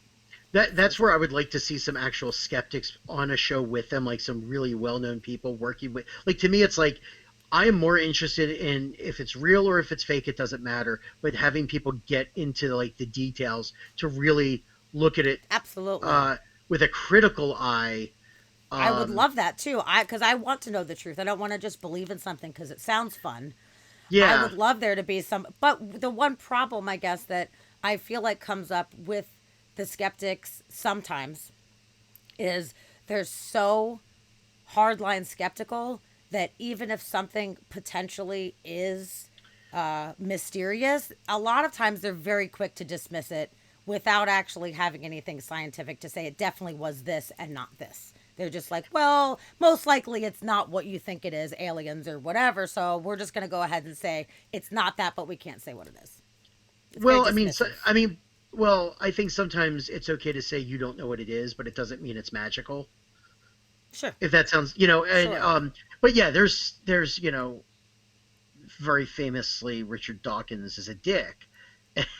for that's where I sure. would like to see some actual skeptics on a show with them, like some really well-known people working with. Like to me, it's like I am more interested in if it's real or if it's fake. It doesn't matter, but having people get into like the details to really look at it Absolutely. uh, with a critical eye. I would Um, love that too. I because I want to know the truth. I don't want to just believe in something because it sounds fun. I yeah, would love there to be some, but the one problem I guess that I feel like comes up with the skeptics sometimes is they're so hardline skeptical that even if something potentially is mysterious, a lot of times they're very quick to dismiss it without actually having anything scientific to say it definitely was this and not this. They're just like, well, most likely it's not what you think it is, aliens or whatever. So we're just going to go ahead and say it's not that, but we can't say what it is. It's very Well, I mean, dismissive. I think sometimes it's okay to say you don't know what it is, but it doesn't mean it's magical. Sure. If that sounds, you know, and Sure. but yeah, there's you know, very famously Richard Dawkins is a dick,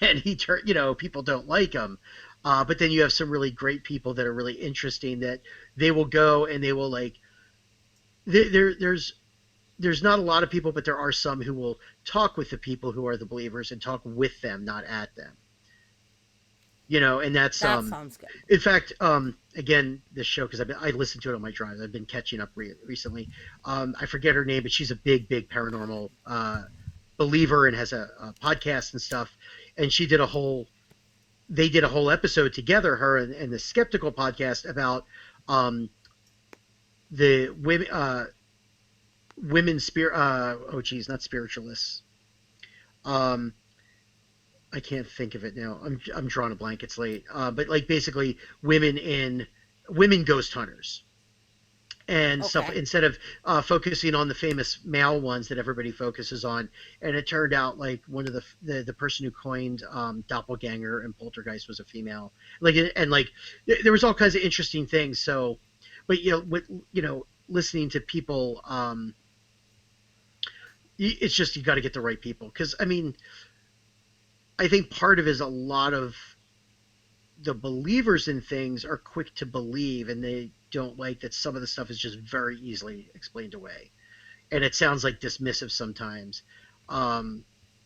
and you know, people don't like him. But then you have some really great people that are really interesting that they will go and they will like there's not a lot of people, but there are some who will talk with the people who are the believers and talk with them, not at them. You know, and that's That sounds good. in fact, again, this show because I listened to it on my drives. I've been catching up recently. I forget her name, but she's a big paranormal believer and has a podcast and stuff. And they did a whole episode together, her and the Skeptical podcast about um, the women spirit. Oh, geez, not spiritualists. Um, I can't think of it now. I'm drawing a blank. It's late. But like basically women ghost hunters and stuff Okay. instead of focusing on the famous male ones that everybody focuses on. And it turned out like one of the person who coined doppelganger and poltergeist was a female. Like and like there was all kinds of interesting things. So, but you know with listening to people, it's just you got to get the right people because I mean I think part of it is a lot of the believers in things are quick to believe and they don't like that some of the stuff is just very easily explained away. And it sounds like dismissive sometimes. Um,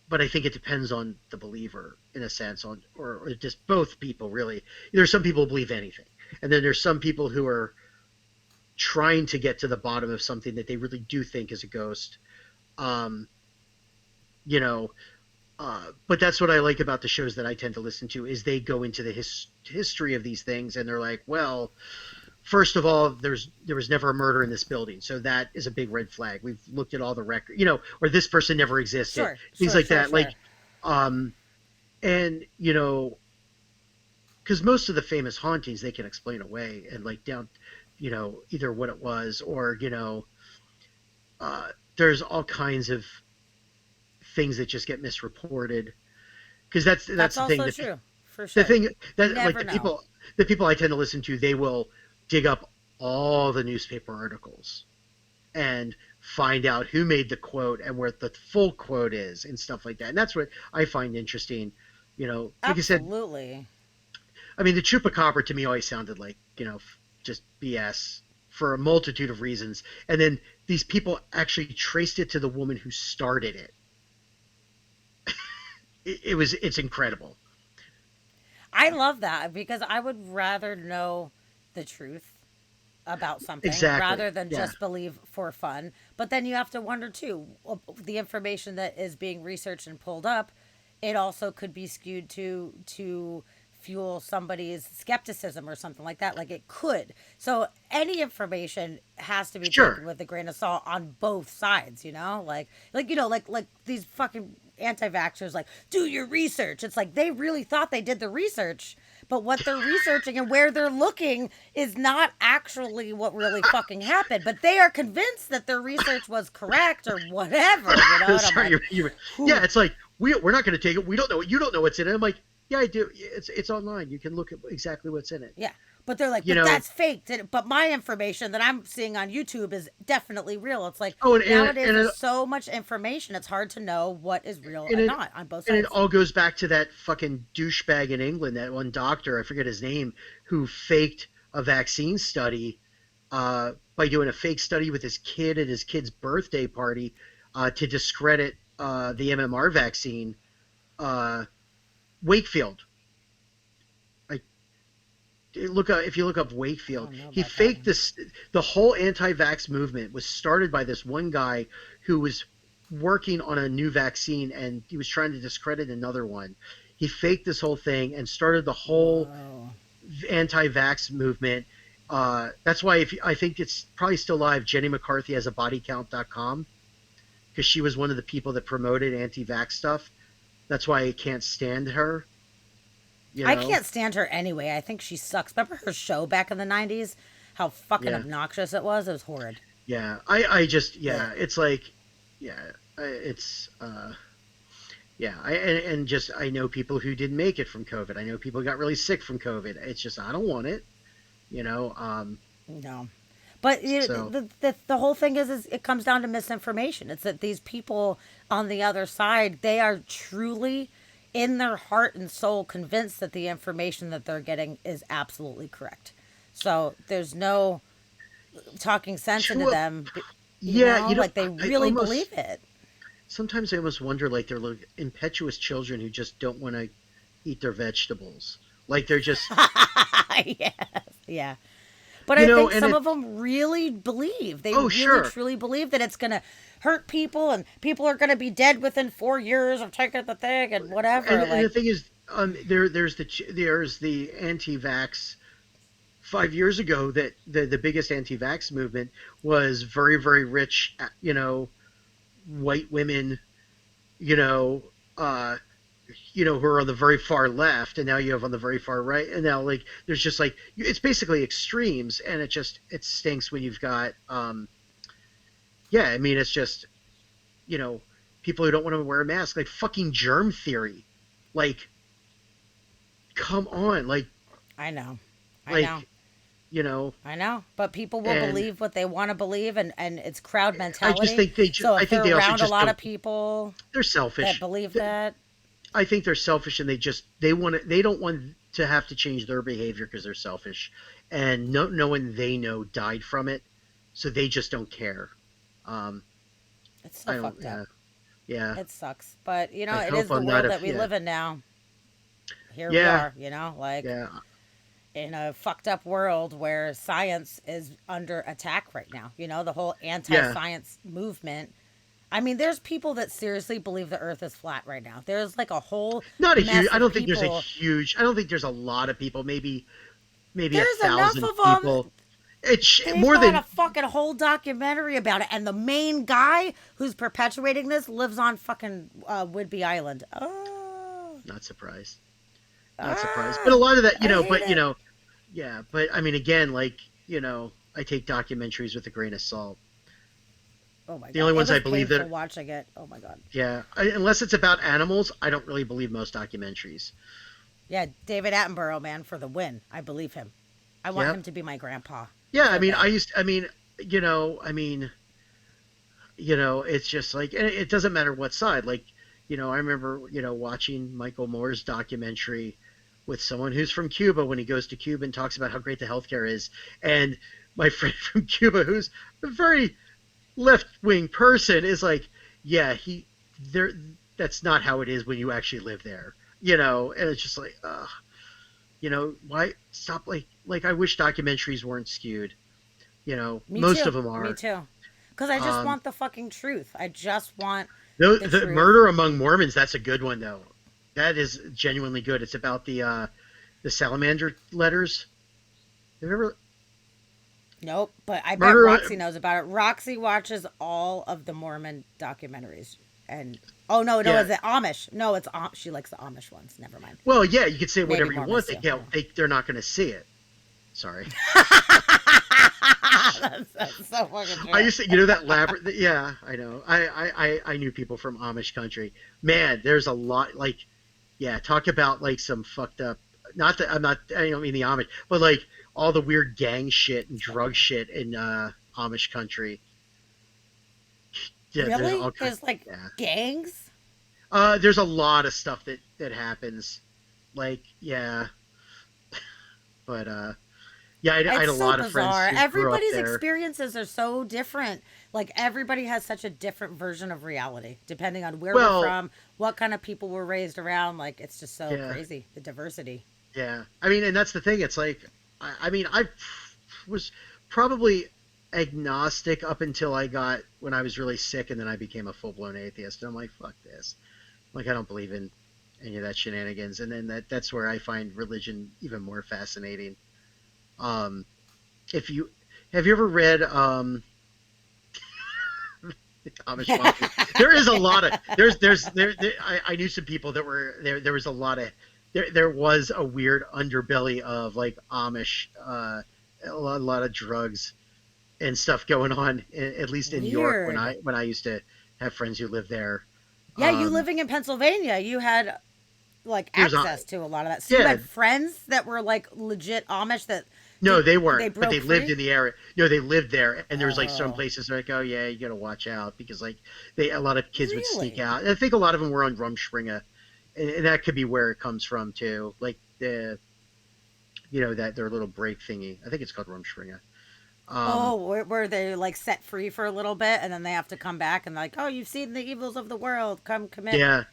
but I think it depends on the believer in a sense or just both people really. There's some people who believe anything. And then there's some people who are trying to get to the bottom of something that they really do think is a ghost. Um, you know, but that's what I like about the shows that I tend to listen to is they go into the history of these things and they're like, well, first of all, there was never a murder in this building, so that is a big red flag. We've looked at all the record, or this person never existed, Sure. things Sure. like Sure. that. Like, Sure. um, and because most of the famous hauntings they can explain away and like down, either what it was or uh, there's all kinds of things that just get misreported because that's That's the thing also that true. For the sure. thing You that like never know. the people I tend to listen to, they will dig up all the newspaper articles and find out who made the quote and where the full quote is and stuff like that. And that's what I find interesting. Like I said, Absolutely. I mean, the chupacabra to me always sounded like, just BS for a multitude of reasons. And then these people actually traced it to the woman who started it. It's incredible. I love that because I would rather know the truth about something Exactly. rather than Yeah. just believe for fun. But then you have to wonder too, the information that is being researched and pulled up, it also could be skewed to fuel somebody's skepticism or something like that. Like it could. So any information has to be taken Sure. with a grain of salt on both sides, like these fucking anti-vaxxers like do your research. It's like they really thought they did the research, but what they're researching and where they're looking is not actually what really fucking happened. But they are convinced that their research was correct or whatever, and I'm Sorry, like, yeah, whew. it's like we're not going to take it. We don't know. You don't know what's in it. I'm like, yeah, I do. It's online. You can look at exactly what's in it. Yeah. But they're like, You but know. that's fake. But my information that I'm seeing on YouTube is definitely real. It's like Oh, nowadays there's so much information, it's hard to know what is real and and it not on both and it sides. all goes back to that fucking douchebag in England, that one doctor, I forget his name, who faked a vaccine study by doing a fake study with his kid at his kid's birthday party to discredit the MMR vaccine. Uh, Wakefield. Like look up if you look up I Wakefield, don't know he about that faked one. this. The whole anti-vax movement was started by this one guy who was working on a new vaccine and he was trying to discredit another one. He faked this whole thing and started the whole Whoa. anti-vax movement. That's why if I think it's probably still live. Jenny McCarthy has a bodycount.com because she was one of the people that promoted anti-vax stuff. That's why I can't stand her. You I know? can't stand her anyway. I think she sucks. Remember her show back in the 90s? How fucking Yeah. obnoxious it was? It was horrid. Yeah. I just, Blech. yeah, it's like, yeah, it's, yeah, and just I know people who didn't make it from COVID. I know people who got really sick from COVID. It's just I don't want it, you know. No. But So the whole thing is it comes down to misinformation. It's that these people on the other side, they are truly in their heart and soul convinced that the information that they're getting is absolutely correct. So there's no talking sense into well, them, yeah, like they I really believe almost it. sometimes I almost wonder like they're like impetuous children who just don't want to eat their vegetables. Like they're just, Yes, yeah. But I think and some it. of them really believe. They Oh, really sure. truly believe that it's going to hurt people and people are going to be dead within 4 years of taking the thing and whatever. And the Like, thing is, there's the anti-vax 5 years ago that the biggest anti-vax movement was very very rich, white women, you know, uh, who are on the very far left, and now you have on the very far right, and now like there's just like it's basically extremes, and it stinks when you've got, yeah, I mean it's just you know people who don't want to wear a mask, like fucking germ theory, like come on, I know. I know. like you know, I know. But people will and believe what they want to believe, and it's crowd I just mentality. think they So I if think they're they also around a just lot don't. of people They're that selfish. believe that, I think they're selfish, and they don't want to have to change their behavior because they're selfish, and no one they know died from it, so they just don't care. Um, it's so I don't. fucked up. Yeah. It sucks. But, I it hope is the I'm not world a that we yeah live in now. Here we yeah are, like yeah in a fucked up world where science is under attack right now. The whole anti yeah. science movement. I mean, there's people that seriously believe the earth is flat right now. There's like a whole Not a huge. mess I of don't think there's a people. huge. I don't think there's a lot of people. Maybe a There's enough thousand of them. people. It's They've more got a than. fucking whole documentary about it. And the main guy who's perpetuating this lives on fucking Whidbey Island. Oh, Not surprised. Not surprised. But a ah, lot of that, I hate But it. yeah. But I mean, again, like I take documentaries with a grain of salt. Oh my The God. only It ones I was believe painful that, watching it. Oh my God. yeah, unless it's about animals, I don't really believe most documentaries. Yeah, David Attenborough, man, for the win. I believe him. I want him Yep. to be my grandpa Yeah, I so mean, bad. I mean, it's just like, and it doesn't matter what side. Like, I remember, watching Michael Moore's documentary with someone who's from Cuba when he goes to Cuba and talks about how great the healthcare is. And my friend from Cuba, who's a very left wing person, is like, yeah, there, that's not how it is when you actually live there, and it's just like, why stop? Like I wish documentaries weren't skewed. Me Most of too. them Me are. too. Because I just Um, want the fucking truth. I just want the the truth. Murder Among Mormons, that's a good one though. That is genuinely good. It's about the salamander letters. Have you ever Nope. But I bet Murder? Roxy knows about it. Roxy watches all of the Mormon documentaries. And, oh, no, no, Yeah. is it Amish? No, it's she likes the Amish ones. Never mind. Well, yeah. You can say Maybe whatever you want. Mormons They too. can't. They're not going to see it. Sorry. That's so fucking I true. used to, that labyrinth. Yeah, I know. I knew people from Amish country. Man, there's a lot. Like, yeah, talk about like some fucked up. Not that I'm not. I don't mean the Amish, but like all the weird gang shit and It's fucked drug up. shit in Amish country. Yeah, there's Really? all kind. There's like Yeah, gangs? there's a lot of stuff that happens. Like, yeah, but yeah, I had It's a so lot of friends bizarre. who grew up Everybody's there. experiences are so different. Like everybody has such a different version of reality, depending on where we're Well, from, what kind of people we're raised around. Like it's just so yeah, crazy, the diversity. yeah. I mean, and that's the thing. It's like, I mean, I was probably agnostic up until I got when I was really sick, and then I became a full blown atheist. And I'm like, fuck this. Like, I don't believe in any of that shenanigans. And then that's where I find religion even more fascinating. Um, if you have you ever read Amish Mafia? There is a lot of I knew some people that were there. There was a lot of there was a weird underbelly of like Amish, a lot of drugs and stuff going on, at least in New York Weird. when I used to have friends who lived there. Yeah, you Um, living in Pennsylvania, you had like there's access to a lot of that. So you yeah, had friends that were like legit Amish that no, did they they weren't, but they broke lived free? in the area. No, they lived there, and there was like some Oh, places like, oh yeah, you got to watch out because like they a lot of kids would sneak really? out. And I think a lot of them were on Rumspringa, and that could be where it comes from too. Like that their little break thingy. I think it's called Rumspringa. Um, Oh, where they like set free for a little bit and then they have to come back and like, oh, you've seen the evils of the world, come commit. yeah,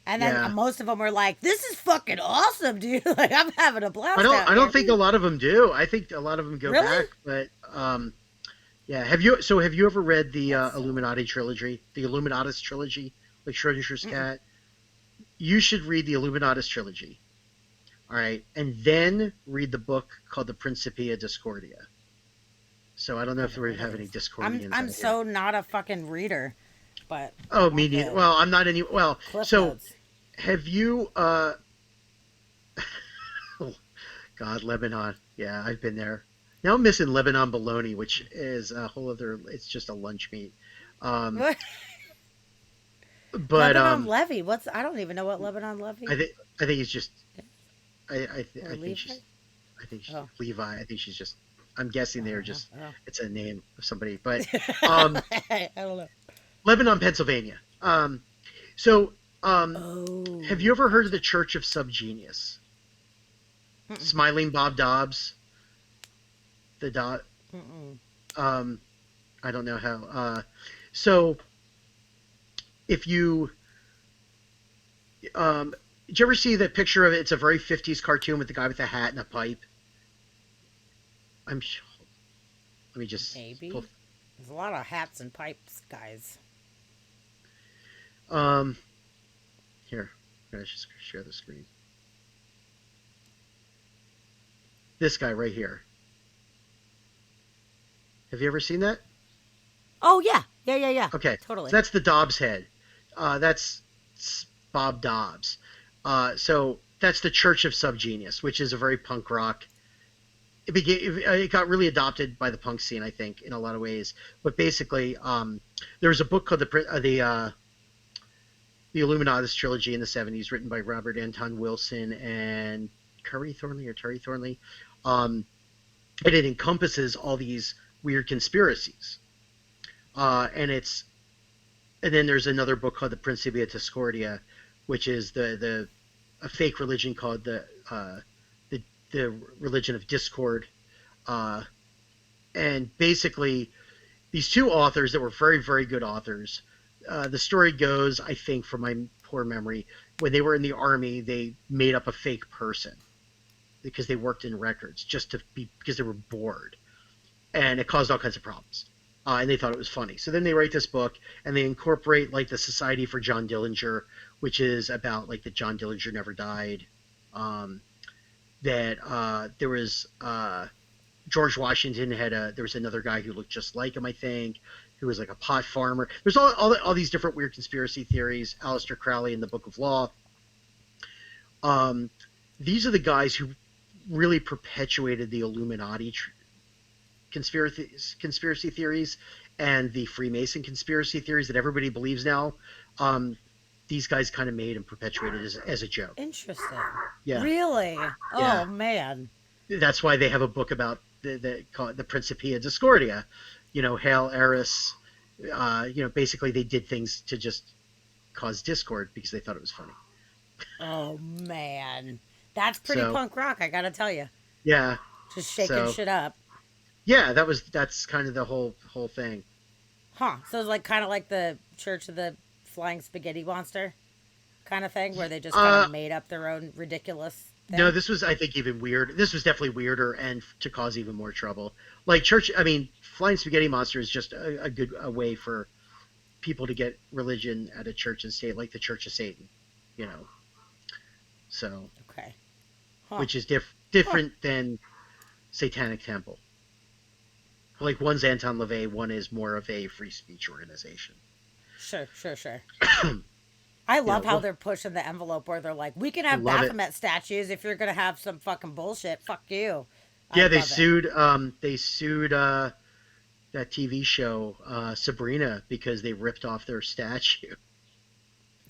And then yeah. most of them were like, this is fucking awesome, dude. Like, I'm having a blast out I here. don't think a lot of them do. I think a lot of them go Really? back, but yeah. Have you ever read the That's silly. Illuminati trilogy, the Illuminatus trilogy, like Schrodinger's Mm-mm. cat? You should read the Illuminatus trilogy. All right, and then read the book called the Principia Discordia. So I don't know I if don't know we what that have any is. I'm Discordians I'm out here. so not a fucking reader, but Oh, I'm me off neither. the Well, I'm not any. Well, cliff so notes. have you? Oh, God, Lebanon. Yeah, I've been there. Now I'm missing Lebanon bologna, which is a whole other. It's just a lunch meat. Um, but Lebanon Levy. What's I don't even know what Lebanon I Levy think I think it's just. or I think Levi. she's. I think Oh, Levi. I think she's just. I'm guessing they're uh-huh. just. Oh. It's a name of somebody, but um, I don't know. Lebanon, Pennsylvania. So have you Oh, ever heard of the gotcha. Church of Subgenius? Mm-mm, Smiling Bob Dobbs, the dot. mm-mm. Um, I don't know how. So if you did you ever see that picture of it? It's a very 50s cartoon with the guy with the hat and a pipe. I'm. Let me just pull. Maybe. There's a lot of hats and pipes, guys. Um, here. I'm gonna just share the screen. This guy right here. Have you ever seen that? Oh yeah, yeah, yeah, yeah. Okay, so Totally. that's the Dobbs head. That's Bob Dobbs. So that's the Church of Subgenius, which is a very punk rock. It got really adopted by the punk scene, I think, in a lot of ways. But basically, there was a book called the Illuminatus trilogy in the '70s, written by Robert Anton Wilson and Curry Thornley or Terry Thornley, um, and it encompasses all these weird conspiracies. And it's and then there's another book called the Principia Discordia, which is the a fake religion called the the religion of discord. Uh, and basically, these two authors that were very good authors. The story goes, I think, from my poor memory, when they were in the army, they made up a fake person because they worked in records just to be because they were bored, and it caused all kinds of problems. And they thought it was funny. So then they write this book and they incorporate like the Society for John Dillinger, which is about like that John Dillinger never died. Um, that there was George Washington there was another guy who looked just like him, I think, who was like a pot farmer. There's all these different weird conspiracy theories. Aleister Crowley in the Book of Law. Um, these are the guys who really perpetuated the Illuminati conspiracy theories and the Freemason conspiracy theories that everybody believes now. Um, these guys kind of made and perpetuated as a joke. Interesting. Yeah, Really? yeah. Oh man. That's why they have a book about call it the Principia Discordia. Hail Eris. Basically they did things to just cause discord because they thought it was funny. Oh man. That's pretty So punk rock, I gotta tell you. yeah, Just shaking so shit up. yeah, that's kind of the whole thing. Huh. So it's like kind of like the Church of the Flying Spaghetti Monster kind of thing, where they just kind of Uh, made up their own ridiculous no, thing. this was I think even weird. This was definitely weirder and to cause even more trouble. Like church, I mean, Flying Spaghetti Monster is just a good a way for people to get religion at a church and state, like the Church of Satan. You know, so Okay. Huh. which is Huh. different than Satanic Temple. Like one's Anton LaVey, one is more of a free speech organization. Sure, sure, sure. I You love know, how well, they're pushing the envelope where they're like, we can I have love it. Baphomet statues if you're gonna have some fucking bullshit. Fuck you. I Yeah, they love it. sued. They sued that TV show Sabrina because they ripped off their statue.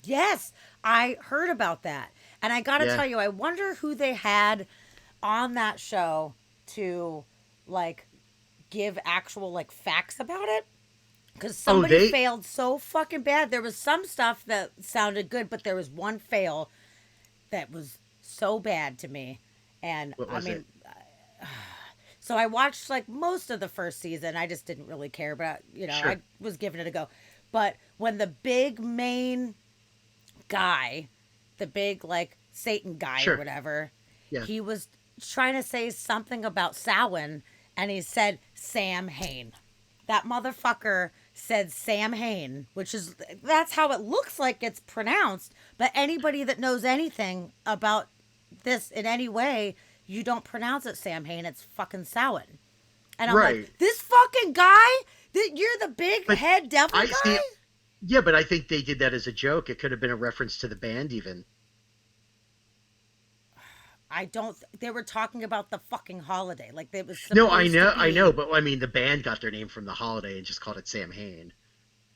Yes, I heard about that. And I gotta Yeah. tell you, I wonder who they had on that show to like give actual like facts about it. Because Oh, somebody they. failed so fucking bad. There was some stuff that sounded good, but there was one fail that was so bad to me. And What I was mean, it? so I watched like most of the first season. I just didn't really care, but Sure. I was giving it a go. But when the big main guy, the big like Satan guy or Sure. whatever, Yeah. he was trying to say something about Samhain and he said Sam Hain. That motherfucker said Sam Hain, which is that's how it looks like it's pronounced. But anybody that knows anything about this in any way, you don't pronounce it Sam Hain. It's fucking Samhain. And I'm like, Right. this fucking guy that you're the big But head devil I guy. see. Yeah, but I think they did that as a joke. It could have been a reference to the band, even. I don't. They were talking about the fucking holiday, like it was No, supposed to I know, be. but I mean, the band got their name from the holiday and just called it Sam Hain.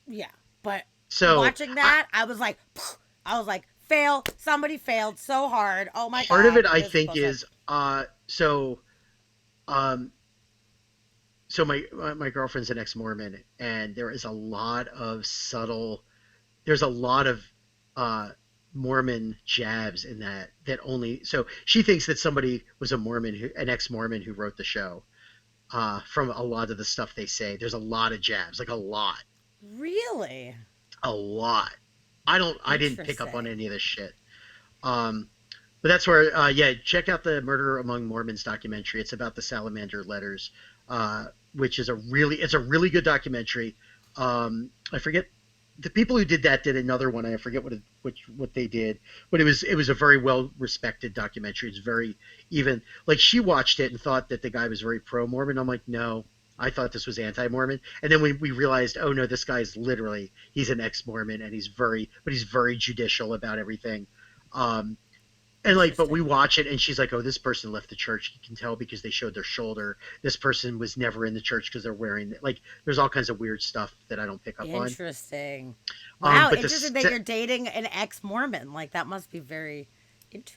Yeah, but So, watching I, that, I was like, I was like, fail. Somebody failed so hard. Oh my part of it, god, I this is think, bullshit. is um, so my girlfriend's an ex-Mormon, and there is a lot of subtle. There's a lot of uh, Mormon jabs in that only. So she thinks that somebody was an ex-Mormon who wrote the show. From a lot of the stuff they say, there's a lot of jabs, like Really a lot. I didn't pick up on interesting. any of this shit. Um, but that's where, yeah, check out the Murder Among Mormons documentary. It's about the Salamander letters, which is it's a really good documentary. I forget the people who did that did another one. I forget what they did, but it was a very well respected documentary. It's very even like she watched it and thought that the guy was very pro Mormon. I'm like, no, I thought this was anti Mormon. And then when we realized, oh no, this guy's literally he's an ex Mormon and he's very judicial about everything. Um, and like, but we Interesting. watch it, and she's like, "Oh, this person left the church. You can tell because they showed their shoulder. This person was never in the church because they're wearing like." There's all kinds of weird stuff that I don't pick up on. Interesting. Wow, But interesting that you're dating an ex-Mormon. Like that must be very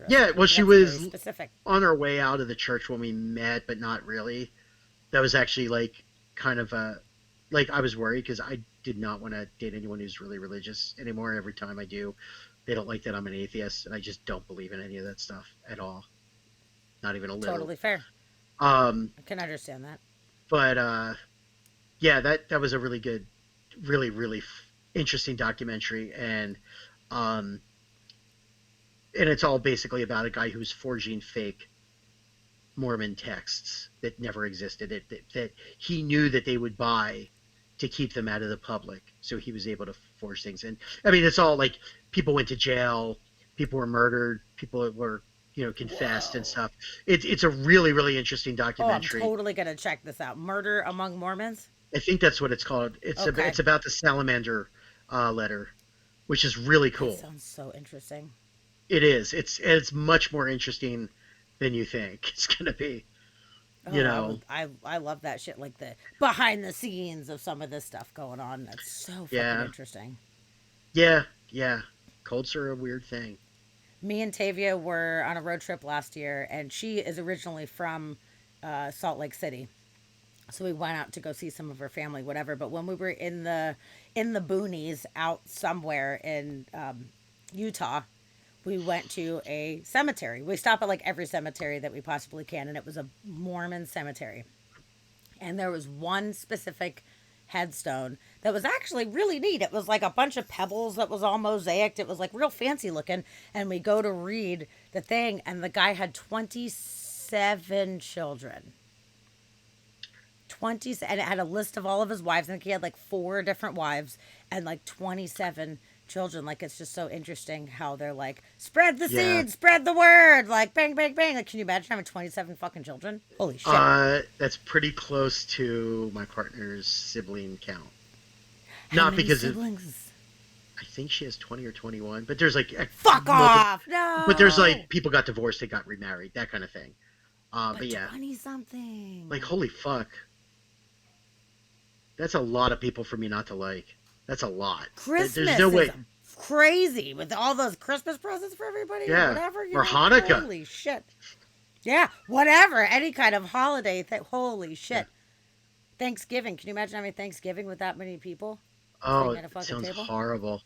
yeah, interesting. well, she That's very was specific. on her way out of the church when we met, but not really. That was actually like kind of a like I was worried because I did not want to date anyone who's really religious anymore. Every time I do, they don't like that I'm an atheist, and I just don't believe in any of that stuff at all, not even a little. Totally fair. Um, I can understand that. but yeah, that was a really good, interesting documentary, um, and it's all basically about a guy who's forging fake Mormon texts that never existed that he knew that they would buy to keep them out of the public. So he was able to forge things. And I mean, it's all like people went to jail, people were murdered, people were confessed and Whoa. stuff. It's a really interesting Oh, I'm documentary. totally gonna check this out. Murder Among Mormons. I think that's what it's called. Okay, It's about the salamander letter, which is really that cool. sounds so interesting. It is. It's much more interesting than you think it's gonna be. You Oh, I know, would. I love that shit. Like the behind the scenes of some of this stuff going on. That's so fucking yeah. interesting. Yeah. Cults are a weird thing. Me and Tavia were on a road trip last year, and she is originally from Salt Lake City. So we went out to go see some of her family, whatever. But when we were in the boonies out somewhere in Utah, we went to a cemetery. We stop at like every cemetery that we possibly can, and it was a Mormon cemetery. And there was one specific headstone that was actually really neat. It was like a bunch of pebbles that was all mosaicked. It was like real fancy looking. And we go to read the thing, and the guy had 27 children. 20, and it had a list of all of his wives. I think he had like four different wives and like 27 children. Like it's just so interesting how they're like spread the Yeah. seed, spread the word, like bang bang bang. Like can you imagine having 27 fucking children? Holy shit. That's pretty close to my partner's sibling count. How Not many because of siblings? I think she has 20 or 21, but there's like Fuck multiple. off! But there's No! like people got divorced, they got remarried, that kind of thing. But But yeah, 20 like something. holy fuck, that's a lot of people for me not to like. That's a lot. There's no Christmas is way. crazy with all those Christmas presents for everybody or Yeah, whatever, or Hanukkah. Holy shit. Yeah, whatever. Any kind of holiday. Holy Yeah. shit. Thanksgiving. Can you imagine having Thanksgiving with that many people Oh, sitting it at a fucking sounds table? horrible.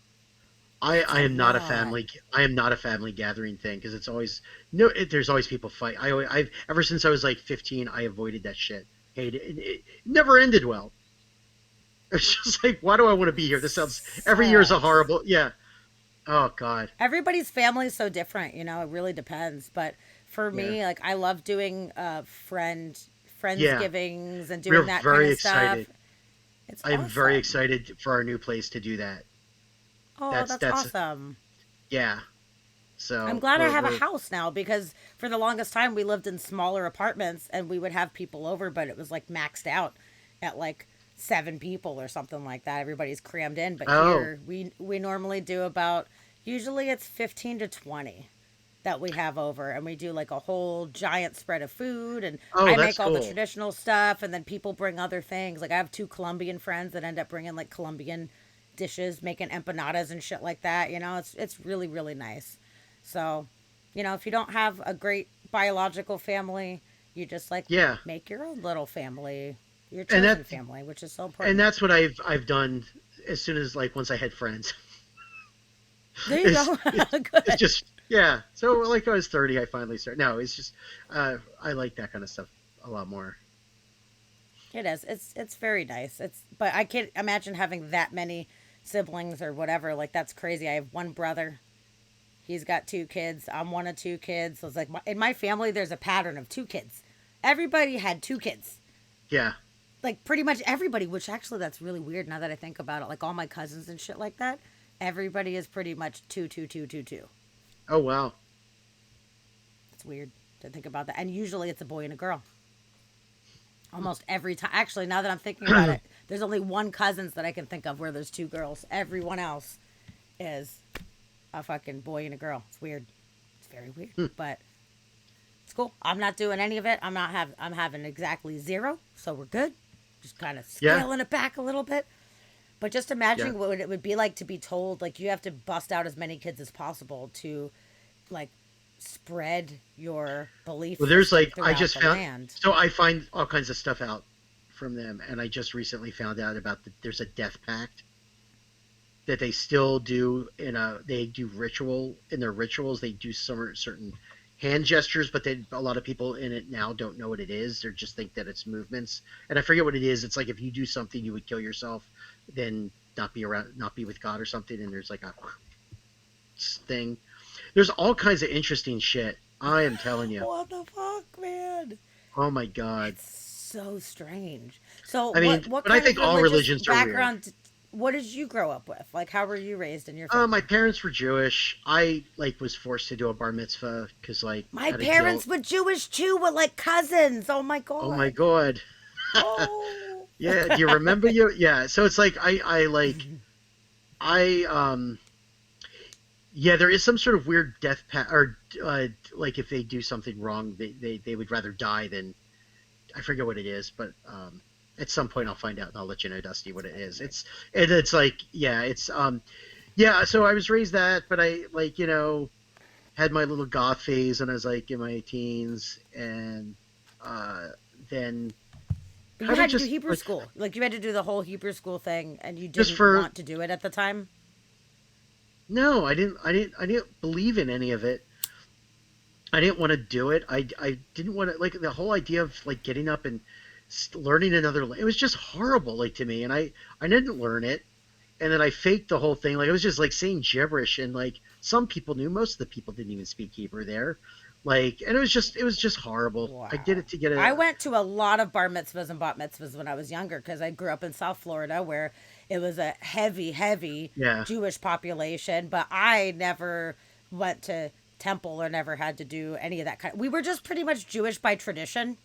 That's I a am not a lot. family. I am not a family gathering thing because it's always no. There's always people fight. I've ever since I was like 15, I avoided that shit. Hated it. It never ended well. It's just like, why do I want to be here? This sounds every year is a Sucks. horrible. Yeah. Oh God. Everybody's family is so different, it really depends. But for Yeah. me, like I love doing Yeah. friendsgivings and We're doing that kind very of stuff. excited. It's I'm very awesome. excited for our new place to do that. Oh, That's that's that's awesome. yeah. I'm So glad I have a we're house now because for the longest time we lived in smaller apartments and we would have people over, but it was like maxed out at like 7 people or something like that. Everybody's crammed in, but oh here we normally do about usually it's 15 to 20 that we have over and we do like a whole giant spread of food and oh I that's make all the cool. traditional stuff and then people bring other things. Like I have 2 Colombian friends that end up bringing like Colombian dishes, making empanadas and shit like that. It's really really nice. So, if you don't have a great biological family, you just like Yeah. make your own little family, your And chosen that family, which is so and important. that's what I've done as soon as like once I had friends. There you it's go. it's Good. just yeah. So like I was 30, I finally started. No, it's just I like that kind of stuff a lot more. It is. It's very nice. But I can't imagine having that many siblings or whatever. Like that's crazy. I have one brother. He's got 2 kids. I'm one of 2 kids. So it's like in my family, there's a pattern of 2 kids. Everybody had 2 kids. Yeah. Like pretty much everybody, which actually that's really weird now that I think about it. Like all my cousins and shit like that, everybody is pretty much two, two, two, two, two. Oh wow. It's weird to think about that. And usually it's a boy and a girl. Almost every time. Actually, now that I'm thinking about it, there's only one cousins that I can think of where there's 2 girls. Everyone else is a fucking boy and a girl. It's weird. It's very weird, but it's cool. I'm not doing any of it. I'm having exactly 0, so we're good. Just kind of Yeah. scaling it back a little bit. But just Yeah. imagining what it would be like to be told, like, you have to bust out as many kids as possible to, like, spread your belief Well, there's system like I throughout just the found land. so I find all kinds of stuff out from them, and I just recently found out about there's a death pact that they still do they do ritual in their rituals. They do some certain hand gestures, but a lot of people in it now don't know what it is. They just think that it's movements, and I forget what it is. It's like if you do something, you would kill yourself, then not be with God or something. And there's like a thing. There's all kinds of interesting shit. I am telling you. What the fuck, man? Oh my god. It's so strange. So, I mean, what but I kind of think all religious religions are weird. background? What did you grow up with? Like, how were you raised in your family? My parents were Jewish. I like was forced to do a bar mitzvah because like My out of parents guilt. were Jewish too, with like cousins. Oh my Oh my god. god. Oh. Yeah. Do you remember you? Yeah. So it's like I yeah. There is some sort of weird death or like if they do something wrong, they would rather die than I forget what it is, but at some point I'll find out and I'll let you know, Dusty, what it Fucking is. weird. It's like yeah, it's yeah. So I was raised that, but I like had my little goth phase when I was like in my teens, and uh, then But you kind of had to do just Hebrew like school. Like you had to do the whole Hebrew school thing, and you just didn't for want to do it at the time. no, I didn't believe in any of it. I didn't want to do it. I didn't want to like the whole idea of like getting up and learning another. It was just horrible like to me, and I didn't learn it. And then I faked the whole thing. Like it was just like saying gibberish, and like some people knew, most of the people didn't even speak Hebrew there. Like, and it was just horrible. I did Wow. it to get I a went to a lot of bar mitzvahs and bat mitzvahs when I was younger because I grew up in South Florida where it was a heavy, heavy yeah. Jewish population. But I never went to temple or never had to do any of that kind. We were just pretty much Jewish by tradition.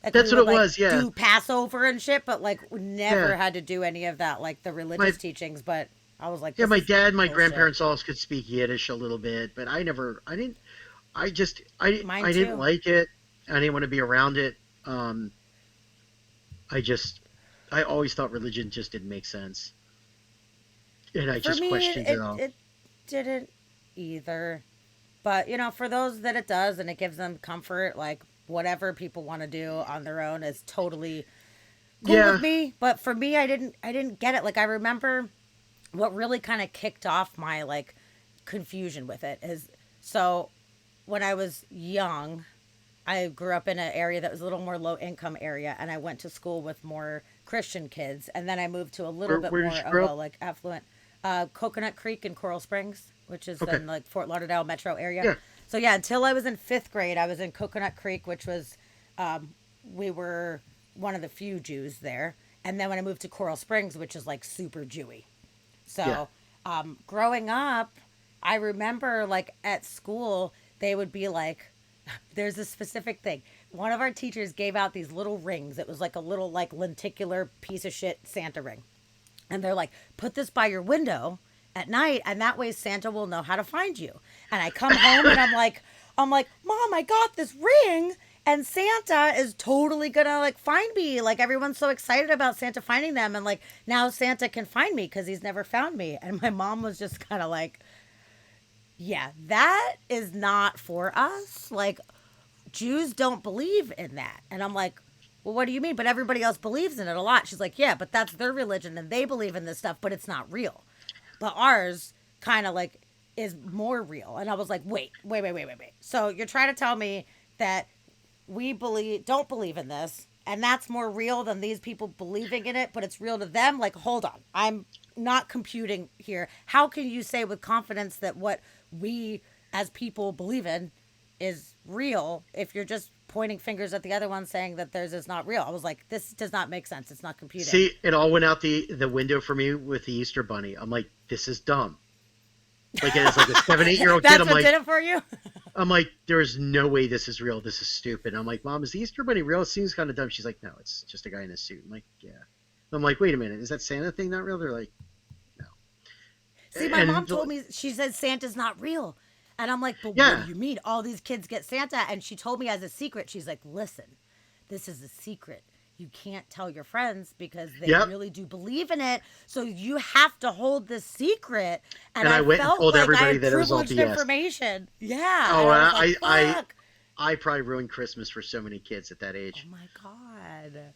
Like we That's what would it like was. Yeah, do Passover and shit, but like we yeah. never had to do any of that, like the My religious teachings. But I was like, Yeah, this my is dad, and my bullshit. grandparents all could speak Yiddish a little bit, but I didn't, Mine I didn't too. like it. I didn't want to be around it. Um, I just, I always thought religion just didn't make sense, and I For just me, questioned it all. it didn't either. But, for those that it does and it gives them comfort, like whatever people want to do on their own is totally cool with Yeah, me. But for me, I didn't get it. Like I remember what really kind of kicked off my like confusion with it is so when I was young, I grew up in an area that was a little more low income area and I went to school with more Christian kids and then I moved to a little bit where did more you of grow a up? like affluent Coconut Creek in Coral Springs, which is Okay, in like Fort Lauderdale metro area. yeah, So yeah, until I was in 5th grade, I was in Coconut Creek, which was we were one of the few Jews there. And then when I moved to Coral Springs, which is like super Jewy. yeah. So, growing up, I remember like at school, they would be like, there's a specific thing. One of our teachers gave out these little rings. It was like a little like lenticular piece of shit Santa ring. And they're like, put this by your window at night, and that way Santa will know how to find you. And I come home and I'm like, Mom, I got this ring, and Santa is totally gonna like find me. Like everyone's so excited about Santa finding them, and like now Santa can find me because he's never found me. And my mom was just kind of like, yeah, that is not for us. Like Jews don't believe in that. And I'm like, well, what do you mean? But everybody else believes in it a lot. She's like, yeah, but that's their religion and they believe in this stuff, but it's not real. But ours kind of like is more real. And I was like, wait. So you're trying to tell me that we don't believe in this and that's more real than these people believing in it, but it's real to them? Like, hold on. I'm not computing here. How can you say with confidence that what we as people believe in is real if you're just pointing fingers at the other one saying that theirs is not real? I was like, this does not make sense. It's not computing. See, it all went out the window for me with the Easter Bunny. I'm like, this is dumb. Like as like a 7, 8 year old kid, That's what did it for you? I'm like, there's no way this is real. This is stupid. I'm like, Mom, is the Easter Bunny real? It seems kind of dumb. She's like, no, it's just a guy in a suit. I'm like, yeah. I'm like, wait a minute, is that Santa thing not real? They're like, no. See, my mom And told me, she said Santa's not real. And I'm like, but what do yeah, you mean? All these kids get Santa. And she told me as a secret, she's like, listen, this is a secret. You can't tell your friends because they yep. really do believe in it. So you have to hold this secret. And And I I went and felt told like I everybody had that it was all privileged BS. information. Yeah. Oh, And I was like, I fuck. I probably ruined Christmas for so many kids at that Oh age. my God.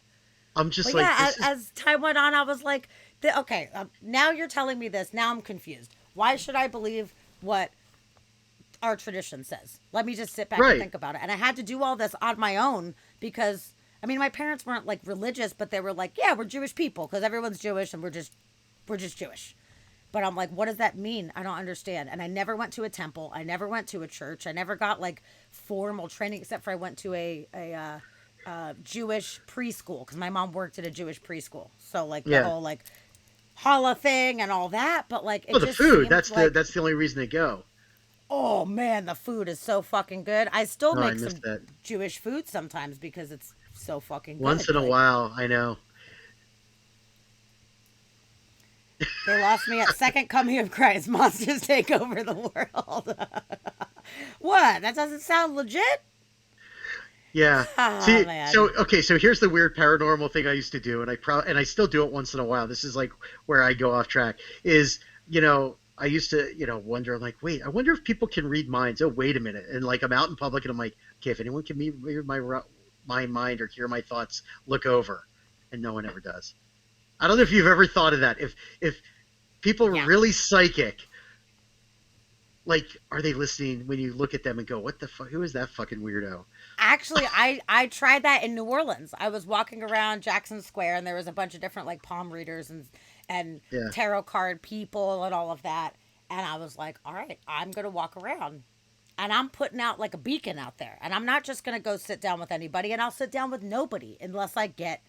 I'm just But like, yeah, this is as time went on, I was like, okay, now you're telling me this. Now I'm confused. Why should I believe what our tradition says? Let me just sit back and right. think about it. And I had to do all this on my own because, I mean, my parents weren't like religious, but they were like, yeah, we're Jewish people because everyone's Jewish and we're just Jewish. But I'm like, what does that mean? I don't understand. And I never went to a temple. I never went to a church. I never got like formal training, except for I went to a Jewish preschool because my mom worked at a Jewish preschool. So like the Yeah. whole like challah thing and all that. But like it Well, the just food, seemed like, that's the only reason to go. oh man, the food is so fucking good. I still Oh, I make missed some that. Jewish food sometimes because it's so fucking Once good. in a Like while, I know. they lost me at Second Coming of Christ. Monsters take over the world. What? That doesn't sound legit. Yeah. Oh See, man. so okay, so here's the weird paranormal thing I used to do, and I still do it once in a while. This is like where I go off track. Is I used to wonder like, wait, I wonder if people can read minds. Oh, wait a minute, and like I'm out in public and I'm like, okay, if anyone can read my mind or hear my thoughts, look over, and no one ever does. I don't know if you've ever thought of that. If people are Yeah. really psychic, like, are they listening when you look at them and go, what the fuck? Who is that fucking weirdo? Actually, I tried that in New Orleans. I was walking around Jackson Square, and there was a bunch of different like palm readers and Yeah. tarot card people and all of that. And I was like, all right, I'm gonna walk around, and I'm putting out like a beacon out there, and I'm not just gonna go sit down with anybody, and I'll sit down with nobody unless I get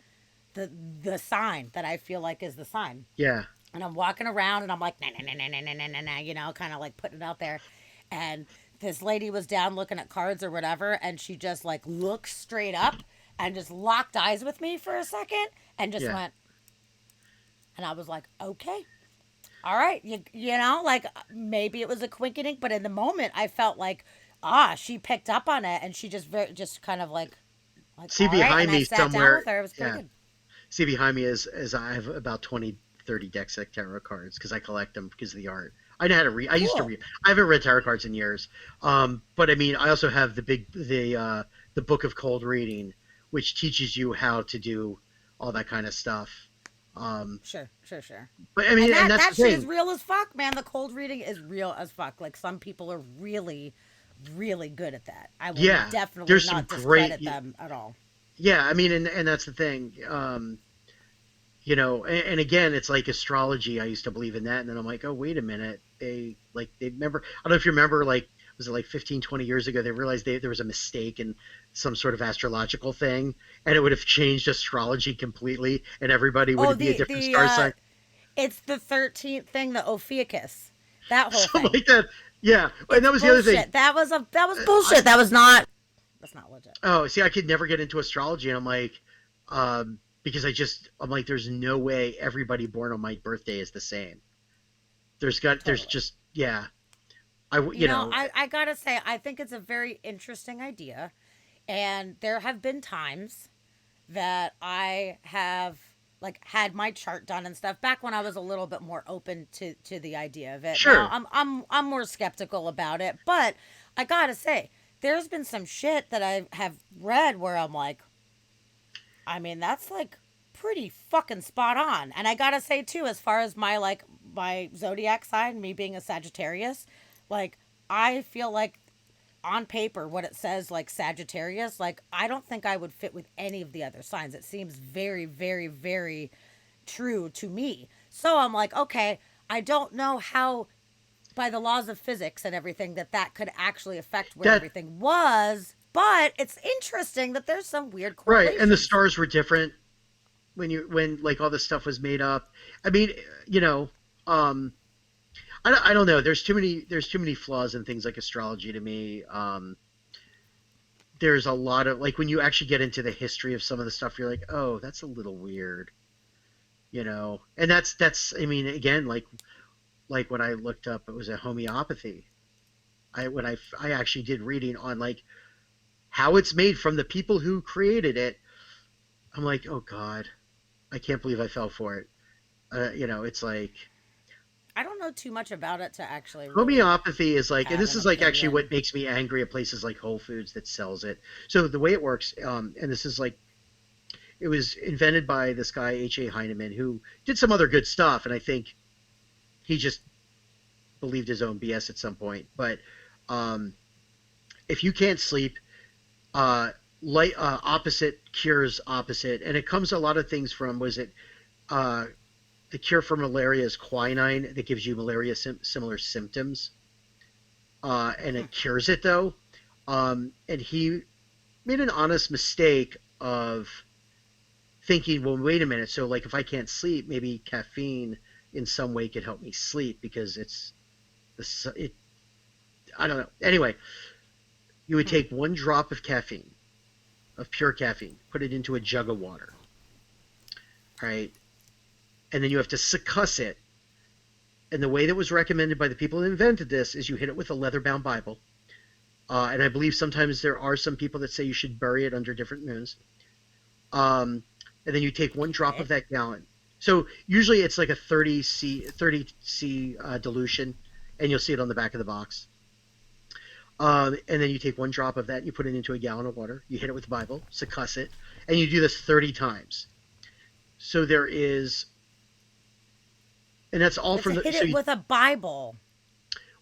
the sign that I feel like is the sign. Yeah. And I'm walking around and I'm like, nah, nah, nah, nah, nah, nah, nah, nah, kind of like putting it out there. And this lady was down looking at cards or whatever, and she just like looked straight up and just locked eyes with me for a second and just Yeah. went, and I was like, okay. all right, you know, like maybe it was a quickening, but in the moment, I felt like, she picked up on it, and she just kind of like See all right, and behind I me sat down with somewhere, her. It was pretty yeah. good. See behind me is I have about 20, 30 decks of tarot cards because I collect them because of the art. I know how to read. I used to Cool. read. I haven't read tarot cards in years. But I mean, I also have the book of cold reading, which teaches you how to do all that kind of stuff. Um, Sure, sure, sure. but I And mean, and that that's that the shit is thing. real as fuck, man. The cold reading is real as fuck. Like some people are really, really good at that. I will Yeah, definitely there's some not great. discredit them at all. Yeah, I mean, and that's the thing. And again, it's like astrology. I used to believe in that, and then I'm like, oh, wait a minute. They remember. I don't know if you remember, like, was it like 15, 20 years ago? They realized there was a mistake in some sort of astrological thing, and it would have changed astrology completely, and everybody Oh, would be a the different the star uh sign, it's the 13th thing, the Ophiuchus. That whole something thing. like that. Yeah, and It's that was the other thing. bullshit. That was I bullshit. That's not legit. Oh, see, I could never get into astrology, and I'm like, because I'm like, there's no way everybody born on my birthday is the same. There's Totally. just, yeah. You know, I gotta say, I think it's a very interesting idea. And there have been times that I have like had my chart done and stuff back when I was a little bit more open to the idea of it. Now Sure. I'm more skeptical about it, but I gotta say, there's been some shit that I have read where I'm like, I mean, that's like pretty fucking spot on. And I gotta say too, as far as my zodiac sign, me being a Sagittarius, like I feel like on paper what it says like Sagittarius, like I don't think I would fit with any of the other signs. It seems very, very, very true to me. So I'm like, okay, I don't know how by the laws of physics and everything that could actually affect where That everything was, but it's interesting that there's some weird right, and the correlations. stars were different when like all this stuff was made up. I mean, you know, um, I don't know. There's too many flaws in things like astrology to me. There's a lot of like when you actually get into the history of some of the stuff, you're like, oh, that's a little weird, And that's I mean, again, like when I looked up, it was a homeopathy. I actually did reading on like how it's made from the people who created it. I'm like, oh God, I can't believe I fell for it. It's like I don't know too much about it to actually really homeopathy is like, and have this an is like actually opinion. what makes me angry at places like Whole Foods that sells it. So the way it works, and this is like, it was invented by this guy H.A. Heinemann who did some other good stuff, and I think he just believed his own BS at some point. But um, if you can't sleep, uh, light opposite cures opposite, and it comes a lot of things from was it uh, the cure for malaria is quinine that gives you malaria similar symptoms, and Hmm. it cures it though. And he made an honest mistake of thinking, well, wait a minute. So, like, if I can't sleep, maybe caffeine in some way could help me sleep because it's the it. I don't know. Anyway, you would Hmm. take one drop of caffeine, of pure caffeine, put it into a jug of water, right? And then you have to succuss it. And the way that was recommended by the people who invented this is you hit it with a leather bound Bible. And I believe sometimes there are some people that say you should bury it under different moons. Um, and then you take one drop of Okay. that gallon. So usually it's like a 30 C dilution, and you'll see it on the back of the box. And then you take one drop of that, you put it into a gallon of water, you hit it with the Bible, succuss it, and you do this 30 times. So there is, and that's all It's from a the. hit So it you, with a Bible.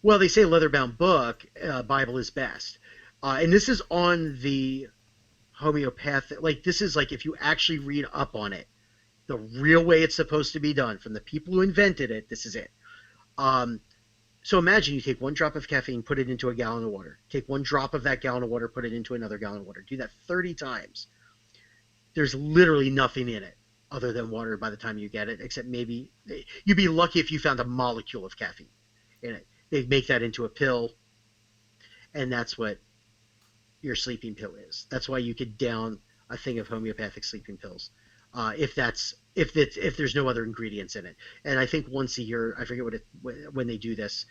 well, they say leather bound book, Bible is best, and this is on the homeopathic. Like this is like if you actually read up on it, the real way it's supposed to be done from the people who invented it. This is it. Um, so imagine you take one drop of caffeine, put it into a gallon of water. Take one drop of that gallon of water, put it into another gallon of water. Do that 30 times. There's literally nothing in it other than water by the time you get it, except maybe you'd be lucky if you found a molecule of caffeine in it. They make that into a pill, and that's what your sleeping pill is. That's why you could down a thing of homeopathic sleeping pills. if there's no other ingredients in it. And I think once a year, I forget when they do this,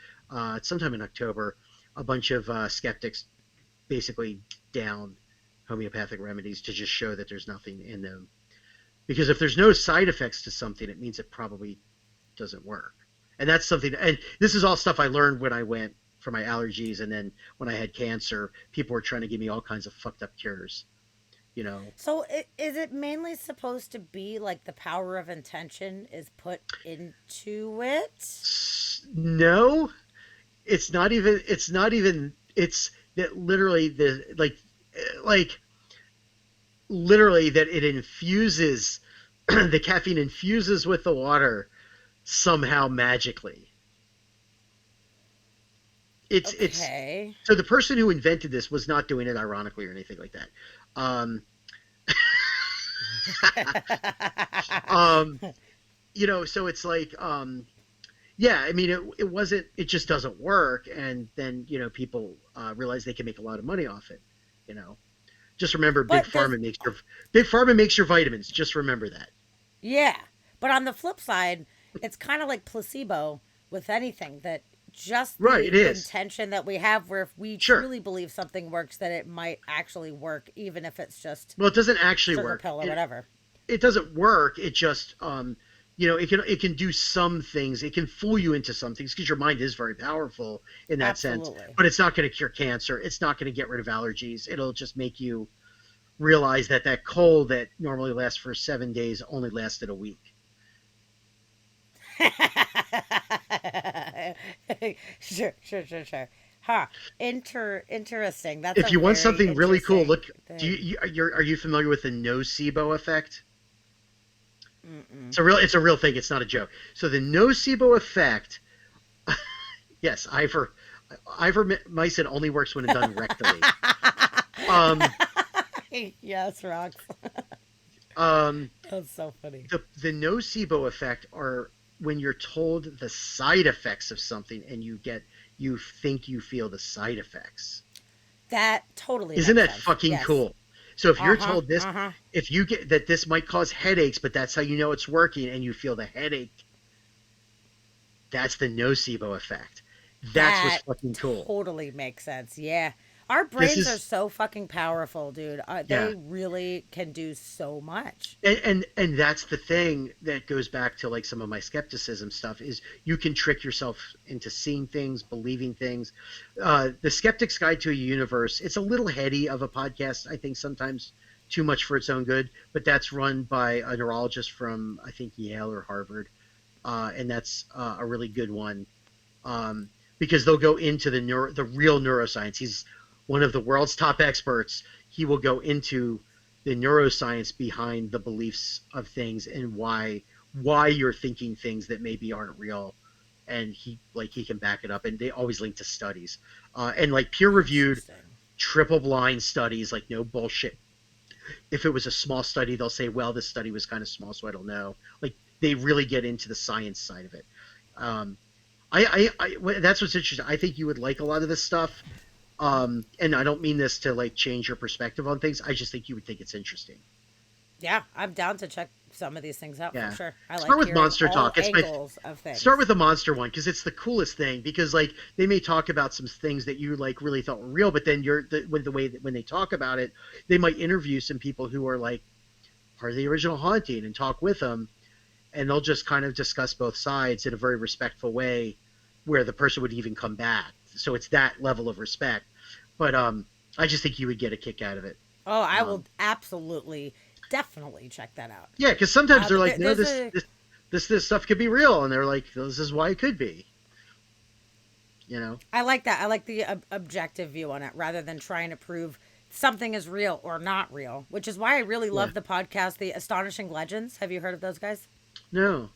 sometime in October, a bunch of skeptics basically down homeopathic remedies to just show that there's nothing in them. Because if there's no side effects to something, it means it probably doesn't work. And that's something. And this is all stuff I learned when I went for my allergies, and then when I had cancer, people were trying to give me all kinds of fucked up cures. You know, So is it mainly supposed to be like the power of intention is put into it? no, it's not even. It's not even. It's that literally like literally that it infuses the caffeine infuses with the water somehow magically. It's Okay. so the person who invented this was not doing it ironically or anything like that. Um, um, so it's like, yeah, I mean, it wasn't, it just doesn't work. And then, people realize they can make a lot of money off it. You know, just remember but does Big Pharma makes your vitamins. Just remember that. Yeah. But on the flip side, it's kind of like placebo with anything that just Right. It the is. intention that we have where if we Sure. truly believe something works that it might actually work even if it's just Well, it doesn't actually sugar work. pill or whatever. It doesn't work. It just, it can do some things. It can fool you into some things because your mind is very powerful in that sense. Absolutely. But it's not going to cure cancer. It's not going to get rid of allergies. It'll just make you realize that that cold that normally lasts for 7 days only lasted a week. Sure. Huh. Interesting. That's If a you want very something really cool, interesting look. Do thing. are you familiar with the nocebo effect? Mm-mm. It's a real thing. It's not a joke. So the nocebo effect, yes, ivermectin only works when it's done rectally. Um, Yes, rocks. um, That's so funny. the nocebo effect are when you're told the side effects of something and you think you feel the side effects. That totally Isn't makes that sense. fucking Yes. cool? So if Uh you're huh. told this, Uh huh. if you get that this might cause headaches, but that's how you know it's working and you feel the headache, that's the nocebo effect. That's what's That fucking cool. totally makes sense. Yeah. Our This brains are is so fucking powerful, dude. yeah. They really can do so much. And that's the thing that goes back to like some of my skepticism stuff is you can trick yourself into seeing things, believing things. The Skeptic's Guide to a Universe, it's a little heady of a podcast, I think sometimes too much for its own good, but that's run by a neurologist from I think Yale or Harvard, and that's a really good one, um, because they'll go into the real neuroscience. He's one of the world's top experts. He will go into the neuroscience behind the beliefs of things and why you're thinking things that maybe aren't real, and he can back it up. And they always link to studies, and like peer reviewed Interesting. triple blind studies, like no bullshit. If it was a small study, they'll say, well, this study was kind of small, so I don't know. Like they really get into the science side of it. Um, that's what's interesting. I think you would like a lot of this stuff. And I don't mean this to like change your perspective on things. I just think you would think it's interesting. Yeah, I'm down to check some of these things out for Yeah. sure. I Start like with hearing Monster all Talk. angles of Start things. with the monster one because it's the coolest thing. Because like they may talk about some things that you like really thought were real, but then with the way that when they talk about it, they might interview some people who are like part of the original haunting and talk with them, and they'll just kind of discuss both sides in a very respectful way, where the person would even come back. So it's that level of respect. But I just think you would get a kick out of it. Oh, I will Um, absolutely, definitely check that out. yeah, because sometimes they're like, no, There's this a this this stuff could be real, and they're like, this is why it could be. You know? I like that. I like the objective view on it rather than trying to prove something is real or not real, which is why I really Yeah. love the podcast, The Astonishing Legends. Have you heard of those guys? No.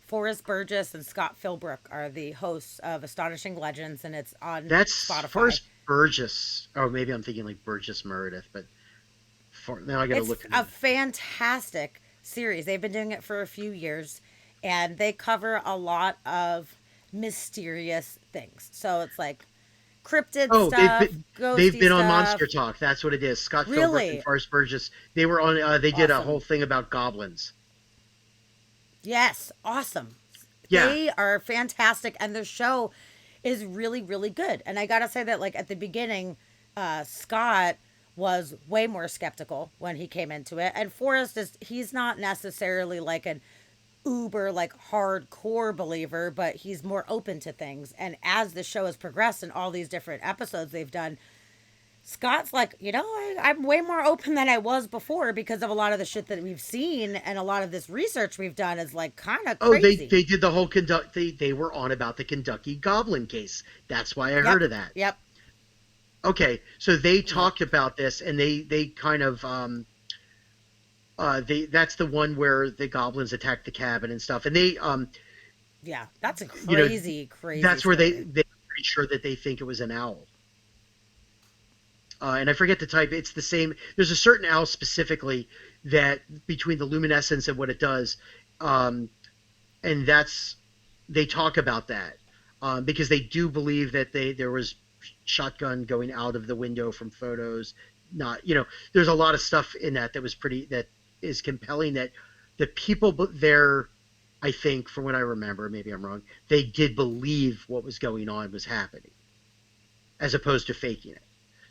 Forrest Burgess and Scott Philbrook are the hosts of Astonishing Legends, and it's on That's Spotify. Forrest Burgess. Or maybe I'm thinking like Burgess Meredith, but now I got to It's look. a fantastic series. They've been doing it for a few years, and they cover a lot of mysterious things. So it's like cryptid Oh, stuff, they've ghosty been on Monster stuff. Talk. That's what it is. Scott Philbrook and Really Forrest Burgess. They were on. They did a whole awesome. thing about goblins. Yes, awesome. Yeah. They are fantastic, and the show is really, really good. And I gotta say that, like at the beginning, Scott was way more skeptical when he came into it, and Forrest he's not necessarily like an uber like hardcore believer, but he's more open to things. And as the show has progressed and all these different episodes they've done, Scott's like, I'm way more open than I was before because of a lot of the shit that we've seen and a lot of this research we've done is like kind of Oh, crazy. they did the whole conduct. They were on about the Kentucky Goblin case. That's why I Yep, heard of that. yep, Okay, so they yep. talked about this, and they kind of they that's the one where the goblins attacked the cabin and stuff, and they Yeah, that's a you know crazy, crazy that's where story. they're pretty sure that they think it was an owl. And I forget the type. It's the same. There's a certain owl specifically that between the luminescence and what it does, um, and that's they talk about that because they do believe that there was shotgun going out of the window from photos. Not there's a lot of stuff in that was pretty that is compelling that the people there. I think, from what I remember, maybe I'm wrong, they did believe what was going on was happening, as opposed to faking it.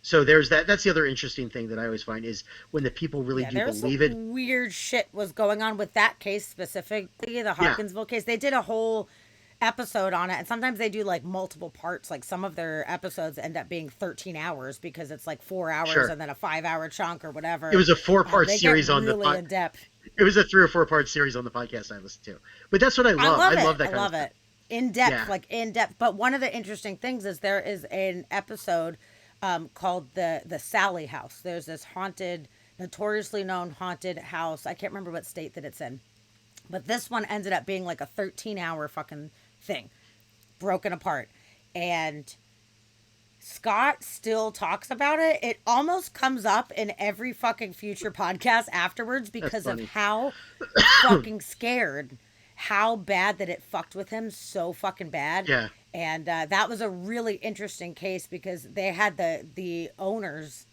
So there's that. That's the other interesting thing that I always find is when the people really Yeah, do there's believe it. some weird shit was going on with that case specifically, the Yeah, Hopkinsville case. They did a whole episode on it, and sometimes they do like multiple parts. Like some of their episodes end up being 13 hours because it's like 4 hours sure. and then a 5 hour chunk or It whatever. was a four-part They get series on the really in depth. it was a 3 or 4 part series on the podcast I listened to. But that's what I I love. I love it. love I that kind of love stuff. it. In depth, Yeah. like in depth. But one of the interesting things is there is an episode called the Sally House. There's this haunted, notoriously known haunted house. I can't remember what state that it's in, but this one ended up being like a 13-hour fucking thing, broken apart, and Scott still talks about it. It almost comes up in every fucking future podcast afterwards That's because of funny. how fucking scared, how bad that it fucked with him so fucking bad. Yeah. And that was a really interesting case because they had the owners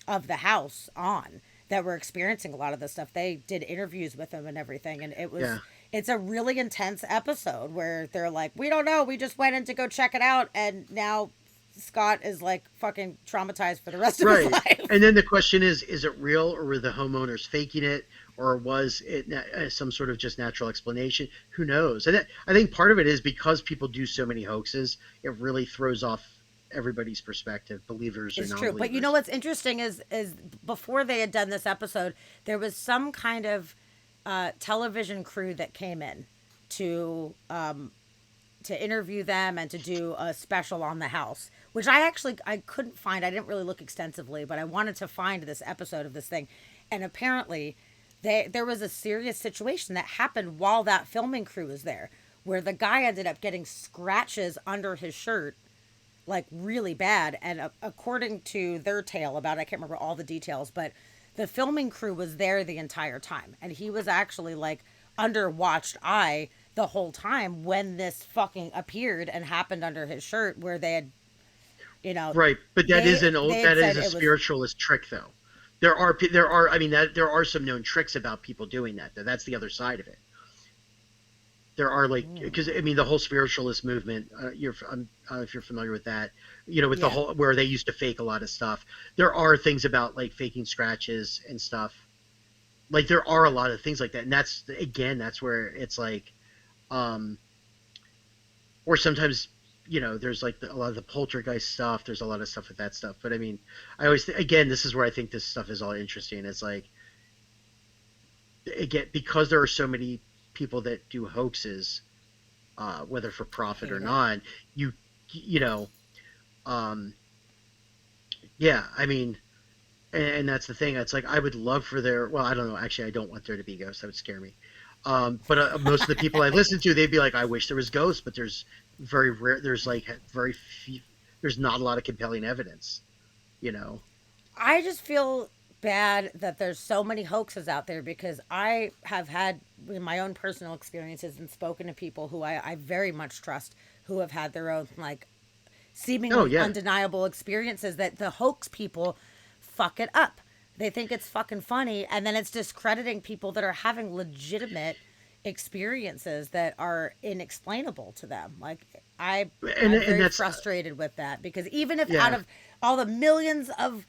of the house on that were experiencing a lot of this stuff. They did interviews with them and everything, and Yeah. it's a really intense episode where they're like, we don't know, we just went in to go check it out, and now Scott is like fucking traumatized for the rest of his Right. life. And then the question is it real or were the homeowners faking it or was it some sort of just natural explanation? Who knows? And I think part of it is because people do so many hoaxes, it really throws off everybody's perspective, believers or It's true. But you know non-believers. what's interesting is before they had done this episode, there was some kind of television crew that came in to to interview them and to do a special on the house, which I couldn't find. I didn't really look extensively, but I wanted to find this episode of this thing. And apparently there was a serious situation that happened while that filming crew was there where the guy ended up getting scratches under his shirt like really bad. And according to their tale about it, I can't remember all the details, but the filming crew was there the entire time, and he was actually like under watched eye the whole time when this fucking appeared and happened under his shirt, where they had, you know, Right, but they had that is said a it was. spiritualist trick though. There are I mean that there are some known tricks about people doing that though. That's the other side of it. There are like because I mean the whole spiritualist movement. If you're familiar with that, with the Yeah, whole where they used to fake a lot of stuff. There are things about like faking scratches and stuff. Like there are a lot of things like that, and that's where it's like, um, or sometimes there's like a lot of the poltergeist stuff. There's a lot of stuff with that stuff. But I mean, I always again this is where I think this stuff is all interesting. It's like again because there are so many people that do hoaxes, whether for profit or hate it. not. You you know, um, yeah. I mean, and that's the thing. It's like I would love for there. Well, I don't know. Actually, I don't want there to be ghosts. That would scare me. But most of the people I listen to, they'd be like, "I wish there was ghosts," but there's very rare. There's like very few. There's not a lot of compelling evidence. You know. I just feel bad that there's so many hoaxes out there because I have had in my own personal experiences and spoken to people who I very much trust who have had their own like Oh seemingly yeah, undeniable experiences that the hoax people fuck it up. They think it's fucking funny, and then it's discrediting people that are having legitimate experiences that are inexplainable to them. Like I'm and very that's frustrated with that because even if out yeah, of all the millions of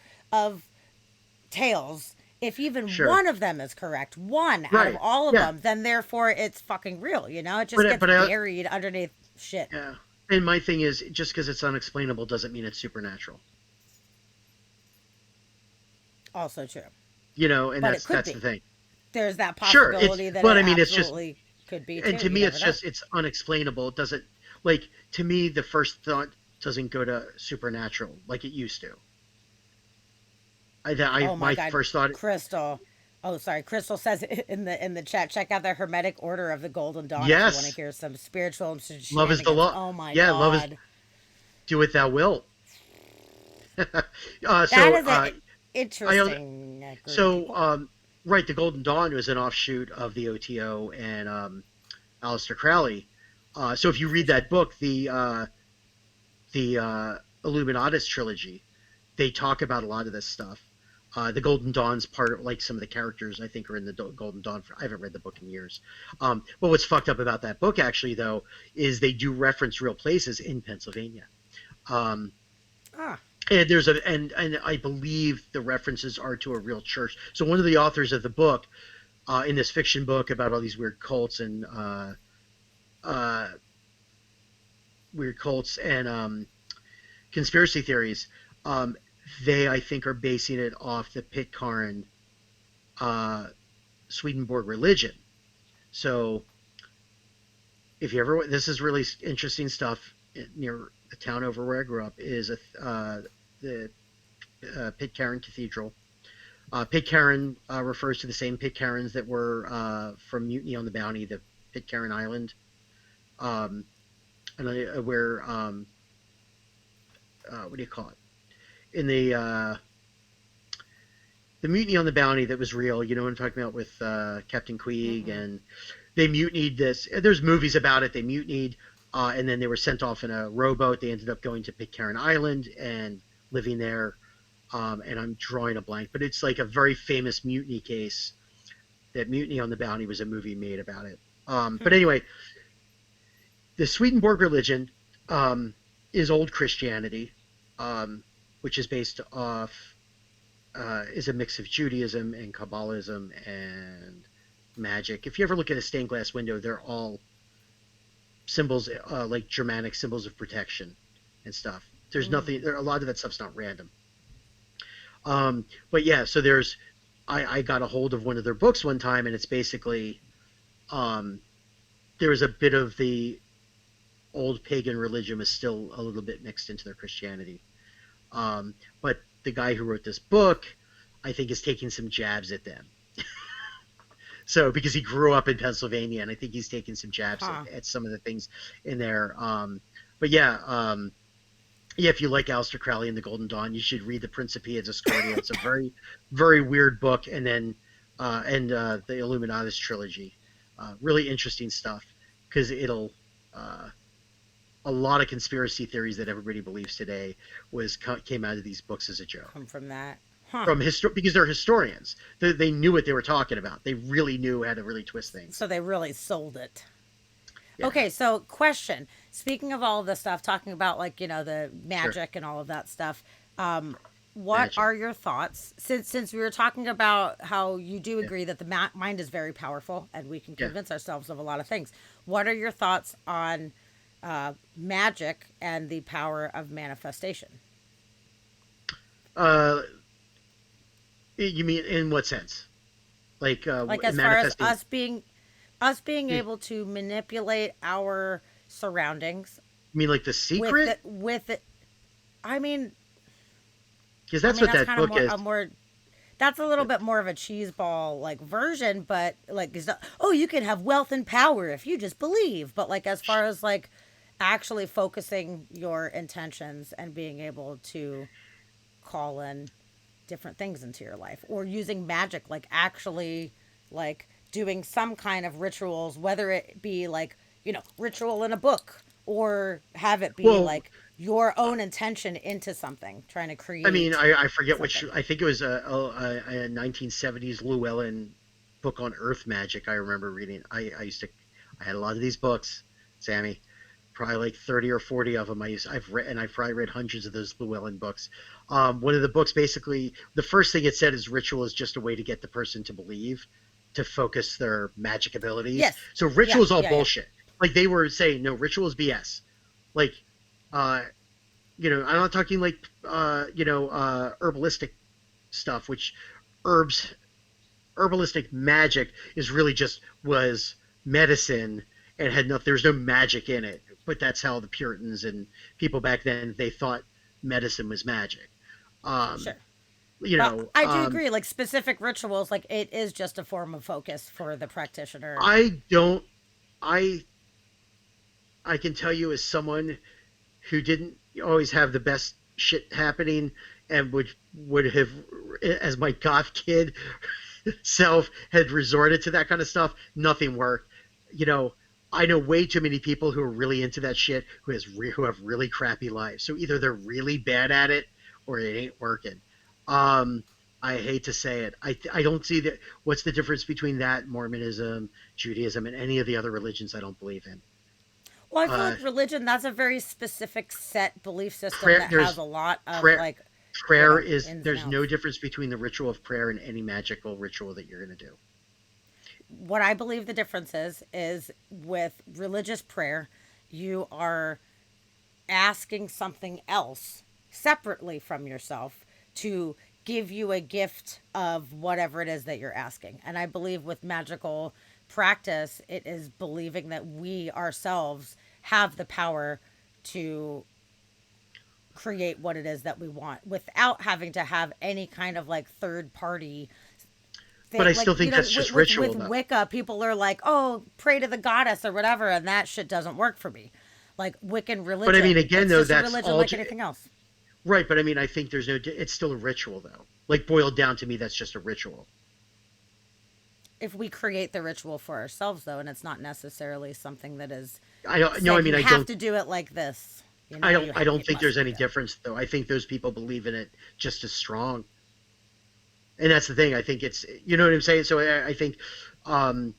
tales, if even sure, one of them is correct, one out of right, all of yeah. them, then therefore it's fucking real. It just gets But I buried underneath shit. yeah. And my thing is, just because it's unexplainable doesn't mean it's supernatural. Also true, And but it could that's the be. thing. There's that Sure, it's possibility that but it I mean it's just absolutely could be and too. to You me never it's know. just it's unexplainable. It doesn't like to me the first thought doesn't go to supernatural like it used to. Oh my My God, first thought Crystal. Oh, sorry. Crystal says in the chat. Check out the Hermetic Order of the Golden Dawn if you want to yes, hear some spiritual love is the shenanigans. law. Oh my Yeah, love is God, do what thou wilt. that So is a I interesting group of so people. right, the Golden Dawn was an offshoot of the OTO and Aleister Crowley. So if you read Interesting. that book, the Illuminatus trilogy, they talk about a lot of this stuff. The Golden Dawn's part, like some of the characters, I think are in the Golden Dawn. I haven't read the book in years. But what's fucked up about that book, actually, though, is they do reference real places in Pennsylvania. Um, Ah, and and I believe the references are to a real church. So one of the authors of the book, in this fiction book about all these uh, weird cults and conspiracy theories, um, they I think are basing it off the Pitcairn uh, Swedenborg religion. So if you ever, this is really interesting stuff near the town over where I grew up is the Pitcairn Cathedral. Pitcairn refers to the same Pitcairns that were from Mutiny on the Bounty, the Pitcairn Island, um, and where what do you call it in the mutiny on the Bounty that was real. You know what I'm talking about with Captain Queeg, mm-mm. and they mutinied this. There's movies about it. They mutinied, and then they were sent off in a rowboat. They ended up going to Pitcairn Island and living there. And I'm drawing a blank, but it's like a very famous mutiny case. That Mutiny on the Bounty was a movie made about it. But Hmm. anyway, the Swedenborg religion um, is old Christianity, um, which is based off is a mix of Judaism and Kabbalism and magic. If you ever look at a stained glass window, they're all symbols like Germanic symbols of protection and stuff. There's nothing. Mm. There a lot of that stuff's not random. But yeah, so I got a hold of one of their books one time, and it's basically um, there was a bit of the old pagan religion was still a little bit mixed into their Christianity. But the guy who wrote this book, I think, is taking some jabs at them. So because he grew up in Pennsylvania, and I think he's taking some jabs Huh. at some of the things in there. But yeah, yeah, if you like Aleister Crowley and the Golden Dawn, you should read the Principia of Discordia. It's a very, very weird book, and then the Illuminatus trilogy, really interesting stuff because it'll a lot of conspiracy theories that everybody believes today came out of these books as a joke Come from that. Huh. from because they're historians. They knew what they were talking about. They really knew how to really twist things. So they really sold it. Yeah, Okay, so question. Speaking of all of this stuff, talking about like, the sure. magic and all of that stuff, what Magic. are your thoughts since we were talking about how you do Yeah, agree that the mind is very powerful and we can yeah. convince ourselves of a lot of things. What are your thoughts on magic and the power of manifestation? Uh, you mean in what sense? Like Like as far as manifesting? us being You able to manipulate our surroundings mean like the with secret? it. I mean, Because I that's mean what that's that kind of book more is. a more that's a little bit more of a cheese ball like version, but like oh, you can have wealth and power if you just believe. But like as far as like actually focusing your intentions and being able to call in different things into your life or using magic, like actually like doing some kind of rituals, whether it be like ritual in a book or have it be Well, like your own intention into something, trying to I mean, create I forget which. something. I think it was a 1970s Llewellyn book on Earth magic. I remember reading. I used to. I had a lot of these books, Sammy. Probably like 30 or 40 of them. I've read, and I've probably read hundreds of those Llewellyn books. One of the books, basically, the first thing it said is ritual is just a way to get the person to believe, to focus their magic abilities. Yes. So Yeah. ritual is all Yeah. Yeah. bullshit. Like they were saying, no, ritual is BS. Like, uh, I'm not talking like, herbalistic stuff, which herbs, herbalistic magic is really just was medicine and had no, there was no magic in it. But that's how the Puritans and people back then, they thought medicine was magic. Um, Sure. But I do um, agree, like specific rituals, like it is just a form of focus for the practitioner. I don't, I, I can tell you as someone who didn't always have the best shit happening and would have, as my goth kid self, had resorted to that kind of stuff, nothing worked. You know, I know way too many people who are really into that shit who have really crappy lives. So either they're really bad at it or it ain't working. Um, I hate to say it. I don't see that. What's the difference between that, Mormonism, Judaism, and any of the other religions I don't believe in? Well, I feel Uh, like religion, that's a very specific set belief system prayer. that has There's a lot of prayer. like, Prayer is ins and there's no outs. difference between the ritual of prayer and any magical ritual that you're going to do. What I believe the difference is with religious prayer, you are asking something else separately from yourself to give you a gift of whatever it is that you're asking. And I believe with magical practice, it is believing that we ourselves have the power to create what it is that we want without having to have any kind of like third party But I thing. Like, still think that's just with ritual, though. Wicca, people are like, oh, pray to the goddess or whatever, and that shit doesn't work for me. Like Wiccan But I mean, religion, again, it's though, just a that's religion all. like anything else. Right, but I mean, I think there's no. It's still a ritual, though. Like boiled down to me, that's just a ritual. If we create the ritual for ourselves, though, and it's not necessarily something that is I don't. No, I said mean, you I have don't. to do it like this. I don't. You I don't you think must there's do any it. difference, though. I think those people believe in it just as strong, and that's the thing. I think it's. You know what I'm saying? So I think, um,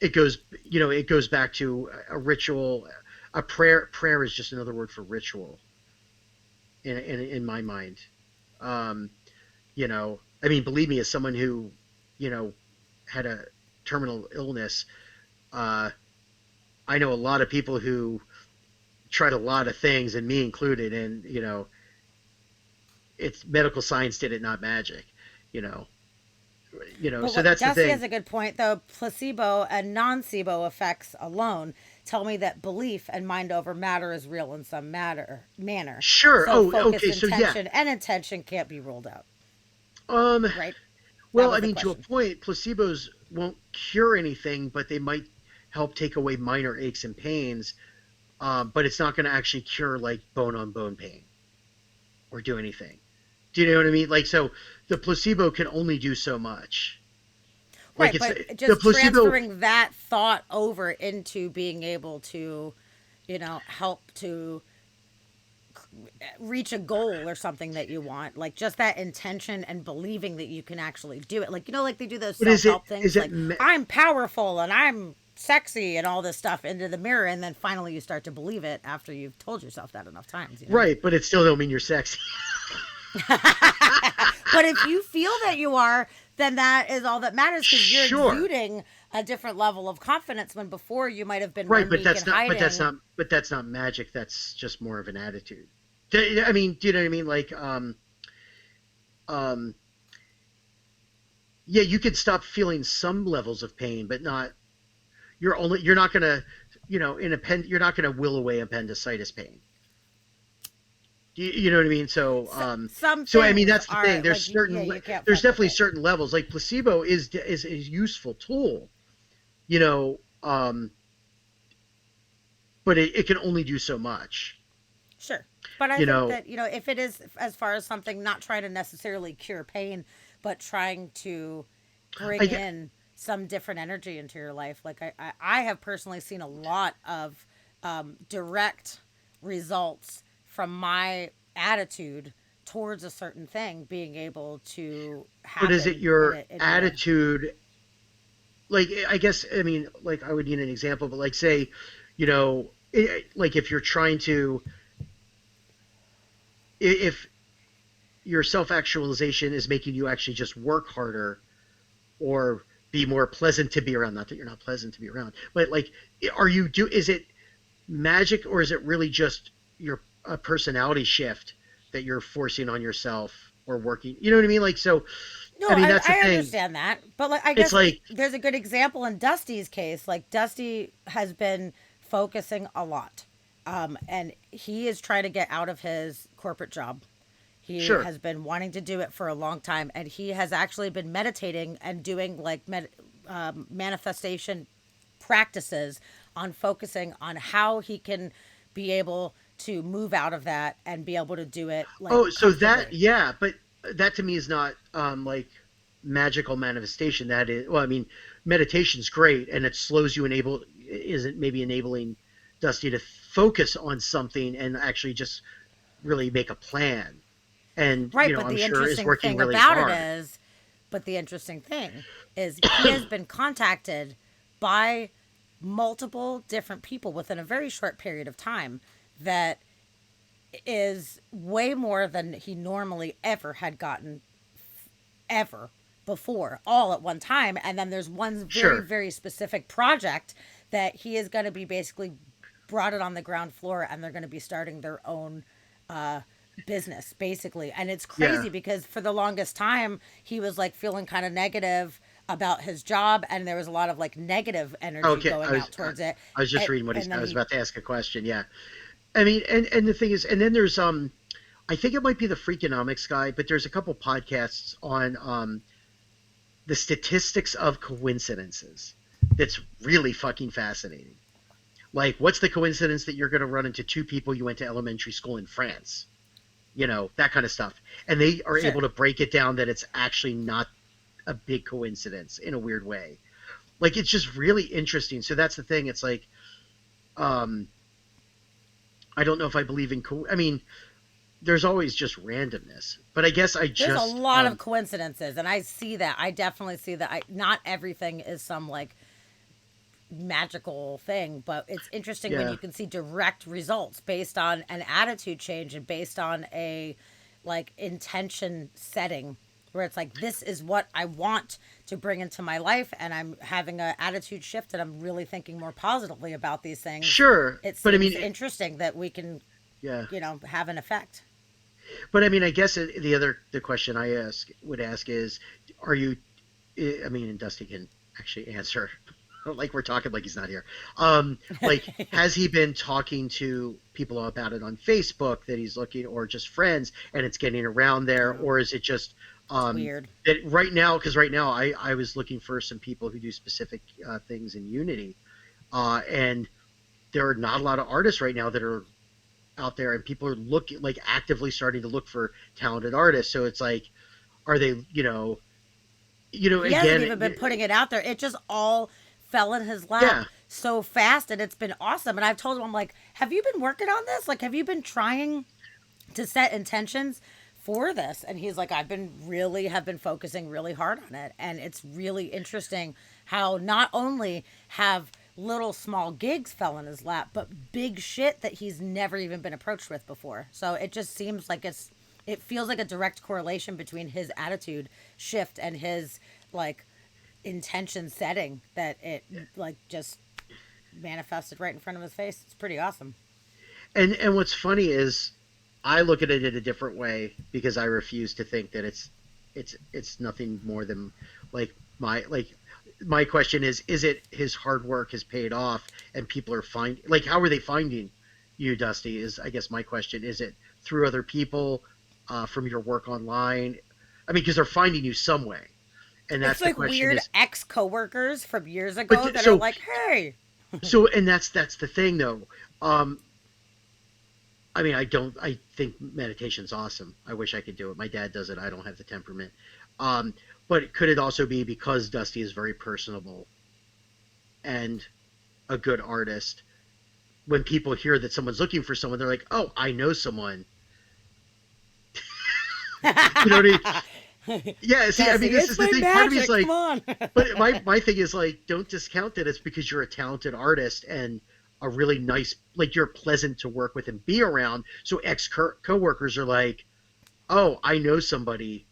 it goes. It goes back to a ritual. A prayer. Prayer is just another word for ritual. In my mind, um, I mean, believe me, as someone who, you know, had a terminal illness, uh, I know a lot of people who tried a lot of things, and me included, and it's medical science did it, not magic. You know, But so what that's the Dusty has thing. a good point, though. Placebo and nocebo effects alone tell me that belief and mind over matter is real in some manner. Sure. So Oh, focus, okay. So yeah. intention, and intention can't be ruled out, Um. right? That Well, was I the mean, to a question. point, placebos won't cure anything, but they might help take away minor aches and pains. But it's not going to actually cure like bone on bone pain or do anything. Do you know what I mean? Like, so the placebo can only do so much. Like, Right, it's but the just placebo. transferring that thought over into being able to, help to reach a goal or something that you want, like just that intention and believing that you can actually do it. Like, like they do those But self help is things, it like I'm powerful and I'm sexy and all this stuff into the mirror, and then finally you start to believe it after you've told yourself that enough times. right? But it still don't mean you're sexy. But if you feel that you are, then that is all that matters because you're Sure. exuding a different level of confidence when before you might have been more Right, but meek and that's not. But that's hiding. not. But that's not magic. That's just more of an attitude. I mean, do you know what I mean? Like, um, yeah, you could stop feeling some levels of pain, but not. You're not gonna, you're not gonna will away appendicitis pain. You know what I mean? Some So I mean, things that's the thing. are like, yeah, you can't There's fuck with definitely it. certain levels. Like placebo is a useful tool, you know, um, but it can only do so much. Sure. But I You think know, that, if it is as far as something not trying to necessarily cure pain, but trying to bring I in some different energy into your life, like I have personally seen a lot of direct results from my attitude towards a certain thing being able to But is it happen your in a way. attitude? Like, I guess, I mean, like, I would need an example, but like, say, you know, like if you're trying to, if your self actualization is making you actually just work harder or be more pleasant to be around. Not that you're not pleasant to be around, but like, is it magic or is it really just your a personality shift that you're forcing on yourself or working? You know what I mean? Like, so, No, I mean, that's the I thing. understand that. But like I It's guess like, there's a good example in Dusty's case. Like Dusty has been focusing a lot. And he is trying to get out of his corporate job. He sure. has been wanting to do it for a long time, and he has actually been meditating and doing like manifestation practices on focusing on how he can be able to move out of that and be able to do it like Oh, so that, comfortably. yeah, but that to me is not like magical manifestation. That is, well, I mean, meditation's great and it slows you, isn't maybe enabling Dusty to focus on something and actually just really make a plan. And, Right, I'm but sure is working thing really about it hard. is, but the interesting thing is he has been contacted by multiple different people within a very short period of time that is way more than he normally ever had gotten ever before all at one time. And then there's one very Sure. very specific project that he is going to be basically brought it on the ground floor, and they're going to be starting their own uh business basically. And it's Yeah. crazy because for the longest time he was like feeling kind of negative about his job, and there was a lot of like negative energy Okay. going out towards it. I was just reading what And I then was he about to ask a question. Yeah. I mean, and the thing is, and then there's, I think it might be the Freakonomics guy, but there's a couple podcasts on, the statistics of coincidences. That's really fucking fascinating. Like, what's the coincidence that you're going to run into two people you went to elementary school in France? That kind of stuff. And they are able sure. to break it down that it's actually not a big coincidence in a weird way. Like, it's just really interesting. So that's the thing. It's like, um, I don't know if I believe in I mean, there's always just randomness, but I guess I There's a just, lot of coincidences, and I see that. I definitely see that. Not everything is some like magical thing, but it's interesting when yeah, you can see direct results based on an attitude change and based on a like intention setting where it's like this is what I want to bring into my life, and I'm having an attitude shift and I'm really thinking more positively about these things. sure. It But I seems mean, interesting that we can, yeah. have an effect. But I mean, I guess the question would ask is, are you? I mean, and Dusty can actually answer, like we're talking like he's not here. Like, has he been talking to people about it on Facebook that he's looking, or just friends, and it's getting around there, No, or is it just it's weird. that right now? Because right now, I was looking for some people who do specific things in Unity, and there are not a lot of artists right now that are out there, and people are looking like actively starting to look for talented artists. So it's like, are they, He hasn't again, even been putting it out there. It just all fell in his lap yeah, so fast, and it's been awesome. And I've told him, I'm like, have you been working on this? Like, have you been trying to set intentions for this? And he's like, have been focusing really hard on it. And it's really interesting how not only have little small gigs fell in his lap, but big shit that he's never even been approached with before. So it just seems like it feels like a direct correlation between his attitude shift and his like intention setting that it like just manifested right in front of his face. It's pretty awesome. and what's funny is I look at it in a different way because I refuse to think that it's nothing more than like my question is it his hard work has paid off and people are finding, like, how are they finding you, Dusty, is I guess my question. Is it through other people, from your work online? I mean, because they're finding you some way, and It's that's the like question weird is, ex coworkers from years but ago that are so like, hey, and that's the thing though. I mean, I think meditation's awesome. I wish I could do it. My dad does it. I don't have the temperament. Um, but could it also be because Dusty is very personable and a good artist? when people hear that someone's looking for someone, they're like, "Oh, I know someone." You know what I mean? Yeah. See, I Jesse, mean, this it's is the my thing. Part of me is magic. Come like, on. but my thing is like, don't discount that it's because you're a talented artist and a really nice, like you're pleasant to work with and be around. So ex coworkers are like, "Oh, I know somebody.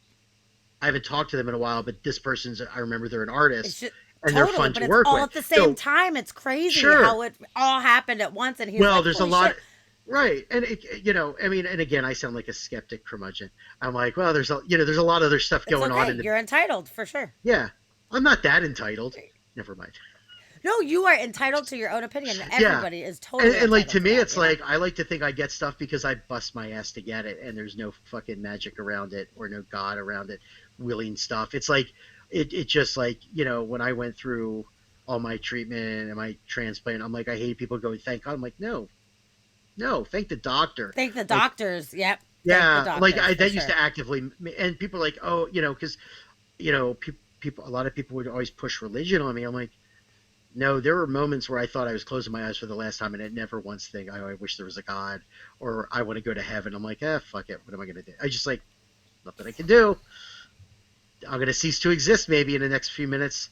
I haven't talked to them in a while, but this person's, I remember they're an It's artist just and they're totally, fun but to it's work all with." at the same So time. It's crazy sure. how it all happened at once, and he's Well, like, there's a "Holy lot, shit!" right? And I mean, and again, I sound like a skeptic curmudgeon. I'm like, well, there's a lot of other stuff It's going on okay. in the, You're entitled for sure. yeah. I'm not that entitled. Never mind. No, you are entitled to your own opinion. Yeah, Everybody is totally and like entitled to to me, that. it's You know. like I like to think I get stuff because I bust my ass to get it, and there's no fucking magic around it or no god around it, willing stuff. It's like it just like when I went through all my treatment and my transplant, I'm like I hate people going thank God. I'm like no, thank the doctor. Thank the Like doctors. Yep. Thank the yeah, like doctors for that used sure. to actively, and people are like oh because people a lot of people would always push religion on me. I'm like no, there were moments where I thought I was closing my eyes for the last time, and it never once think, "Oh, I wish there was a God," or "I want to go to heaven." I'm like, fuck it. What am I gonna do? I just like nothing I can do. I'm gonna cease to exist maybe in the next few minutes.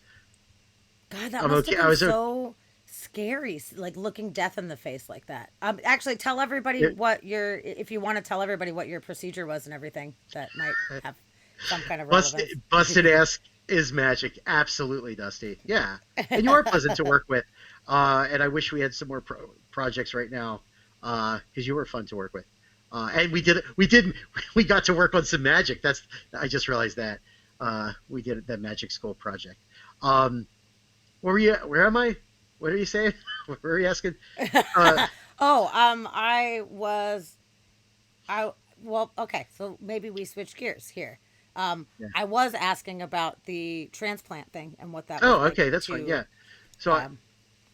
God, that I'm must have okay. I been was okay. so scary, like looking death in the face like that. Actually, tell everybody what your, if you want to tell everybody what your procedure was and everything that might have some kind of relevance. Busted ass is magic. Absolutely, Dusty. Yeah, and you are pleasant to work with. And I wish we had some more projects right now because you were fun to work with. And we got to work on some magic. I just realized that we did that magic school project. Um, where were you? Where am I? What are you saying? What were you asking? Uh, Oh, I well, okay, so maybe we switch gears here. yeah. I was asking about the transplant thing and what that was Oh, like okay, that's fine. to, Yeah. So um,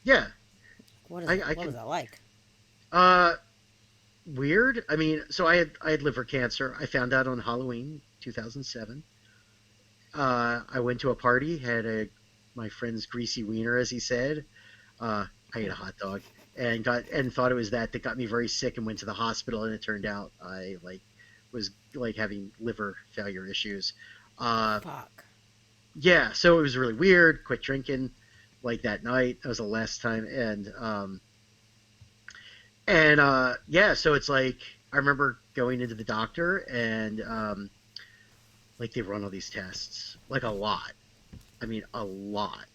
yeah, I what was can. that like? Uh, weird. I mean, so I had liver cancer. I found out on Halloween 2007. I went to a party, had my friend's greasy wiener, as he said. I ate a hot dog and thought it was that got me very sick and went to the hospital, and it turned out I was like having liver failure issues. Uh, Fuck. yeah, so it was really weird. Quit drinking like that night. That was the last time, and yeah, so it's like I remember going into the doctor and like they run all these tests, like a lot. I mean, a lot.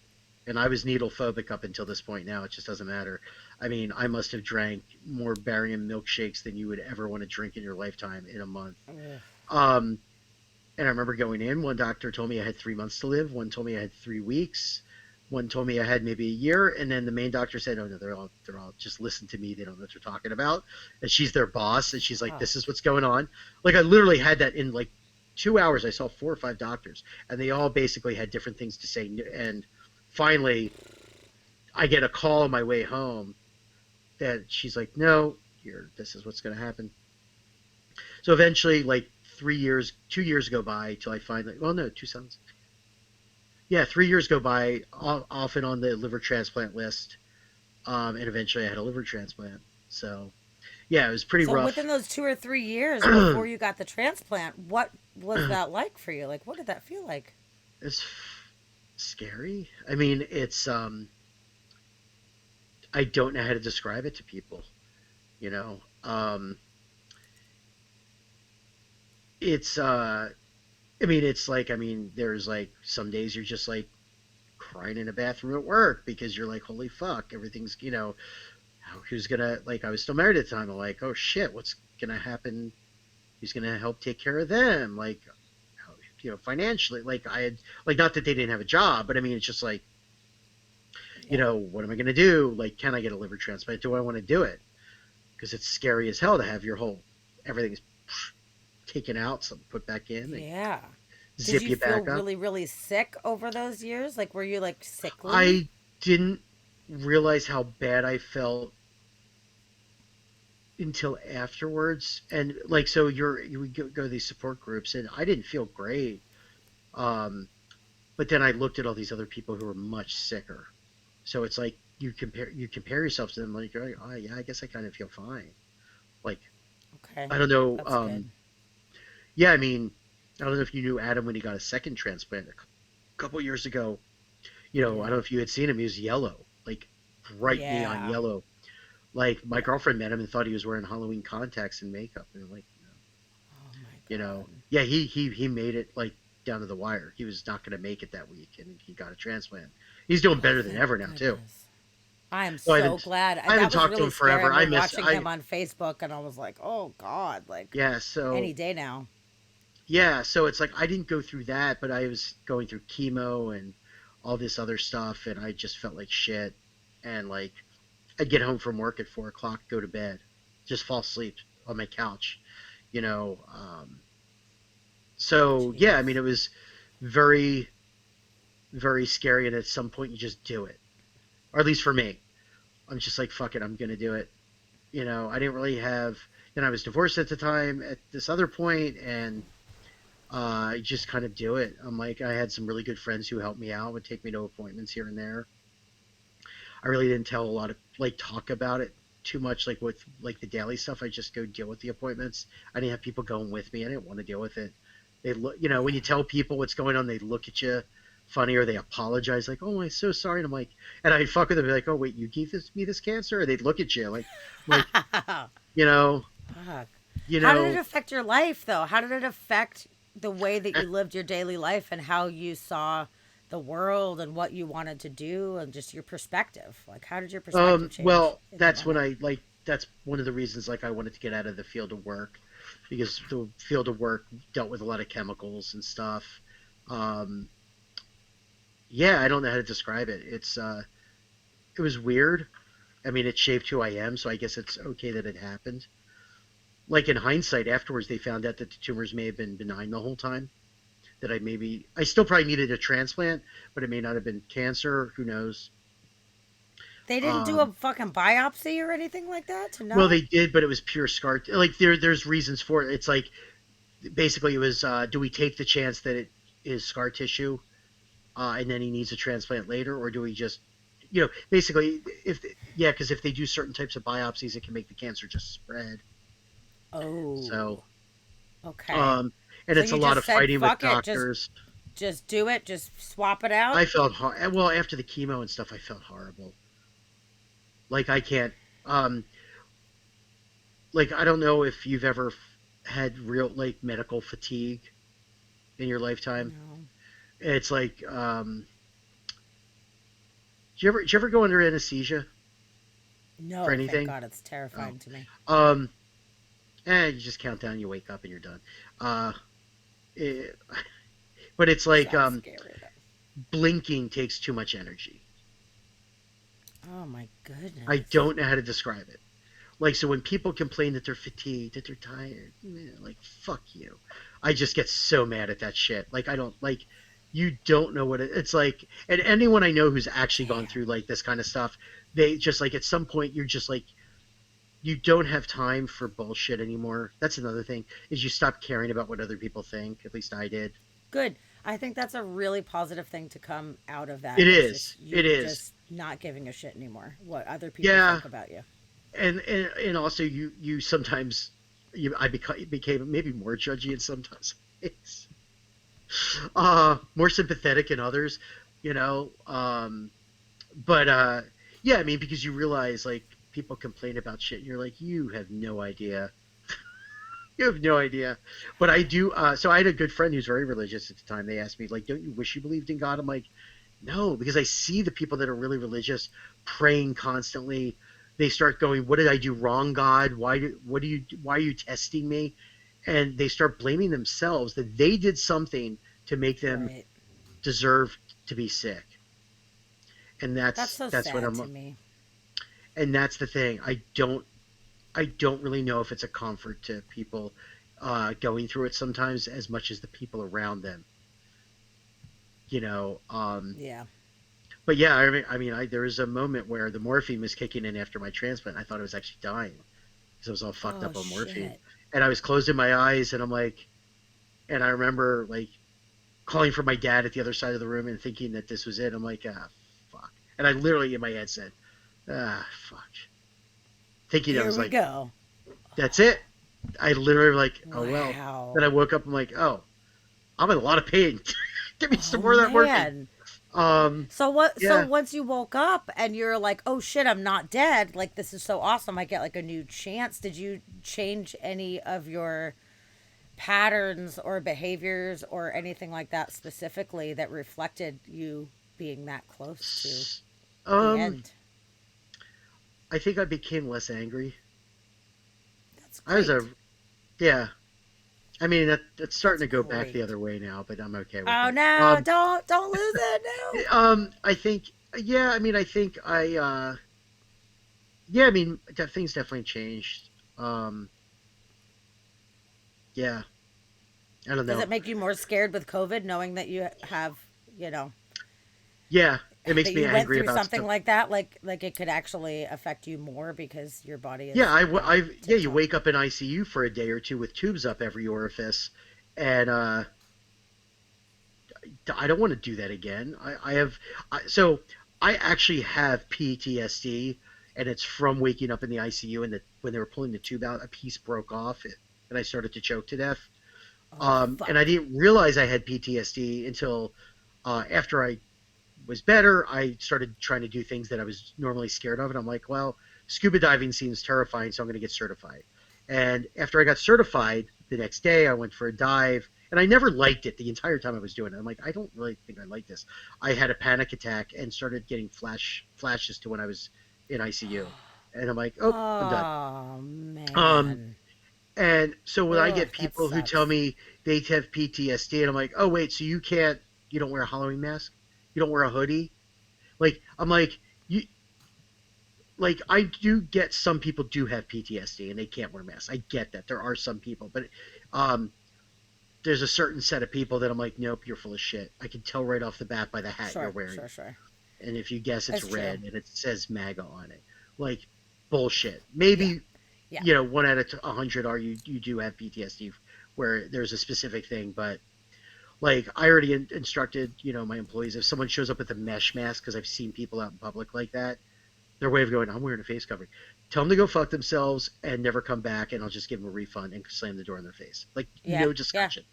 And I was needle phobic up until this point. Now it just doesn't matter. I mean, I must have drank more barium milkshakes than you would ever want to drink in your lifetime in a month. Ugh. Um, and I remember going in. One doctor told me I had 3 months to live. One told me I had 3 weeks. One told me I had maybe a year. And then the main doctor said, "Oh no, they're all just listen to me. They don't know what they're talking about." And she's their boss, and she's like, Oh, "This is what's going on." Like I literally had that in like 2 hours. I saw 4 or 5 doctors, and they all basically had different things to say. And finally, I get a call on my way home that she's like, "No, this is what's going to happen." So eventually, like 3 years, 2 years go by till I finally, well, no, 2 sons. Yeah, 3 years go by, off and on the liver transplant list, and eventually I had a liver transplant. So yeah, it was pretty so rough. within those 2 or 3 years before you got the transplant, what was that like for you? Like, what did that feel like? It's scary. I mean, I don't know how to describe it to people. You know, it's I mean, it's like, I mean, there's like some days you're just like crying in a bathroom at work because you're like, holy fuck, everything's, who's gonna, like, I was still married at the time. I'm like, oh shit, what's gonna happen? Who's gonna help take care of them? Like, financially, like, I had, like, not that they didn't have a job, but I mean, it's just like, Yeah. what am I gonna do? Like, can I get a liver transplant? Do I want to do it? Because it's scary as hell to have your whole, everything's taken out, some put back in, they Yeah. Did zip you you feel back up. really, really sick over those years? Like, were you like sickly? I didn't realize how bad I felt until afterwards. And like, so you would go to these support groups, and I didn't feel great. Um, but then I looked at all these other people who were much sicker. So it's like you compare yourself to them, like, you're like, oh yeah, I guess I kind of feel fine. Like, Okay. I don't know. That's good. Yeah, I mean, I don't know if you knew Adam when he got a second transplant a couple years ago. I don't Yeah. know if you had seen him. He was yellow, like bright neon Yeah. yellow. Like my Yeah. girlfriend met him and thought he was wearing Halloween contacts and makeup, and I'm like, Oh my you know, God. yeah, he made it like down to the wire. He was not going to make it that week, and he got a transplant. He's doing Oh, better than thank ever now too. goodness. I am So so glad. I haven't That was talked to really him scary. forever. I've I been miss watching I him on Facebook and I was like, oh God, like Yeah, so any day now. it's like I didn't go through that, but I was going through chemo and all this other stuff, and I just felt like shit. And like I'd get home from work at 4 o'clock, go to bed, just fall asleep on my couch, you know. So yeah, I Jeez. mean, it was very, very scary, and at some point you just do it, or at least for me, I'm just like, fuck it, I'm gonna do it. I didn't really have, and I was divorced at the time at this other point, and I just kind of do it. I'm like, I had some really good friends who helped me out, would take me to appointments here and there. I really didn't tell a lot of like talk about it too much, like with like the daily stuff. I just go deal with the appointments. I didn't have people going with me. I didn't want to deal with it. They look, when Yeah. you tell people what's going on, they look at you funny or they apologize, like, "Oh, I'm so sorry." And I'm like, and I fuck with them, be like, "Oh, wait, you gave me this cancer?" Or they'd look at you like, you know, Fuck. you How did it know, affect your life, though? How did it affect the way that you lived your daily life and how you saw the world and what you wanted to do and just your perspective? Like, how did your perspective change Well, in the that's when moment? that's one of the reasons like I wanted to get out of the field of work because the field of work dealt with a lot of chemicals and stuff. Um, yeah, I don't know how to describe it. It was weird. I mean, it shaped who I am, so I guess it's okay that it happened. Like in hindsight, afterwards they found out that the tumors may have been benign the whole time. That I still probably needed a transplant, but it may not have been cancer. Who knows? They didn't do Um, a fucking biopsy or anything like that to well, know? they did, but it was pure scar. Like there's reasons for it. It's like basically it was, do we take the chance that it is scar tissue, and then he needs a transplant later, or do we just, basically, if yeah, because if they do certain types of biopsies, it can make the cancer just spread. So, Oh, okay. um, and So it's a you lot just of said, fighting with fuck it, doctors. just do it, just swap it out? I felt well after the chemo and stuff. I felt horrible. Like I can't, um, like I don't know if you've ever had real like medical fatigue in your lifetime. No. It's like, did you ever go under anesthesia for No, thank anything? God, it's Oh, terrifying to me. um, you just count down, you wake up, and you're done. Uh, it, but it's like, Sounds scary though. blinking takes too much energy. Oh my I goodness. don't know how to describe it. Like, so when people complain that they're fatigued, that they're tired, like, fuck you. I just get so mad at that shit. Like, I don't, like, you don't know what it's like. And anyone I know who's actually gone Damn. through, like, this kind of stuff, they just, like, at some point, you're just like, you don't have time for bullshit anymore. That's another thing, is you stop caring about what other people think. At least I did. Good. I think that's a really positive thing to come out of It that is is. just It you is. just not giving a shit anymore what other people Yeah. think about you. And also, you sometimes, became maybe more judgy in sometimes. More sympathetic in others, you know. But yeah, I mean, because you realize like people complain about shit, and you're like, you have no idea. You have no idea. But I do. So I had a good friend who's very religious at the time. They asked me like, "Don't you wish you believed in God?" I'm like, no, because I see the people that are really religious praying constantly. They start going, "What did I do wrong, God? Why are you testing me?" And they start blaming themselves that they did something to make them Right. deserve to be sick. And That's that's so that's what sad I'm to me. and that's the thing. I don't really know if it's a comfort to people going through it sometimes as much as the people around them, you know. Yeah. But yeah, there was a moment where the morphine was kicking in after my transplant. I thought I was actually dying because I was all fucked Oh up on morphine, shit. and I was closing my eyes, and I'm like, and I remember like calling for my dad at the other side of the room and thinking that this was it. I'm like, ah, fuck, and I literally in my head said, Ah, fuck. Thinking I Here was we like, go. that's it. I literally like, oh well. Then Wow. I woke up. I'm like, oh, I'm in a lot of pain. Give me some Oh more of that morphine. man. Um, So what? So yeah. once you woke up and you're like, "Oh shit, I'm not dead. Like this is so awesome. I get like a new chance." Did you change any of your patterns or behaviors or anything like that specifically that reflected you being that close to the Um, end? I think I became less angry. That's I was great. a yeah. I mean, that's starting That's to go back the great. other way now, but I'm okay with Oh it. no, don't lose it. No. I think yeah. I mean, I think yeah. I mean, things definitely changed. Um, yeah. I don't Does know. it make you more scared with COVID knowing that you have, you know, Yeah, it makes that me you went angry through about something stuff. like that, like it could actually affect you more because your body Yeah, is not yeah. tip You top. wake up in ICU for a day or two with tubes up every orifice, and I don't want to do that again. I have so I actually have PTSD, and it's from waking up in the ICU and when they were pulling the tube out, a piece broke off, and I started to choke to death. Oh And I fuck. didn't realize I had PTSD until after I was better. I started trying to do things that I was normally scared of, and I'm like, well, scuba diving seems terrifying, so I'm going to get certified. And after I got certified, the next day I went for a dive, and I never liked it the entire time I was doing it. I'm like, I don't really think I like this. I had a panic attack and started getting flashes to when I was in ICU, and I'm like, oh, I'm done. Oh Um, man. and so when I Ugh, get that people who tell sucks. me they have PTSD, and I'm like, oh wait, so you don't wear a Halloween mask, you don't wear a hoodie, like I'm like you like I do get some people do have PTSD and they can't wear masks. I get that there are some people, but um, there's a certain set of people that I'm like, nope, you're full of shit. I can tell right off the bat by the hat you're Sure, wearing, sure, sure. and if you guess it's That's true. red and it says MAGA on it, like bullshit. Yeah, Maybe yeah. one out of 100 are you do have PTSD where there's a specific thing, but like I already instructed my employees if someone shows up with a mesh mask because I've seen people out in public like that their way of going, I'm wearing a face covering. Tell them to go fuck themselves and never come back, and I'll just give them a refund and slam the door in their face. Like Yeah, no yeah, discussion.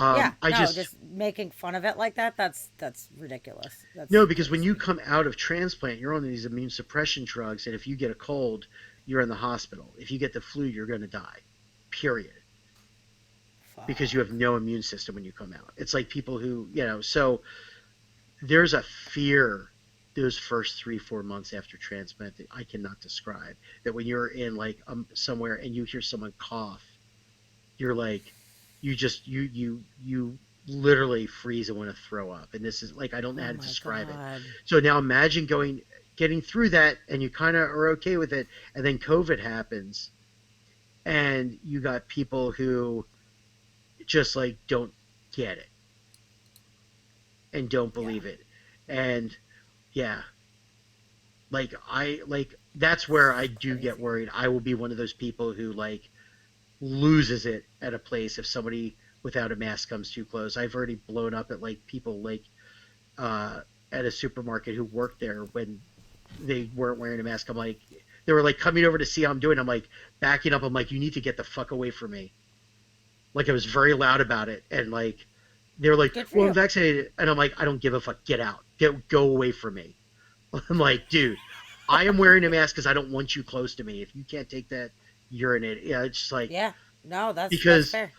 yeah. I No, just just making fun of it like that, that's ridiculous. no That's because when you crazy. come out of transplant, you're on these immune suppression drugs, and if you get a cold, you're in the hospital. If you get the flu, you're going to die. Period. Because you have Fuck. no immune system when you come out. It's like people who so there's a fear those first 3 4 months after transplant that I cannot describe. That when you're in like somewhere and you hear someone cough, you're like, you literally freeze and want to throw up. And this is like I don't know Oh how to my describe it. god. So now imagine getting through that, and you kind of are okay with it, and then COVID happens, and you got people who just like don't get it and don't Yeah, believe it, and yeah, like that's where I do get crazy. worried. I will be one of those people who like loses it at a place if somebody without a mask comes too close. I've already blown up at like people like uh at a supermarket who worked there when they weren't wearing a mask. I'm like they were like coming over to see how I'm doing. I'm like backing up. I'm like, you need to get the fuck away from me. Like I was very loud about it, and like they were like, Good for well, I'm you. vaccinated, and I'm like, I don't give a fuck. Get out. Go away from me. I'm like, dude, I am wearing a mask because I don't want you close to me. If you can't take that, you're an idiot. Yeah, it's just like Yeah. No, that's because fair.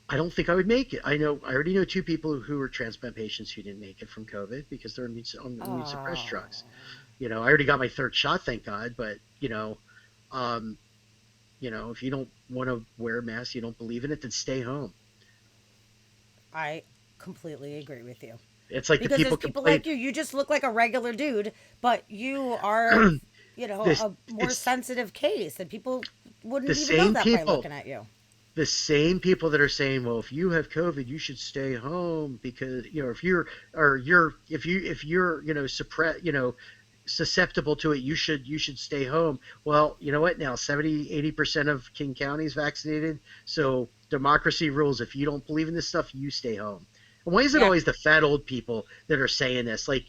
I don't think I would make it. I already know two people who were transplant patients who didn't make it from COVID because they're on immune suppressed Oh. drugs. I already got my third shot, thank God. But um, if you don't want to wear a mask, you don't believe in it, then stay home. I completely agree with you. It's like the Because people there's people complain. like you. You just look like a regular dude, but you are, this a more it's sensitive case, and people the wouldn't even know same that by people looking at you. the same people that are saying, well, if you have COVID, you should stay home because if you're or you're if you're suppress susceptible to it, you should stay home. Well, you know what? Now 70-80% of King County is vaccinated, so democracy rules. If you don't believe in this stuff, you stay home. And why is it Yeah. always the fat old people that are saying this? Like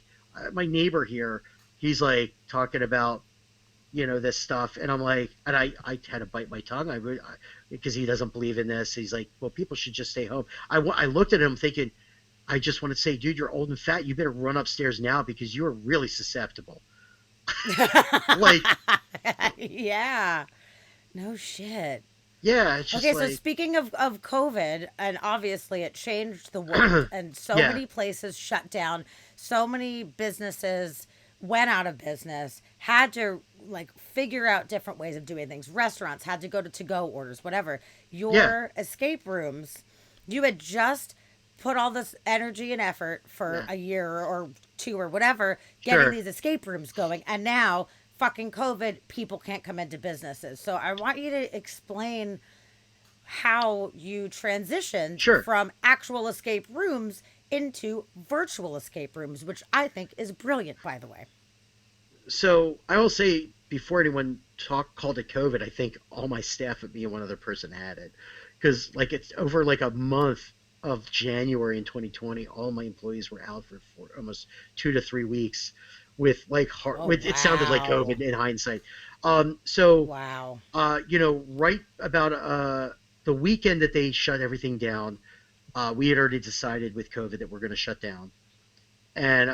my neighbor here. he's like talking about, this stuff, and I'm like, and I had to bite my tongue. Because he doesn't believe in this. He's like, well, people should just stay home. I looked at him thinking, I just want to say, dude, you're old and fat. You better run upstairs now because you're really susceptible. Like, Yeah. No shit. yeah, it's just Okay, so like, speaking of COVID, and obviously it changed the world, and so yeah, many places shut down, so many businesses went out of business, had to like figure out different ways of doing things. Restaurants had to go to go orders, whatever. yeah, Your escape rooms, you had just put all this energy and effort for yeah, a year or two or whatever getting sure, these escape rooms going, and now fucking COVID, people can't come into businesses. So I want you to explain how you transitioned sure. from actual escape rooms into virtual escape rooms, which I think is brilliant, by the way. So I will say, before anyone called it COVID, I think all my staff at me and one other person had it, because like it's over like a month of January in 2020, all my employees were out for almost 2 to 3 weeks with like Oh, with it sounded like wow. COVID in hindsight. So Wow. right about the weekend that they shut everything down, we had already decided with COVID that we're going to shut down, and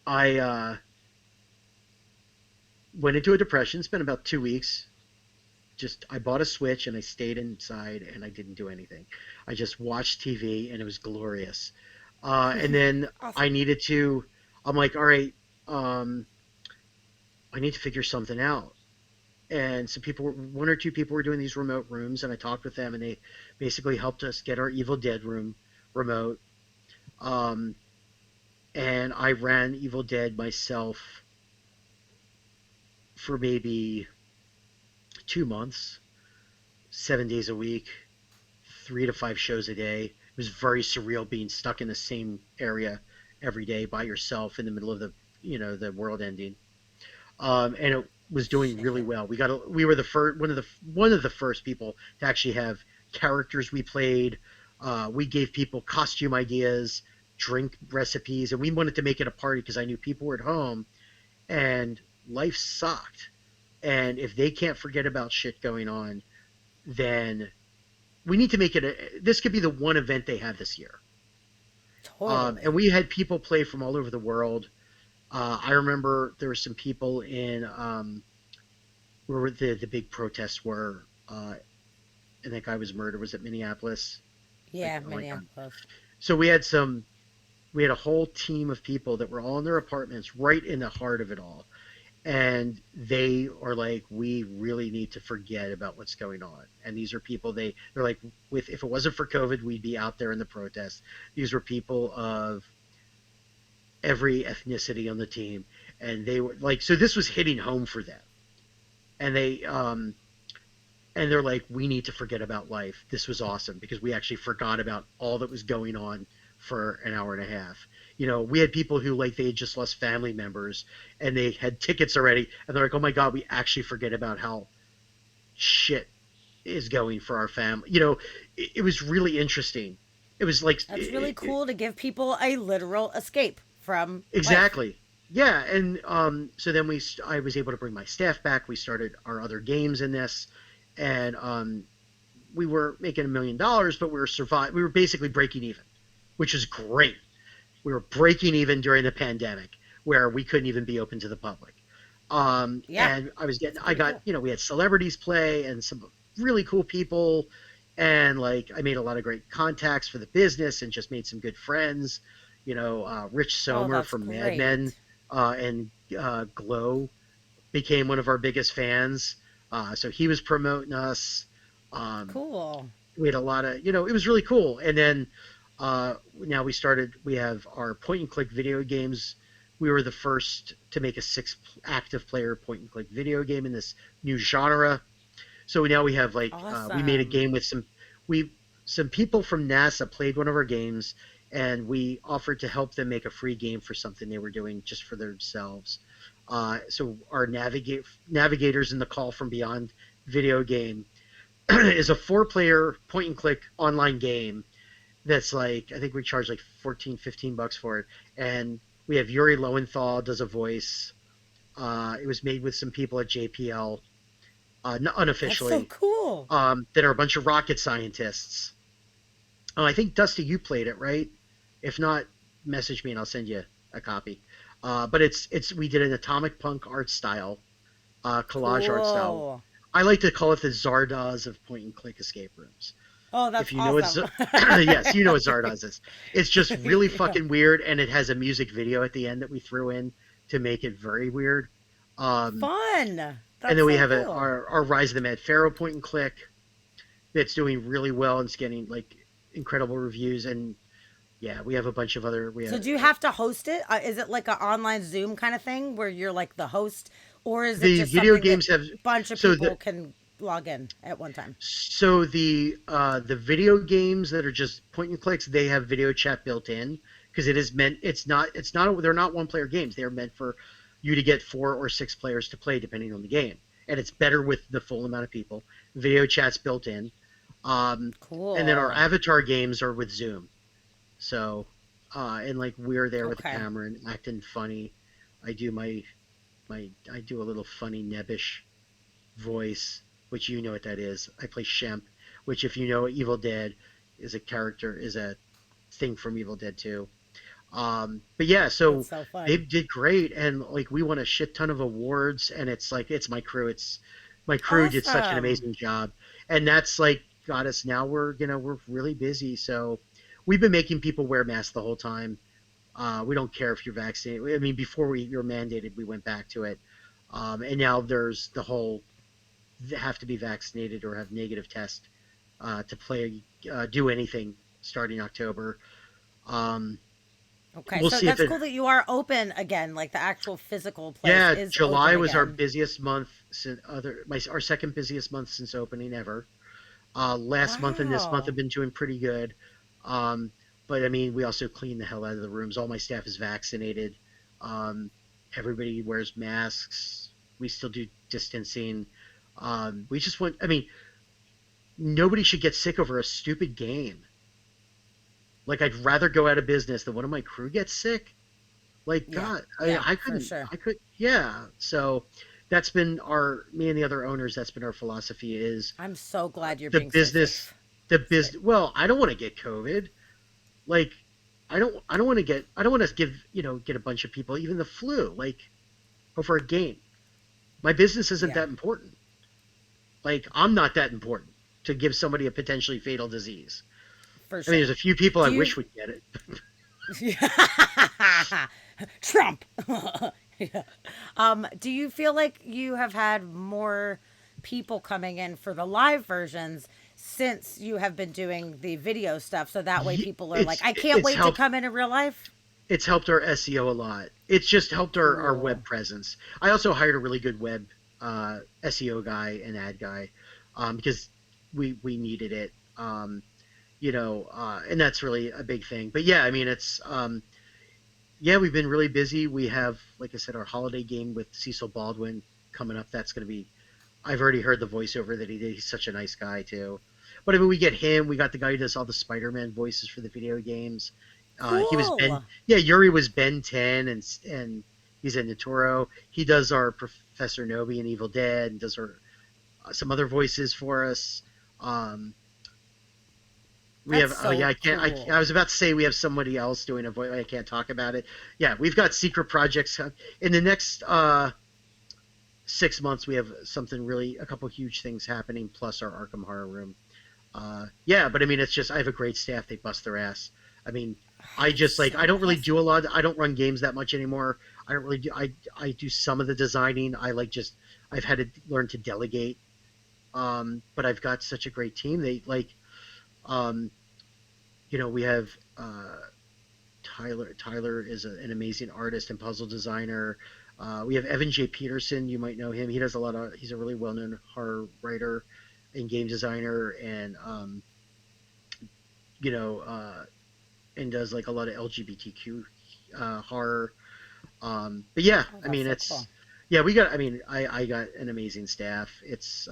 I went into a depression. Spent about 2 weeks. Just I bought a Switch and I stayed inside and I didn't do anything. I just watched TV and it was glorious. And then I Awesome. needed to. I'm like, all right, um, I need to figure something out. And some people, one or two people, were doing these remote rooms, and I talked with them, and they basically helped us get our Evil Dead room remote. Um, and I ran Evil Dead myself for maybe 2 months, 7 days a week, 3 to 5 shows a day. It was very surreal being stuck in the same area every day by yourself in the middle of the world ending. And it was doing really Shit. well. We were the first one of the first people to actually have characters we played. We gave people costume ideas, drink recipes, and we wanted to make it a party because I knew people were at home and life sucked. And if they can't forget about shit going on, then we need to make it this could be the one event they have this year. And Totally. we had people play from all over the world. I remember there were some people in where the big protests were, and that guy was murdered. Was it Minneapolis? Like, Yeah, oh my god! Minneapolis. So we had a whole team of people that were all in their apartments, right in the heart of it all, and they are like, we really need to forget about what's going on. And these are people they're like, with if it wasn't for COVID, we'd be out there in the protests. These were people of every ethnicity on the team, and they were like, so this was hitting home for them, and they're like, we need to forget about life. This was awesome because we actually forgot about all that was going on for an hour and a half. We had people who like they had just lost family members and they had tickets already, and they're like, oh my god, we actually forget about how shit is going for our family. It was really interesting. It was like That's really cool to give people a literal escape from life. exactly. Yeah, and so then I was able to bring my staff back. We started our other games in this, and we were making $1 million, but we were basically breaking even, which is great. We were breaking even during the pandemic, where we couldn't even be open to the public. Yeah, And it's I pretty got, cool. we had celebrities play and some really cool people, and like I made a lot of great contacts for the business and just made some good friends. Rich Oh, Sommer that's from Mad Men great. and Glow became one of our biggest fans. So he was promoting us. Um, Cool. we had a lot of, it was really cool. And then now we have our point and click video games. We were the first to make a six active player point and click video game in this new genre. So now we have like, we made a Awesome. game with we, some people from NASA played one of our games, and we offered to help them make a free game for something they were doing just for themselves. So our navigators in the Call from Beyond video game is a 4 player point and click online game that's like, I think we charge like 14, $15 for it, and We have Yuri Lowenthal does a voice. It was made with some people at JPL, That's so unofficially, cool. that are a bunch of rocket scientists. I think Dusty, you played it, right? If not, message me and I'll send you a copy. But it's we did an atomic punk art style, collage art style. Cool. I like to call it the Zardoz of point and click escape rooms. Oh, that's If you know it's awesome. yes, you know what Zardoz is. It's just really fucking weird, and it has a music video at the end that we threw in to make it very weird. Um, Fun. and That's then we so have cool. our Rise of the Mad Pharaoh point and click that's doing really well and it's getting like incredible reviews. And yeah, we have a bunch of other we So have do you have to host it? Is it like an online Zoom kind of thing where you're like the host, or is it the just video something that games have a bunch of so people the can log in at one time? the video games that are just point and clicks, they have video chat built in because it is meant it's not they're not one player games. They're meant for you to get 4 or 6 players to play depending on the game. And it's better with the full amount of people. Video chat's built in. Um, and then our Cool. avatar games are with Zoom. So, and like we're there with the Okay. camera and acting funny. I do I do a little funny nebbish voice, which you know what that is. I play Shemp, which if you know Evil Dead is a thing from Evil Dead 2. But yeah, That's so so they fun. did great, and like we won a shit ton of awards, and it's like it's my crew. It's my crew did such an Awesome. amazing job, and that's like got us now. We're really busy, so we've been making people wear masks the whole time. We don't care if you're vaccinated. I mean, before we were mandated, we went back to it, and now there's the whole have to be vaccinated or have negative test to play do anything starting October. Um, Okay, we'll so see if that's it cool that you are open again. Like the actual physical place Yeah, is open July was our again. busiest month since our second busiest month since opening ever. Last month and this month Wow. have been doing pretty good. Um, but I mean, we also clean the hell out of the rooms. All my staff is vaccinated. Um, Everybody wears masks. We still do distancing. We just want. I mean, nobody should get sick over a stupid game. Like, I'd rather go out of business than one of my crew gets sick. Like Yeah. God, Yeah, I for couldn't, sure. I could, yeah. So that's been me and the other owners. That's been our philosophy is I'm so glad you're the being so business, safe. the It's great. business. Well, I don't want to get COVID. Like, I don't want to give, get a bunch of people even the flu. Like, over a game. My business isn't Yeah, that important. Like, I'm not that important to give somebody a potentially fatal disease. for I mean, there's sure. a few people I Do wish you would get it. Trump? Yeah. Do you feel like you have had more people coming in for the live versions since you have been doing the video stuff? So that way people are like, I can't It's wait to helped come in real life? it's helped our SEO a lot. It's just helped our Cool. web presence. I also hired a really good web SEO guy and ad guy because we needed it. And that's really a big thing. But yeah, I mean, yeah, we've been really busy. We have, like I said, our holiday game with Cecil Baldwin coming up. That's going to be. I've already heard the voiceover that he did. He's such a nice guy too. But I mean, we get him. We got the guy who does all the Spider-Man voices for the video games. He was Ben. Cool. Yeah, Yuri was Ben 10, and he's in Naturo. He does our Professor Nobi in Evil Dead, and does our some other voices for us. Um, we That's have. Oh yeah, so I cool. was about to say we have somebody else doing a voice. I can't talk about it. Yeah, we've got secret projects in the next 6 months. We have something really a couple huge things happening. Plus our Arkham Horror Room. Yeah, but I mean, it's just I have a great staff. They bust their ass. I mean, I That's just like I so don't really do a awesome. lot. I don't run games that much anymore. I don't really do. I do some of the designing. I like just I've had to learn to delegate. But I've got such a great team. They like um, we have Tyler. Tyler is an amazing artist and puzzle designer. We have Evan J. Peterson. You might know him. He does a lot of. He's a really well-known horror writer and game designer, and you know, and does like a lot of LGBTQ horror. But yeah, Oh, I that's mean, so cool. yeah, we got. I mean, I got an amazing staff. It's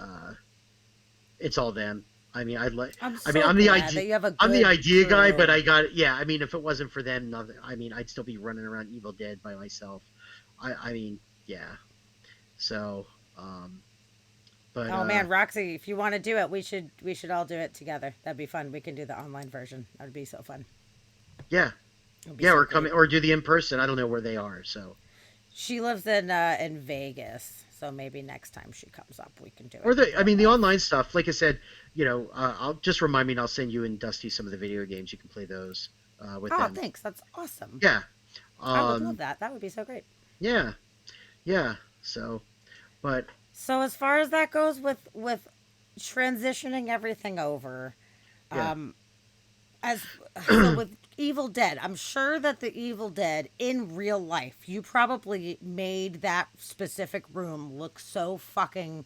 all them. I mean, I'd like. I'm I mean, so glad that you have a I'm the good idea guy, but crew. I got yeah. I mean, if it wasn't for them, nothing. I mean, I'd still be running around Evil Dead by myself. I mean, yeah. So, um, but Oh man, Roxy, if you want to do it, we should all do it together. That'd be fun. We can do the online version. That'd be so fun. yeah, It'd be yeah, so or great. coming or do the in person. I don't know where they are. So, She lives in Vegas, so maybe next time she comes up, we can do it or in the. I real mean, the life. online stuff. Like I said, I'll just remind me, and I'll send you and Dusty some of the video games. You can play those with Oh, them. thanks. That's awesome. Yeah. I would love Um. that. That would be so great. Yeah. Yeah. So, but So as far as that goes with transitioning everything over, yeah. um, as so with Evil Dead, I'm sure that the Evil Dead in real life, you probably made that specific room look so fucking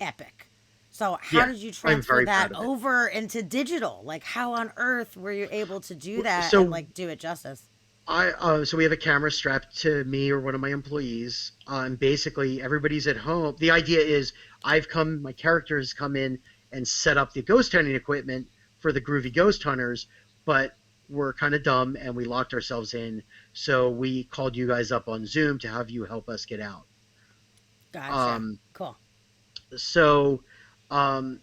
epic. So how Yeah. did you I'm transfer very that proud of it. over into digital? Like how on earth were you able to do that and So like do it justice? so we have a camera strapped to me or one of my employees. And basically everybody's at home. The idea is my character has come in and set up the ghost hunting equipment for the groovy ghost hunters, but we're kind of dumb and we locked ourselves in. So we called you guys up on Zoom to have you help us get out. Gotcha. Um, Cool. so, um,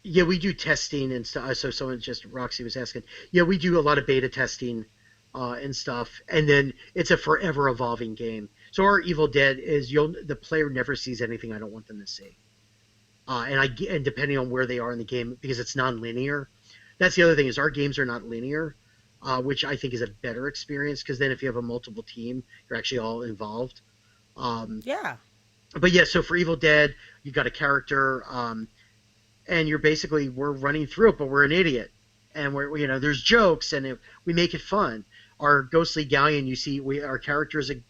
yeah, we do testing and stuff. So someone just Roxy was asking. Yeah, we do a lot of beta testing and stuff, and then it's a forever evolving game. So our Evil Dead is the player never sees anything I don't want them to see, and depending on where they are in the game because it's non-linear. That's the other thing is our games are not linear, which I think is a better experience because then if you have a multiple team, you're actually all involved. Um, Yeah. but yeah, so for Evil Dead, you got a character. And you're basically we're running through it, but we're an idiot, and there's jokes, and we make it fun. Our ghostly galleon, you see, our character is a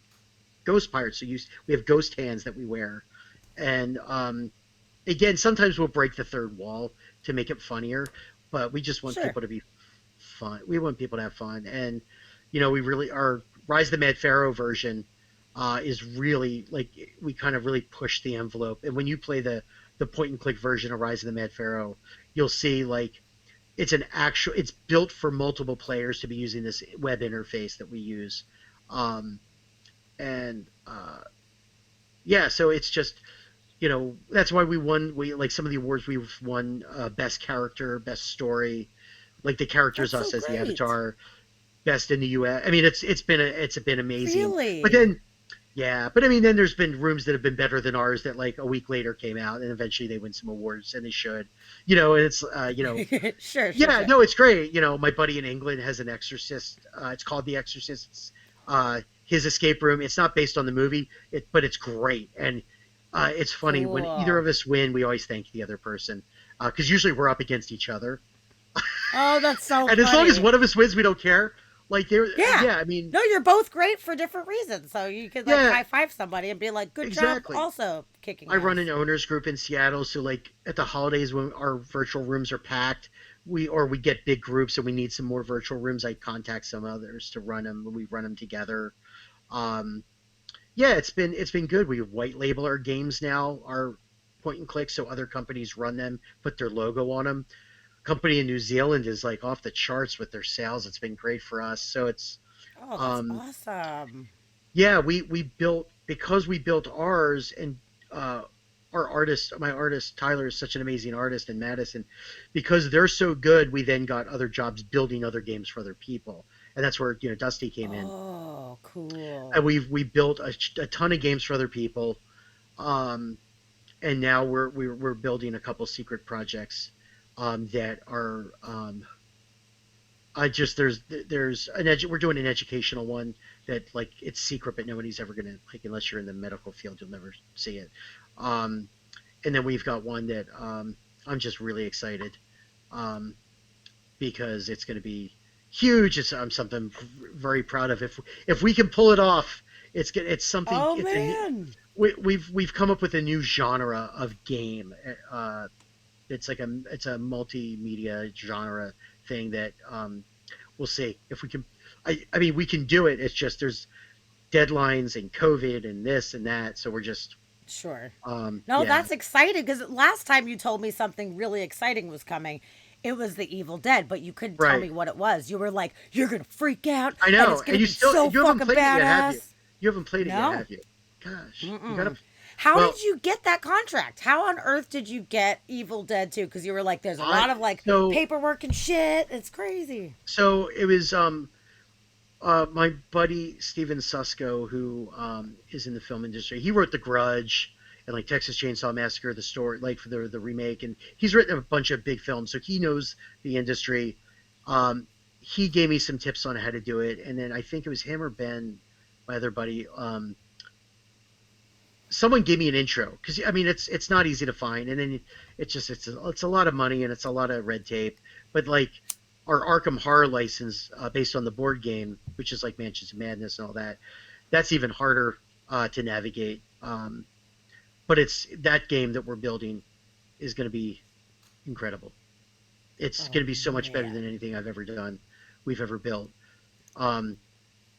ghost pirate, so we have ghost hands that we wear, and again, sometimes we'll break the third wall to make it funnier, but we just want Sure. people to be fun. We want people to have fun, and we really our Rise of the Mad Pharaoh version is really like we kind of really push the envelope. And when you play the point and click version of Rise of the Mad Pharaoh, you'll see like it's built for multiple players to be using this web interface that we use, um, and yeah, so it's just that's why we won. We like some of the awards we've won: best character, best story, like the character's That's so us as the great. avatar, best in the U.S. I mean, it's been amazing. But Really? then yeah, but I mean, then there's been rooms that have been better than ours that like a week later came out, and eventually they win some awards, and they should, and it's Sure, sure, yeah, sure. no, it's great. My buddy in England has an Exorcist. It's called The Exorcist. It's, his escape room. It's not based on the movie, but it's great, and it's funny when either Cool. of us win, we always thank the other person because usually we're up against each other, Oh, that's so and as long as funny. one of us wins, we don't care. Like there, Yeah. yeah, I mean, No, you're both great for different reasons. So you could like yeah, high five somebody and be like, good job exactly. also kicking I run an ass. owners group in Seattle, so like at the holidays when our virtual rooms are packed, we get big groups and we need some more virtual rooms. I contact some others to run them. We run them together. Um, yeah, it's been good. We white label our games now, our point and click, so other companies run them, put their logo on them. Company in New Zealand is like off the charts with their sales. It's been great for us. So it's Oh, that's um, awesome. yeah, we built because we built ours and uh, our artist, my artist Tyler is such an amazing artist in Madison. Because they're so good, we then got other jobs building other games for other people, and that's where Dusty came in, Oh, and cool. we built a ton of games for other people, um, and now we're building a couple secret projects that are I just we're doing an educational one that like it's secret, but nobody's ever gonna like unless you're in the medical field, you'll never see it. Um, and then we've got one that I'm just really excited um, because it's gonna be huge. It's something very proud of. If we can pull it off, it's something. Oh man. We've come up with a new genre of game. It's a multimedia genre thing that we'll see if we can. I mean, we can do it. It's just there's deadlines and COVID and this and that. So we're just Sure. Um, No, yeah, that's exciting because last time you told me something really exciting was coming. It was the Evil Dead, but you couldn't tell right. me what it was. You were like, "You're gonna freak out, I and it's know. gonna And be so you haven't fucking played it yet, have you? badass." You haven't played it yet, No. have you? Gosh, you gotta. Mm-mm. How Well, did you get that contract? How on earth did you get Evil Dead 2? Because you were like, "There's a I lot of like so paperwork and shit. It's crazy." it was my buddy Steven Susko, who is in the film industry. He wrote The Grudge and like Texas Chainsaw Massacre, the story, like for the remake, and he's written a bunch of big films, so he knows the industry. Um, he gave me some tips on how to do it, and then I think it was him or Ben, my other buddy. Someone gave me an intro because I mean it's not easy to find, and then it's a lot of money and it's a lot of red tape. But like our Arkham Horror license, based on the board game, which is like Mansions of Madness and all that, that's even harder to navigate. But it's that game that we're building is going to be incredible. It's Oh going to be so much better than man, anything we've ever built. Um,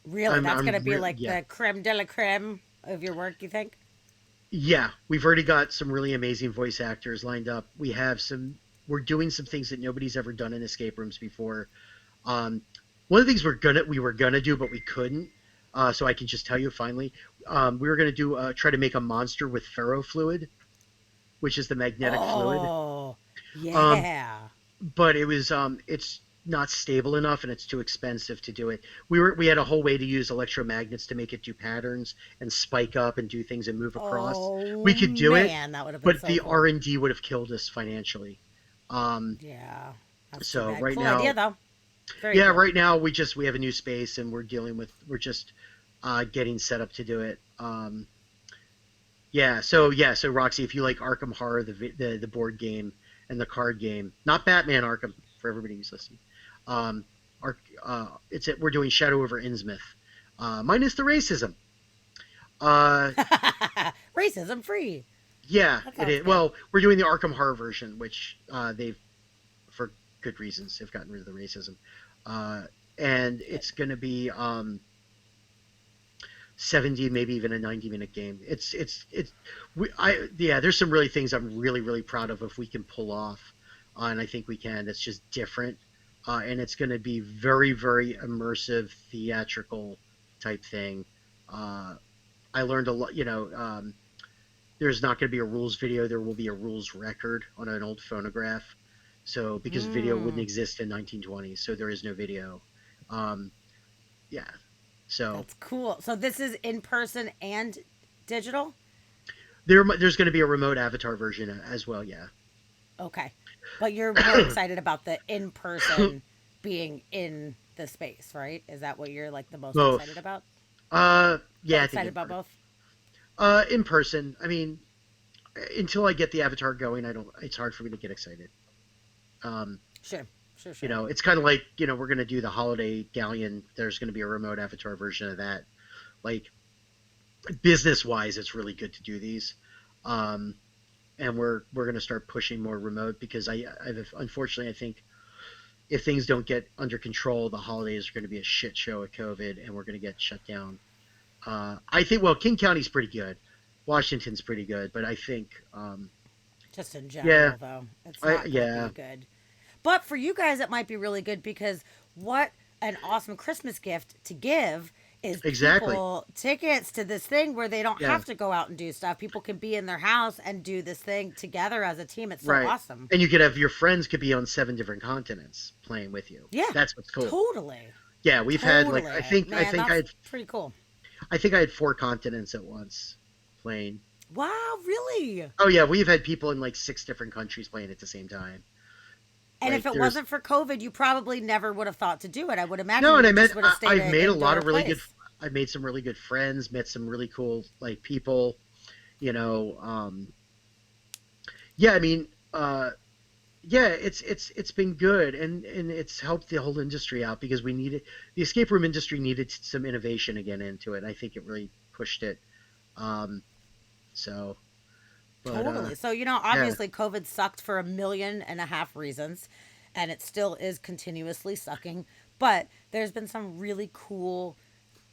really? That's gonna be like yeah. the creme de la creme of your work. You think? Yeah, we've already got some really amazing voice actors lined up. We're doing some things that nobody's ever done in escape rooms before. Um, one of the things we were gonna do, but we couldn't. So I can just tell you finally, we were gonna do try to make a monster with ferrofluid, which is the magnetic fluid. Oh, Um, yeah. but it's not stable enough and it's too expensive to do it. We had a whole way to use electromagnets to make it do patterns and spike up and do things and move across. Oh We could do it, man, that would have been but so the cool. R&D would have killed us financially. Um, Yeah, that's too so bad. right Cool idea now, though. Very yeah, cool. right now we have a new space and we're just getting set up to do it. So Roxy, if you like Arkham Horror, the board game and the card game, not Batman Arkham for everybody who's listening. Um, we're doing Shadow over Innsmouth, minus the racism. Uh, Racism free. yeah, That it sounds is. good. Well, we're doing the Arkham Horror version, which they've for good reasons have gotten rid of the racism, uh, and Good. it's going to be 70, maybe even a 90-minute game. There's some really things I'm really proud of if we can pull off, and I think we can. It's just different, and it's going to be very immersive, theatrical type thing. Uh, I learned a lot. There's not going to be a rules video. There will be a rules record on an old phonograph. So because video wouldn't Mm, exist in 1920, so there is no video. Um, yeah. So that's cool. So this is in person and digital. there's going to be a remote avatar version as well. Yeah. Okay, but you're more excited about the in person being in the space, right? Is that what you're like the most excited Both. about? Yeah, I think Excited about both? in person. I mean, until I get the avatar going, I don't. It's hard for me to get excited. Um, Sure, sure, sure. it's kind of like we're going to do the holiday galleon. There's going to be a remote avatar version of that. Like business wise, it's really good to do these. Um, and we're going to start pushing more remote because unfortunately I think if things don't get under control, the holidays are going to be a shit show of COVID, and we're going to get shut down. I think King County's pretty good, Washington's pretty good, but I think Just in yeah, general, though, it's not going to be yeah, good. But for you guys, it might be really good because what an awesome Christmas gift to give is exactly, people tickets to this thing where they don't yeah, have to go out and do stuff. People can be in their house and do this thing together as a team. It's so right. awesome. And you could have your friends could be on 7 different continents playing with you. Yeah, That's what's cool. totally. Yeah, we've had like Totally. Man, that's pretty cool. I think I had 4 continents at once playing. Wow, really? Oh yeah, we've had people in like 6 different countries playing at the same time. And if Like it there's wasn't for COVID, you probably never would have thought to do it. I would imagine no, and you just would have stayed I've an made a lot indoor of really good. place. I've made some really good friends, met some really cool like people. You know, yeah. I mean, yeah. It's been good, and it's helped the whole industry out because we needed the escape room industry needed some innovation again into it. And I think it really pushed it. Um, so, but Totally. So, yeah, obviously COVID sucked for 1.5 million reasons, and it still is continuously sucking. But there's been some really cool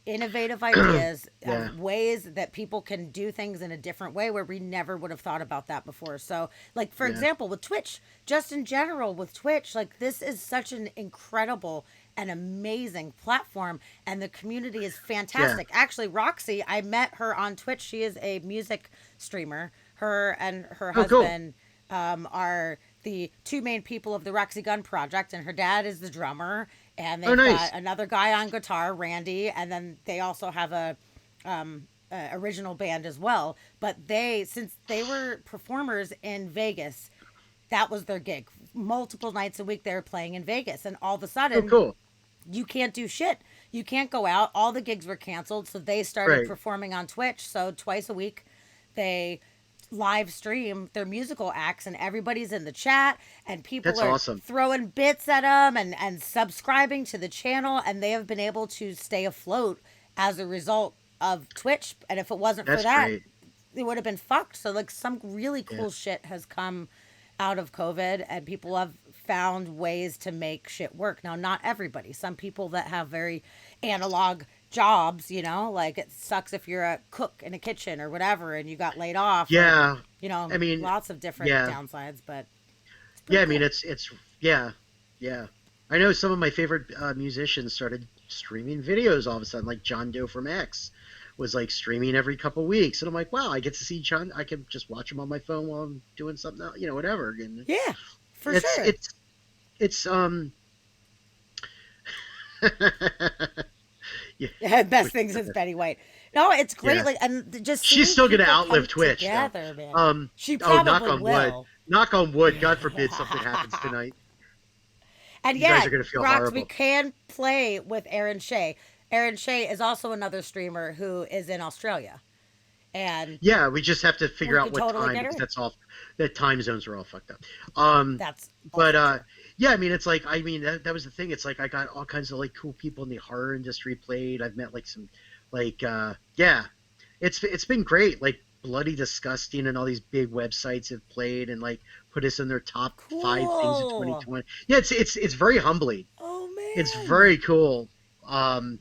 innovative ideas Yeah. of ways that people can do things in a different way where we never would have thought about that before. So, like, for Yeah. example, with Twitch, just in general with Twitch, like, this is such an incredible and amazing platform, and the community is Yeah. fantastic. Actually, Roxy, I met her on Twitch. She is a music streamer. Her and her Oh, cool. husband are the two main people of the Roxy Gun Project, and her dad is the drummer, and Oh, they've got nice. another guy on guitar, Randy, and then they also have a original band as well. But they, since they were performers in Vegas, that was their gig. Multiple nights a week they were playing in Vegas, and all of a Oh, sudden cool. you can't do shit. You can't go out. All the gigs were canceled, so they started Right. performing on Twitch. So twice a week, they live stream their musical acts, and everybody's in the chat, and people That's are awesome. throwing bits at them and subscribing to the channel, and they have been able to stay afloat as a result of Twitch. And if it wasn't for That's that, great. it would have been fucked. So like some really Yeah. cool shit has come out of COVID, and people have found ways to make shit work. Now, not everybody. Some people that have very analog jobs, you know, like it sucks if you're a cook in a kitchen or whatever and you got laid off, or Yeah. you know, I mean, lots of different yeah. downsides, but it's Yeah. pretty I mean, cool. it's yeah. Yeah. I know some of my favorite musicians started streaming videos all of a sudden, like John Doe from X was like streaming every couple weeks, and I'm like, wow, I get to see John. I can just watch him on my phone while I'm doing something else, whatever. And Yeah, for it's sure. it's it's yeah. Best thing since Betty White. No, it's great. Yeah. Like, and just She's seeing still gonna people come outlive Twitch though. together, man. Um, She oh, knock probably on wood. will. Knock on wood. God forbid something happens tonight. And You guys yeah, are gonna feel Rox, we horrible. can play with Aaron Shea. Aaron Shea is also another streamer who is in Australia. And Yeah, we just have to figure we out could what totally time get her because in. that's all. The time zones are all fucked up. Um, That's but also true. yeah, I mean, it's like that was the thing. It's like I got all kinds of like cool people in the horror industry played. I've met like some like yeah, it's been great. Like Bloody Disgusting and all these big websites have played and like put us in their top 5 things of Cool. 2020. Yeah, it's very humbling. Oh, It's man. very cool. Um,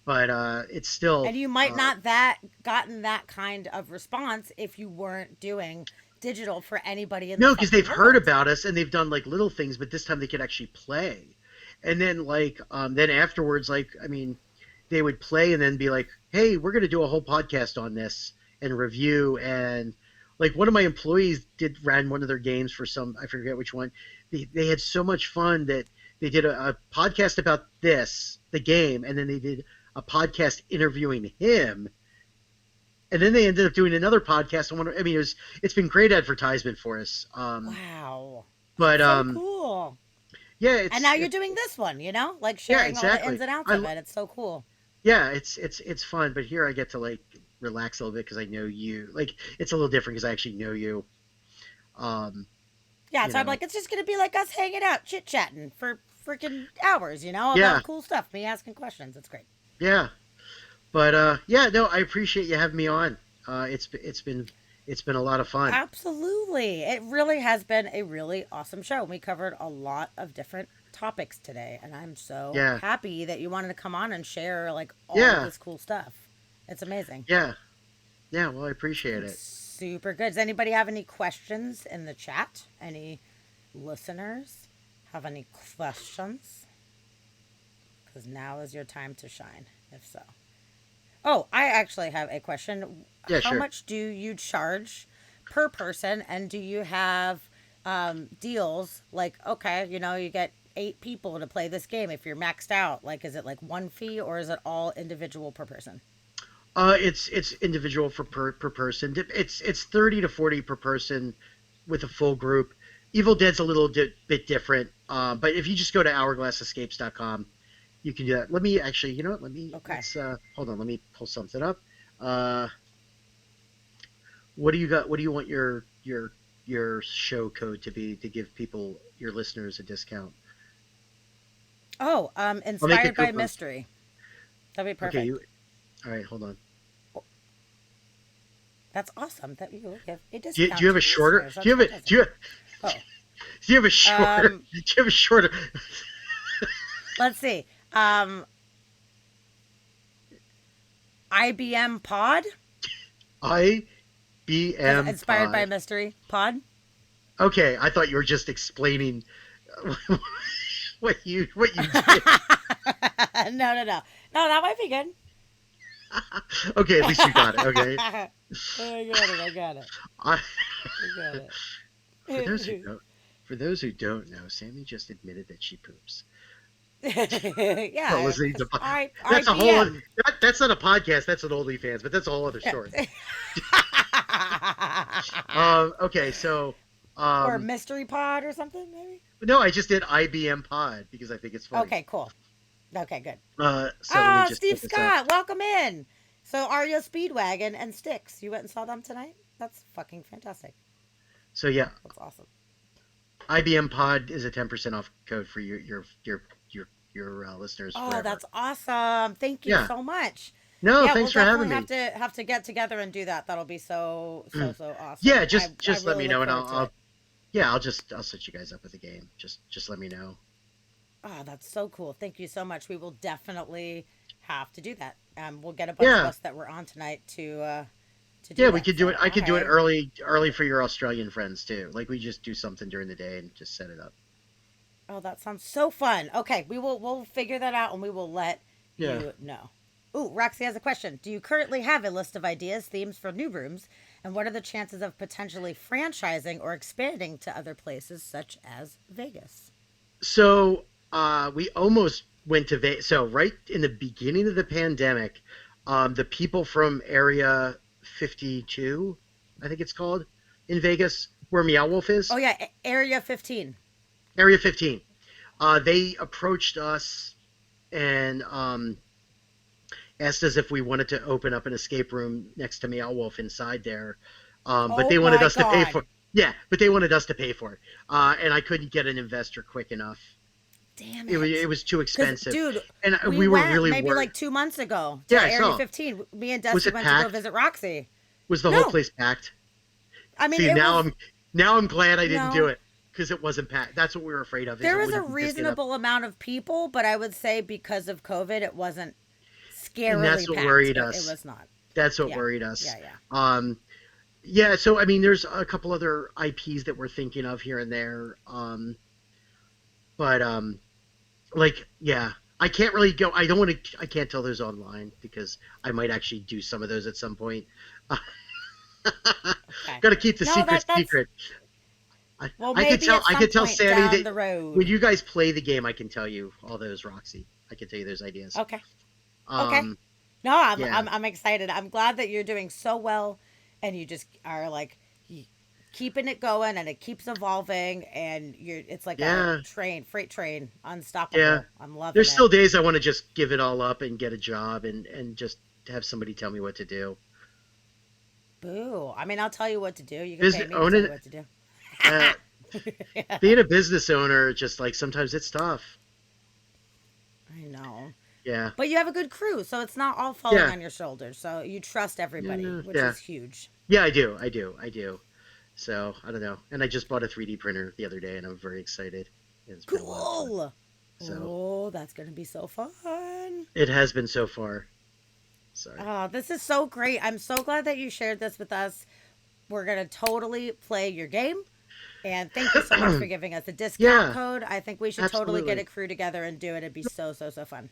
but it's still And you might not that gotten that kind of response if you weren't doing digital for anybody in the no, because they've fucking heard world. about us and they've done like little things, but this time they could actually play. And then like then afterwards, like I mean, they would play and then be like, "Hey, we're gonna do a whole podcast on this and review." And like one of my employees ran one of their games for some I forget which one. They had so much fun that they did a podcast about the game, and then they did a podcast interviewing him, and then they ended up doing another podcast. I mean, it's been great advertisement for us. Wow. But That's so cool. yeah, And now you're it's doing this one, you know? Like yeah, sharing all the ins exactly. and outs I of it. It's so cool. yeah, it's fun. But here I get to like relax a little bit because I know you. Like it's a little different because I actually know you. Um, Yeah, you so I'm know, like, it's just gonna be like us hanging out, chit chatting for freaking hours, you know, yeah, about cool stuff. Me asking questions. It's great. yeah. But yeah, no, I appreciate you having me on. It's been a lot of fun. Absolutely. It really has been a really awesome show. We covered a lot of different topics today, and I'm so Yeah, happy that you wanted to come on and share like all of yeah, this cool stuff. It's amazing. yeah, yeah. Well, I appreciate it. Super good. Does anybody have any questions in the chat? Any listeners have any questions? Because now is your time to shine, if so. Oh, I actually have a question. Yeah, How sure. much do you charge per person? And do you have deals like, okay, you know, you get 8 people to play this game if you're maxed out? Like, is it like one fee or is it all individual per person? It's individual for per person. It's 30 to 40 per person with a full group. Evil Dead's a little bit different, but if you just go to hourglassescapes.com, you can do that. Let me actually, you know what? Okay. Let's hold on. Let me pull something up. Uh, what do you got? What do you want your show code to be to give people your listeners a discount? Oh, I'll make it inspired by coupon. mystery. That'd be Okay, perfect. all right. Hold on. That's awesome. That you will give a Do discount you have to a the shorter? listeners. Do That's you have a fantastic. Oh, do you have a shorter? um, Do you have a shorter? let's see. IBM Pod? IBM Inspired by Pod. mystery pod? Okay, I thought you were just explaining what you did. No, no, no. No, that might be good. Okay, at least you got it. Okay. I got it. I got it. I, I got for those who it. don't, for those who don't know, Sammy just admitted that she poops. Well, Yeah, listening to because I that's a whole IBM. that's not a podcast. That's an OnlyFans, but that's a whole other story. Okay, so Or um, mystery pod or something, maybe? no, I just did IBM Pod because I think it's funny. Okay, cool. Okay, good. So let me Ah, just Steve get this up. Scott, welcome in. So, Aria Speedwagon and Styx, you went and saw them tonight? That's fucking fantastic. So yeah, That's awesome. IBM Pod is a 10% off code for your listeners Oh, forever. that's awesome. Thank you Yeah. so much. No, Yeah, we'll thanks for having definitely me. have to get together and do that. That'll be so Yeah, awesome. I just let really me know, look and forward to it. I'll set you guys up with a game. Just let me know. Oh, that's so cool. Thank you so much. We will definitely have to do that. We'll get a bunch of Yeah, us that were on tonight to yeah, do we that. could do So, it. I all could do it right. early for your Australian friends too. Like we just do something during the day and just set it up. Oh, that sounds so fun. Okay, we'll figure that out and we will let Yeah. you know. Ooh, Roxy has a question. Do you currently have a list of ideas, themes for new rooms, and what are the chances of potentially franchising or expanding to other places such as Vegas? So we almost went to Vegas. So right in the beginning of the pandemic, the people from Area 52, I think it's called, in Vegas, where Meow Wolf Oh is, yeah, Area 15. Area 15. They approached us and asked us if we wanted to open up an escape room next to Meow Wolf inside there. But Oh they wanted my us to pay for god. Yeah, but they wanted us to pay for it. And I couldn't get an investor quick enough. Damn It it. was too Cuz expensive. dude, And we we were went really maybe worried. like 2 months ago Yeah, to I Area saw. 15. Me and Was Dusty it went to go packed? visit Roxy. Was the whole No. place packed? I mean, See, it was now I'm glad I didn't do no. it because it wasn't packed. That's what we were afraid of, is There it was a wouldn't be busy enough. reasonable amount of people, but I would say because of COVID, it wasn't And that's scarily what packed. worried It us. was not. That's what Yeah. worried us. Yeah, yeah. Yeah, so I mean, there's a couple other IPs that we're thinking of here and there. But like, yeah, I can't really go. I don't want to. I can't tell those online because I might actually do some of those at some point. Okay. Got to keep the No, secret that's secret. well, I could maybe tell. at I some could tell point Sammy down that the when road. you guys play the game, I can tell you all those, Roxy. I can tell you those ideas. Okay. Okay. Um, No, yeah, I'm excited. I'm glad that you're doing so well, and you just are like keeping it going, and it keeps evolving, and you're it's like a yeah, freight train, yeah. unstoppable. I'm loving There's it. still days I want to just give it all up and get a job and just have somebody tell me what to do. Boo. I mean, I'll tell you what to do. You can pay Business me to tell owning, you what to do. uh, being a business owner, just like sometimes it's tough. I know. Yeah, But you have a good crew, so it's not all falling yeah, on your shoulders. So you trust everybody, yeah, which yeah, is huge. yeah. I do. So I don't know. And I just bought a 3D printer the other day, and I'm very excited. It's been a lot of fun. Cool. So Oh, that's going to be so fun. it has been so far. Sorry. Oh, this is so great. I'm so glad that you shared this with us. We're going to totally play your game. And thank you so much for giving us a discount Yeah, code. I think we should totally get a absolutely. crew together and do it. It'd be so fun.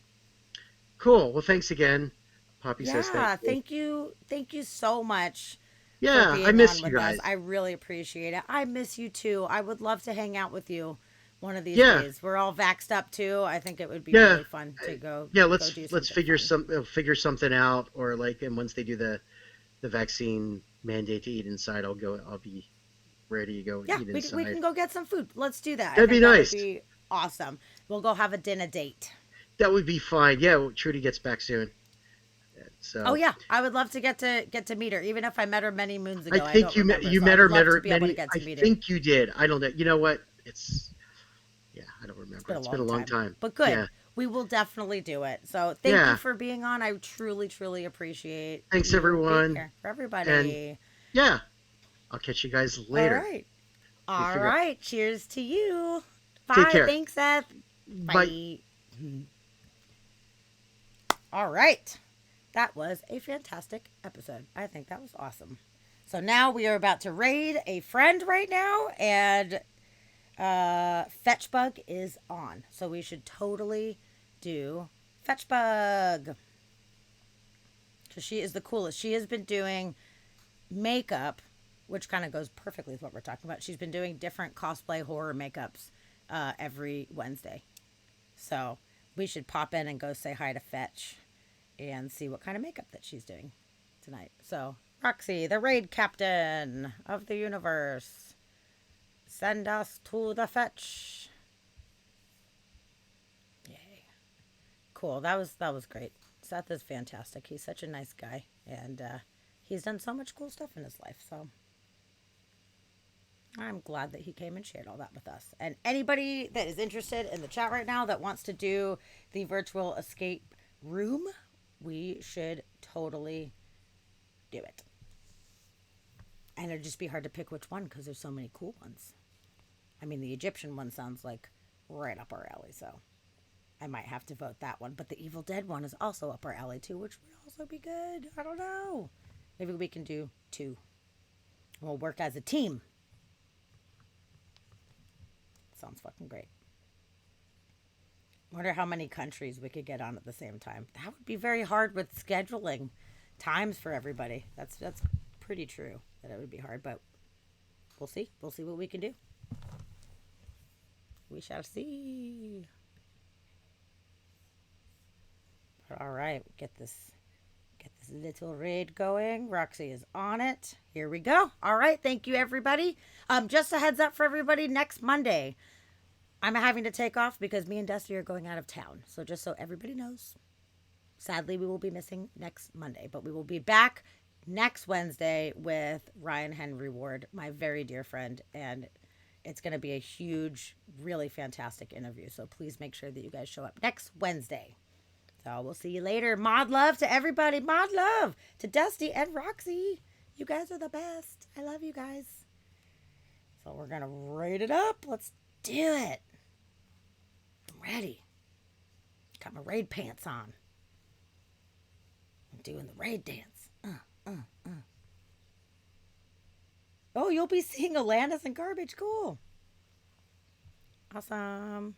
Cool. Well, thanks again. Poppy says thank Yeah, you. thank you. Thank you so much for Yeah, I being on miss you with us. guys. I really appreciate it. I miss you too. I would love to hang out with you one of these Yeah, days. We're all vaxxed up too. I think it would be yeah, really fun to yeah. go do Let's something fun. figure something out, or like, and once they do the vaccine mandate to eat inside, I'll be ready to go Yeah, eat we inside. can go get some food. Let's do that. I That'd be think that would nice. be awesome. We'll go have a dinner date. That would be fine. Yeah, well, Trudy gets back soon, Oh so yeah, I would love to get to meet her. Even if I met her many moons I ago, I think don't remember. you So I met would her love to be able to many. get I to meet her. think you did. I don't know. You know what? It's Yeah, I don't It's remember. been a It's been a long long time, time. but good. Yeah, We will definitely do it. So thank you yeah. for being on. I truly appreciate Thanks you being everyone, here for and everybody. yeah, I'll catch you guys All later. right. We All figure. right. Cheers to you. Take Bye. care. Thanks, Seth. Bye. Bye. All right. That was a fantastic episode. I think that was awesome. So now we are about to raid a friend right now, and Fetch Bug is on. So we should totally do Fetch Bug. Because she is the coolest. She has been doing makeup, which kind of goes perfectly with what we're talking about. She's been doing different cosplay horror makeups every Wednesday. So we should pop in and go say hi to Fetch and see what kind of makeup that she's doing tonight. So, Roxy, the raid captain of the universe, send us to the Fetch. Yay. Cool. That was great. Seth is fantastic. He's such a nice guy, and he's done so much cool stuff in his life. So I'm glad that he came and shared all that with us. And anybody that is interested in the chat right now that wants to do the virtual escape room, we should totally do it. And it'd just be hard to pick which one because there's so many cool ones. I mean, the Egyptian one sounds like right up our alley, so I might have to vote that one. But the Evil Dead one is also up our alley too, which would also be good. I don't know. Maybe we can do two. We'll work as a team. Sounds fucking great. Wonder how many countries we could get on at the same time. That would be very hard with scheduling times for everybody. That's pretty true that it would be hard, but we'll see. We'll see what we can do. We shall see. All right, get this little raid going. Roxy is on it. Here we go. All right, thank you everybody. Just a heads up for everybody, next Monday I'm having to take off because me and Dusty are going out of town. So just so everybody knows, sadly we will be missing next Monday, but we will be back next Wednesday with Ryan Henry Ward, my very dear friend, and it's going to be a huge, really fantastic interview. So please make sure that you guys show up next Wednesday. So we'll see you later. Mod love to everybody. Mod love to Dusty and Roxy. You guys are the best. I love you guys. So we're going to raid it up. Let's do it. I'm ready. Got my raid pants on. I'm doing the raid dance. Oh, you'll be seeing Alanis and Garbage. Cool. Awesome.